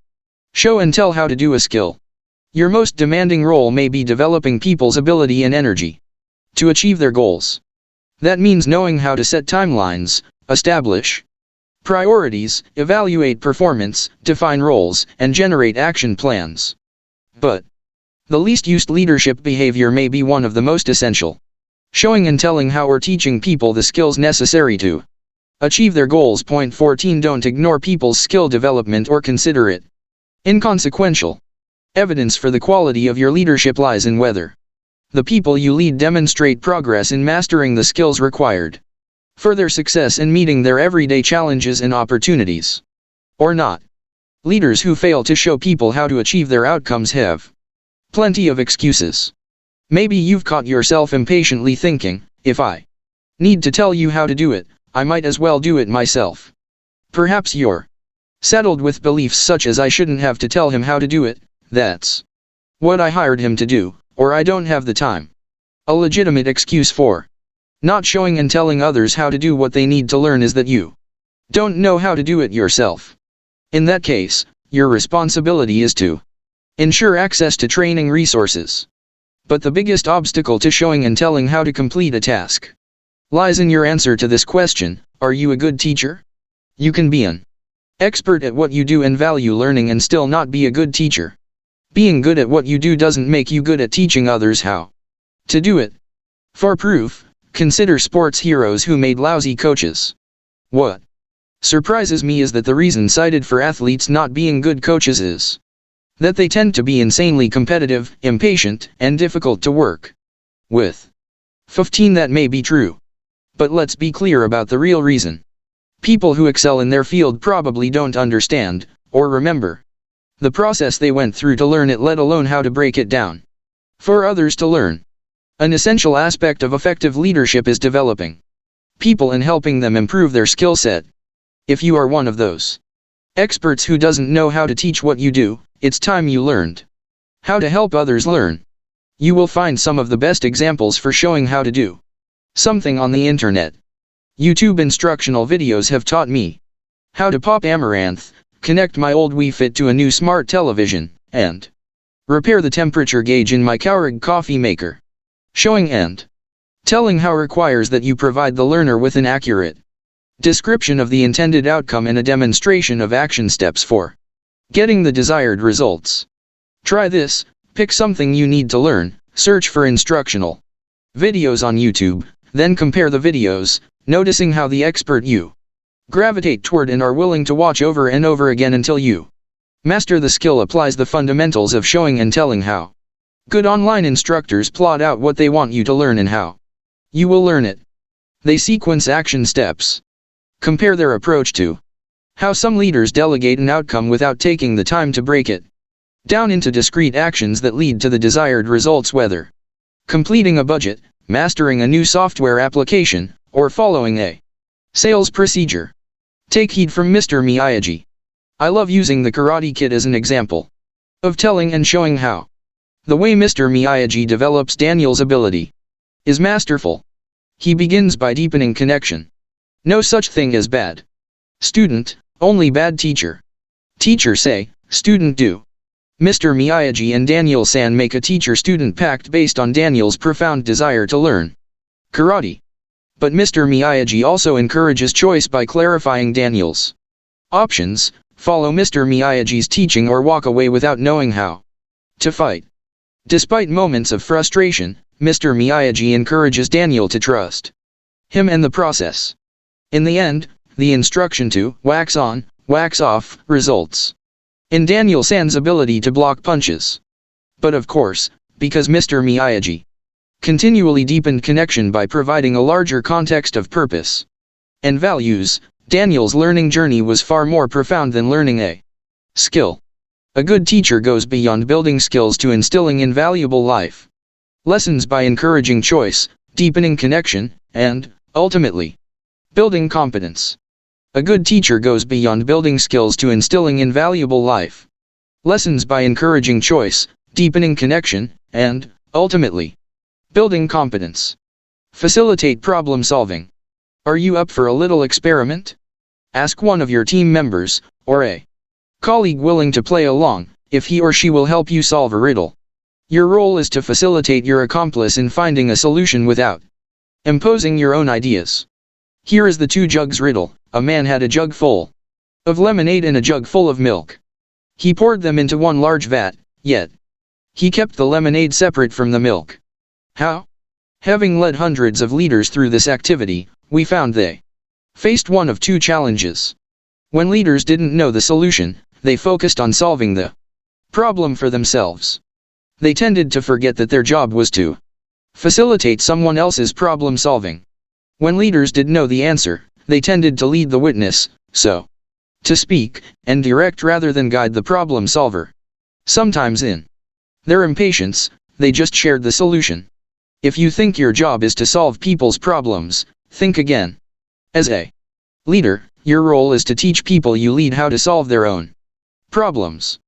S1: Show and tell how to do a skill. Your most demanding role may be developing people's ability and energy to achieve their goals. That means knowing how to set timelines, establish priorities, evaluate performance, define roles, and generate action plans. But the least used leadership behavior may be one of the most essential. Showing and telling how or teaching people the skills necessary to achieve their goals. Point 14. Don't ignore people's skill development or consider it inconsequential. Evidence for the quality of your leadership lies in whether the people you lead demonstrate progress in mastering the skills required for their success in meeting their everyday challenges and opportunities, or not. Leaders who fail to show people how to achieve their outcomes have plenty of excuses. Maybe you've caught yourself impatiently thinking, if I need to tell you how to do it, I might as well do it myself. Perhaps you're settled with beliefs such as I shouldn't have to tell him how to do it, that's what I hired him to do, or I don't have the time. A legitimate excuse for not showing and telling others how to do what they need to learn is that you don't know how to do it yourself. In that case, your responsibility is to ensure access to training resources. But the biggest obstacle to showing and telling how to complete a task lies in your answer to this question: are you a good teacher? You can be an expert at what you do and value learning and still not be a good teacher. Being good at what you do doesn't make you good at teaching others how to do it. For proof, consider sports heroes who made lousy coaches. What surprises me is that the reason cited for athletes not being good coaches is that they tend to be insanely competitive, impatient, and difficult to work with. 15. That may be true. But let's be clear about the real reason. People who excel in their field probably don't understand, or remember, the process they went through to learn it, let alone how to break it down for others to learn. An essential aspect of effective leadership is developing people and helping them improve their skill set. If you are one of those experts who doesn't know how to teach what you do, it's time you learned how to help others learn. You will find some of the best examples for showing how to do something on the internet. YouTube instructional videos have taught me how to pop amaranth, connect my old Wii Fit to a new smart television, and repair the temperature gauge in my Keurig coffee maker. Showing and telling how requires that you provide the learner with an accurate description of the intended outcome and a demonstration of action steps for getting the desired results. Try this: pick something you need to learn, search for instructional videos on YouTube, then compare the videos, noticing how the expert you gravitate toward and are willing to watch over and over again until you master the skill applies the fundamentals of showing and telling. How good online instructors plot out what they want you to learn and how you will learn it. They sequence action steps. Compare their approach to how some leaders delegate an outcome without taking the time to break it down into discrete actions that lead to the desired results, whether completing a budget, mastering a new software application, or following a sales procedure. Take heed from Mr. Miyagi. I love using the Karate Kid as an example of telling and showing how. The way Mr. Miyagi develops Daniel's ability is masterful. He begins by deepening connection. No such thing as bad student, only bad teacher. Teacher say, student do. Mr. Miyagi and Daniel-san make a teacher-student pact based on Daniel's profound desire to learn karate. But Mr. Miyagi also encourages choice by clarifying Daniel's options: follow Mr. Miyagi's teaching or walk away without knowing how to fight. Despite moments of frustration, Mr. Miyagi encourages Daniel to trust him and the process. In the end, the instruction to wax on, wax off results in Daniel-san's ability to block punches. But of course, because Mr. Miyagi continually deepened connection by providing a larger context of purpose and values, Daniel's learning journey was far more profound than learning a skill. A good teacher goes beyond building skills to instilling invaluable life lessons by encouraging choice, deepening connection, and, ultimately, building competence. A good teacher goes beyond building skills to instilling invaluable life lessons by encouraging choice, deepening connection, and, ultimately, building competence. Facilitate problem solving. Are you up for a little experiment? Ask one of your team members, or a colleague willing to play along, if he or she will help you solve a riddle. Your role is to facilitate your accomplice in finding a solution without imposing your own ideas. Here is the two jugs riddle. A man had a jug full of lemonade and a jug full of milk. He poured them into one large vat, yet he kept the lemonade separate from the milk. How? Having led hundreds of leaders through this activity, we found they faced one of two challenges. When leaders didn't know the solution, they focused on solving the problem for themselves. They tended to forget that their job was to facilitate someone else's problem solving. When leaders did know the answer, they tended to lead the witness, so to speak, and direct rather than guide the problem solver. Sometimes in their impatience, they just shared the solution. If you think your job is to solve people's problems, think again. As a leader, your role is to teach people you lead how to solve their own problems.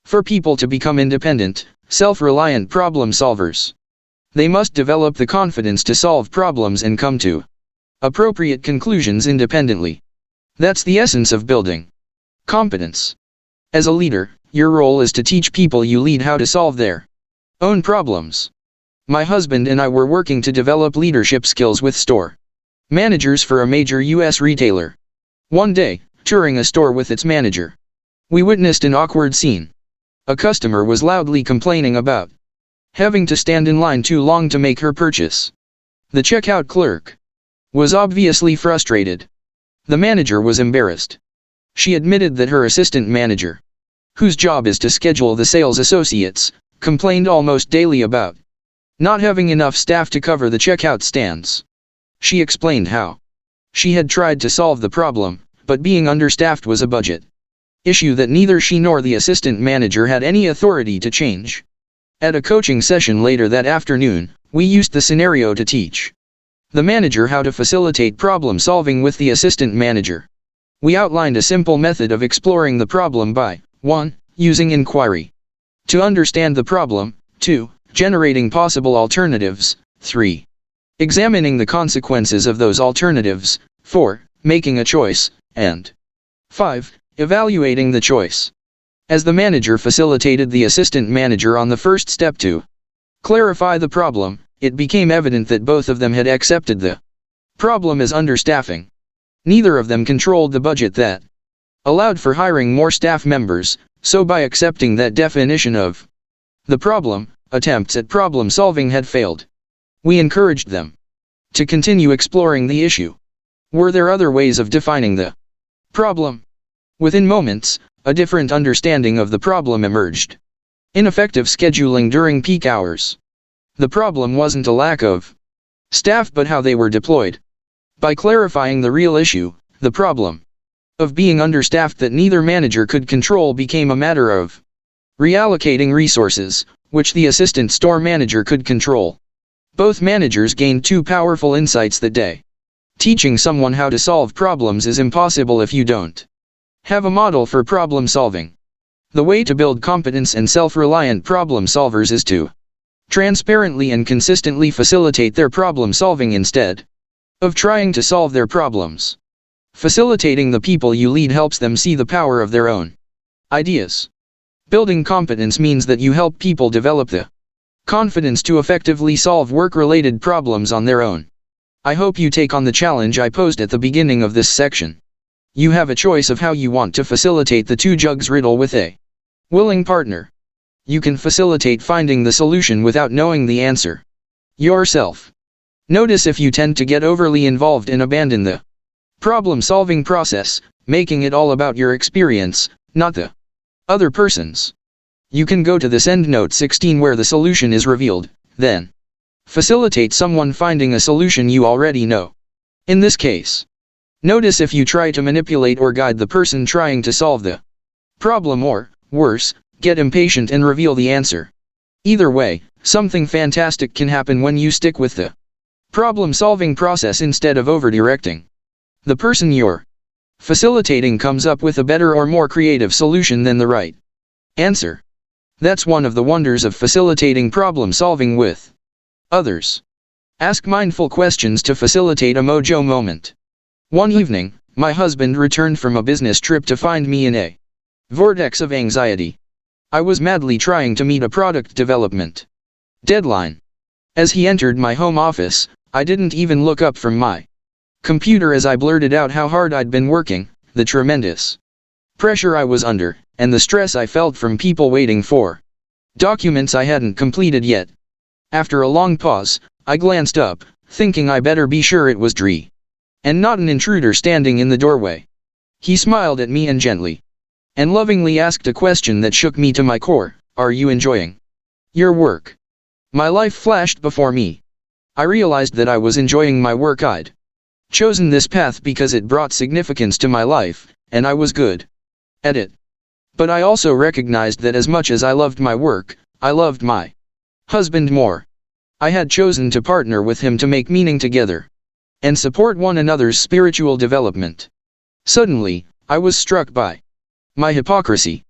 S1: For people to become independent, self-reliant problem solvers, they must develop the confidence to solve problems and come to appropriate conclusions independently. That's the essence of building competence. As a leader, your role is to teach people you lead how to solve their own problems. My husband and I were working to develop leadership skills with store managers for a major U.S. retailer. One day, touring a store with its manager, we witnessed an awkward scene. A customer was loudly complaining about having to stand in line too long to make her purchase. The checkout clerk was obviously frustrated. The manager was embarrassed. She admitted that her assistant manager, whose job is to schedule the sales associates, complained almost daily about not having enough staff to cover the checkout stands. She explained how she had tried to solve the problem, but being understaffed was a budget issue that neither she nor the assistant manager had any authority to change. At a coaching session later that afternoon, we used the scenario to teach the manager how to facilitate problem solving with the assistant manager. We outlined a simple method of exploring the problem by 1. Using inquiry to understand the problem, 2. Generating possible alternatives, 3. Examining the consequences of those alternatives, 4. Making a choice, and 5. Evaluating the choice. As the manager facilitated the assistant manager on the first step to clarify the problem, it became evident that both of them had accepted the problem as understaffing. Neither of them controlled the budget that allowed for hiring more staff members, so by accepting that definition of the problem, attempts at problem solving had failed. We encouraged them to continue exploring the issue. Were there other ways of defining the problem? Within moments, a different understanding of the problem emerged. Ineffective scheduling during peak hours. The problem wasn't a lack of staff but how they were deployed. By clarifying the real issue, the problem of being understaffed that neither manager could control became a matter of reallocating resources, which the assistant store manager could control. Both managers gained two powerful insights that day. Teaching someone how to solve problems is impossible if you don't have a model for problem solving. The way to build competence and self-reliant problem solvers is to transparently and consistently facilitate their problem solving instead of trying to solve their problems. Facilitating the people you lead helps them see the power of their own ideas. Building competence means that you help people develop the confidence to effectively solve work-related problems on their own. I hope you take on the challenge I posed at the beginning of this section. You have a choice of how you want to facilitate the two jugs riddle with a willing partner. You can facilitate finding the solution without knowing the answer yourself. Notice if you tend to get overly involved and abandon the problem-solving process, making it all about your experience, not the other person's. You can go to this EndNote 16 where the solution is revealed, then facilitate someone finding a solution you already know. In this case, notice if you try to manipulate or guide the person trying to solve the problem or, worse, get impatient and reveal the answer. Either way, something fantastic can happen when you stick with the problem-solving process instead of over-directing. The person you're facilitating comes up with a better or more creative solution than the right answer. That's one of the wonders of facilitating problem-solving with others. Ask mindful questions to facilitate a mojo moment. One evening, my husband returned from a business trip to find me in a vortex of anxiety. I was madly trying to meet a product development deadline. As he entered my home office, I didn't even look up from my computer as I blurted out how hard I'd been working, the tremendous pressure I was under, and the stress I felt from people waiting for documents I hadn't completed yet. After a long pause, I glanced up, thinking I better be sure it was Dre, and not an intruder standing in the doorway. He smiled at me and gently and lovingly asked a question that shook me to my core: "Are you enjoying your work?" My life flashed before me. I realized that I was enjoying my work. I'd chosen this path because it brought significance to my life, and I was good at it. But I also recognized that as much as I loved my work, I loved my husband more. I had chosen to partner with him to make meaning together and support one another's spiritual development. Suddenly, I was struck by my hypocrisy.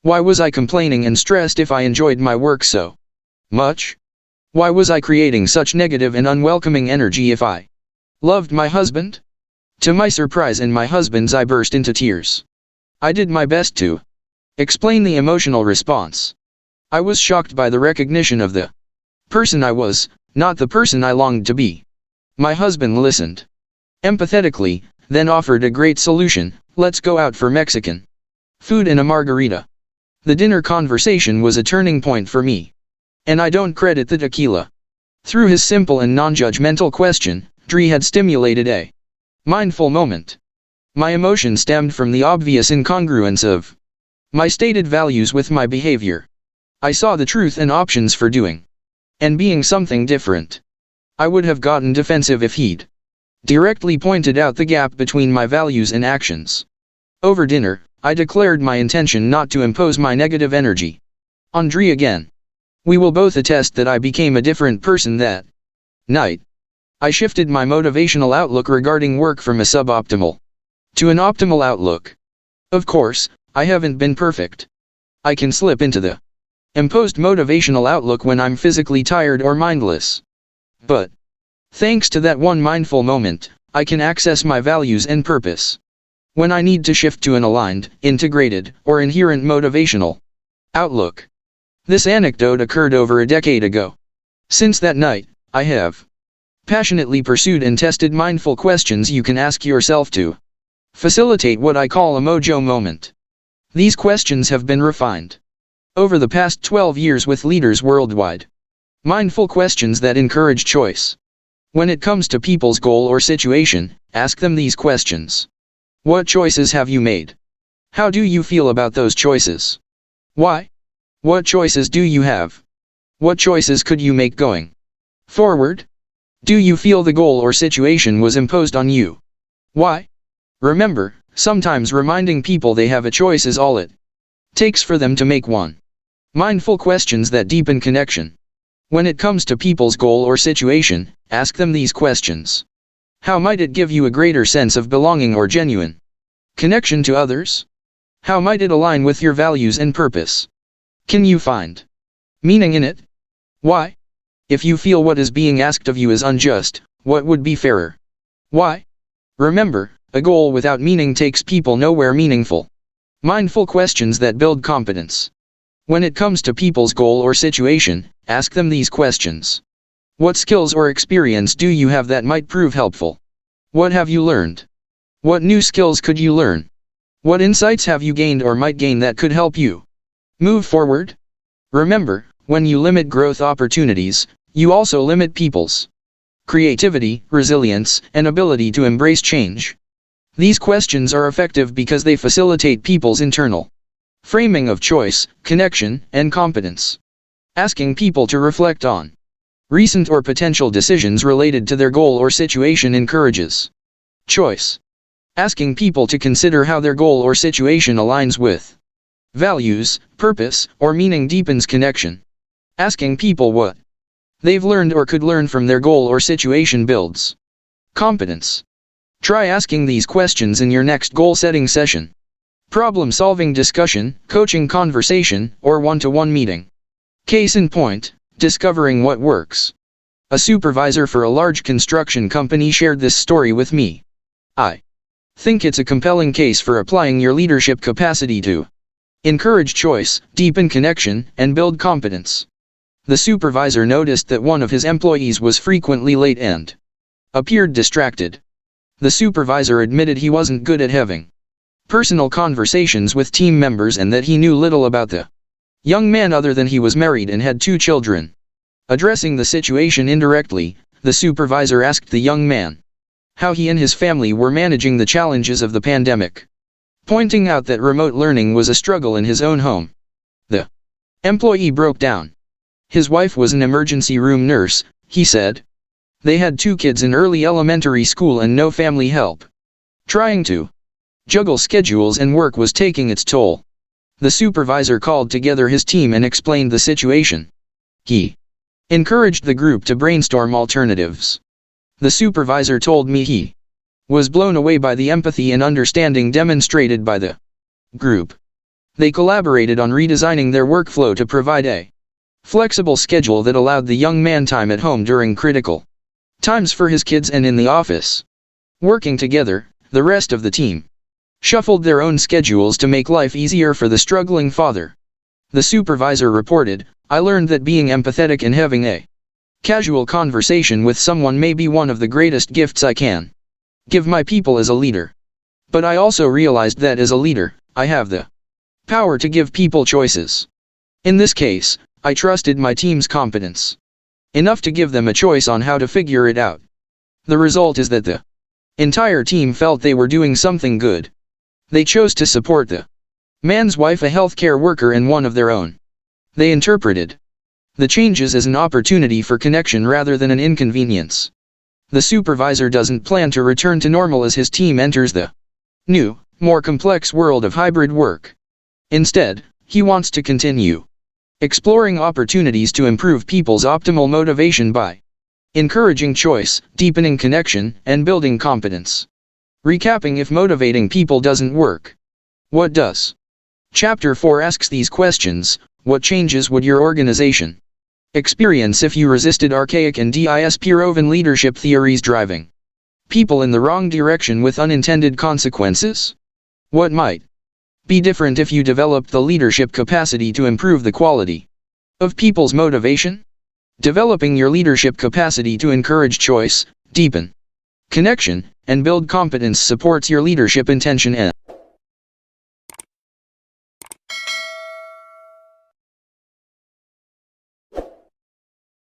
S1: Why was I complaining and stressed if I enjoyed my work so much? Why was I creating such negative and unwelcoming energy if I loved my husband? To my surprise and my husband's, I burst into tears. I did my best to explain the emotional response. I was shocked by the recognition of the person I was, not the person I longed to be. My husband listened empathetically, then offered a great solution: let's go out for Mexican food and a margarita. The dinner conversation was a turning point for me. And I don't credit the tequila. Through his simple and non-judgmental question, Dre had stimulated a mindful moment. My emotion stemmed from the obvious incongruence of my stated values with my behavior. I saw the truth and options for doing and being something different. I would have gotten defensive if he'd directly pointed out the gap between my values and actions. Over dinner, I declared my intention not to impose my negative energy on Dre again. We will both attest that I became a different person that night. I shifted my motivational outlook regarding work from a suboptimal to an optimal outlook. Of course, I haven't been perfect. I can slip into the imposed motivational outlook when I'm physically tired or mindless. But thanks to that one mindful moment, I can access my values and purpose when I need to shift to an aligned, integrated, or inherent motivational outlook. This anecdote occurred over a decade ago. Since that night, I have passionately pursued and tested mindful questions you can ask yourself to facilitate what I call a mojo moment. These questions have been refined over the past 12 years with leaders worldwide. Mindful questions that encourage choice. When it comes to people's goal or situation, ask them these questions. What choices have you made? How do you feel about those choices? Why? What choices do you have? What choices could you make going forward? Do you feel the goal or situation was imposed on you? Why? Remember, sometimes reminding people they have a choice is all it takes for them to make one. Mindful questions that deepen connection. When it comes to people's goal or situation, ask them these questions. How might it give you a greater sense of belonging or genuine connection to others? How might it align with your values and purpose? Can you find meaning in it? Why? If you feel what is being asked of you is unjust, what would be fairer? Why? Remember, a goal without meaning takes people nowhere meaningful. Mindful questions that build competence. When it comes to people's goal or situation, ask them these questions. What skills or experience do you have that might prove helpful? What have you learned? What new skills could you learn? What insights have you gained or might gain that could help you move forward? Remember, when you limit growth opportunities, you also limit people's creativity, resilience, and ability to embrace change. These questions are effective because they facilitate people's internal framing of choice, connection, and competence. Asking people to reflect on recent or potential decisions related to their goal or situation encourages choice. Asking people to consider how their goal or situation aligns with values, purpose, or meaning deepens connection. Asking people what they've learned or could learn from their goal or situation builds competence. Try asking these questions in your next goal-setting session, problem-solving discussion, coaching conversation, or one-to-one meeting. Case in point, discovering what works. A supervisor for a large construction company shared this story with me. I think it's a compelling case for applying your leadership capacity to encourage choice, deepen connection, and build competence. The supervisor noticed that one of his employees was frequently late and appeared distracted. The supervisor admitted he wasn't good at having personal conversations with team members and that he knew little about the young man other than he was married and had 2 children. Addressing the situation indirectly, the supervisor asked the young man how he and his family were managing the challenges of the pandemic, pointing out that remote learning was a struggle in his own home. The employee broke down. His wife was an emergency room nurse, he said. They had 2 kids in early elementary school and no family help. Trying to juggle schedules and work was taking its toll. The supervisor called together his team and explained the situation. He encouraged the group to brainstorm alternatives. The supervisor told me he was blown away by the empathy and understanding demonstrated by the group. They collaborated on redesigning their workflow to provide a flexible schedule that allowed the young man time at home during critical times for his kids and in the office. Working together, the rest of the team shuffled their own schedules to make life easier for the struggling father. The supervisor reported, "I learned that being empathetic and having a casual conversation with someone may be one of the greatest gifts I can give my people as a leader. But I also realized that as a leader, I have the power to give people choices. In this case, I trusted my team's competence enough to give them a choice on how to figure it out. The result is that the entire team felt they were doing something good. They chose to support the man's wife, a healthcare worker and one of their own. They interpreted the changes as an opportunity for connection rather than an inconvenience." The supervisor doesn't plan to return to normal as his team enters the new, more complex world of hybrid work. Instead, he wants to continue exploring opportunities to improve people's optimal motivation by encouraging choice, deepening connection, and building competence. Recapping: if motivating people doesn't work, what does? Chapter 4 asks these questions. What changes would your organization experience if you resisted archaic and disproven leadership theories driving people in the wrong direction with unintended consequences? What might be different if you developed the leadership capacity to improve the quality of people's motivation? Developing your leadership capacity to encourage choice, deepen connection, and build competence supports your leadership intention and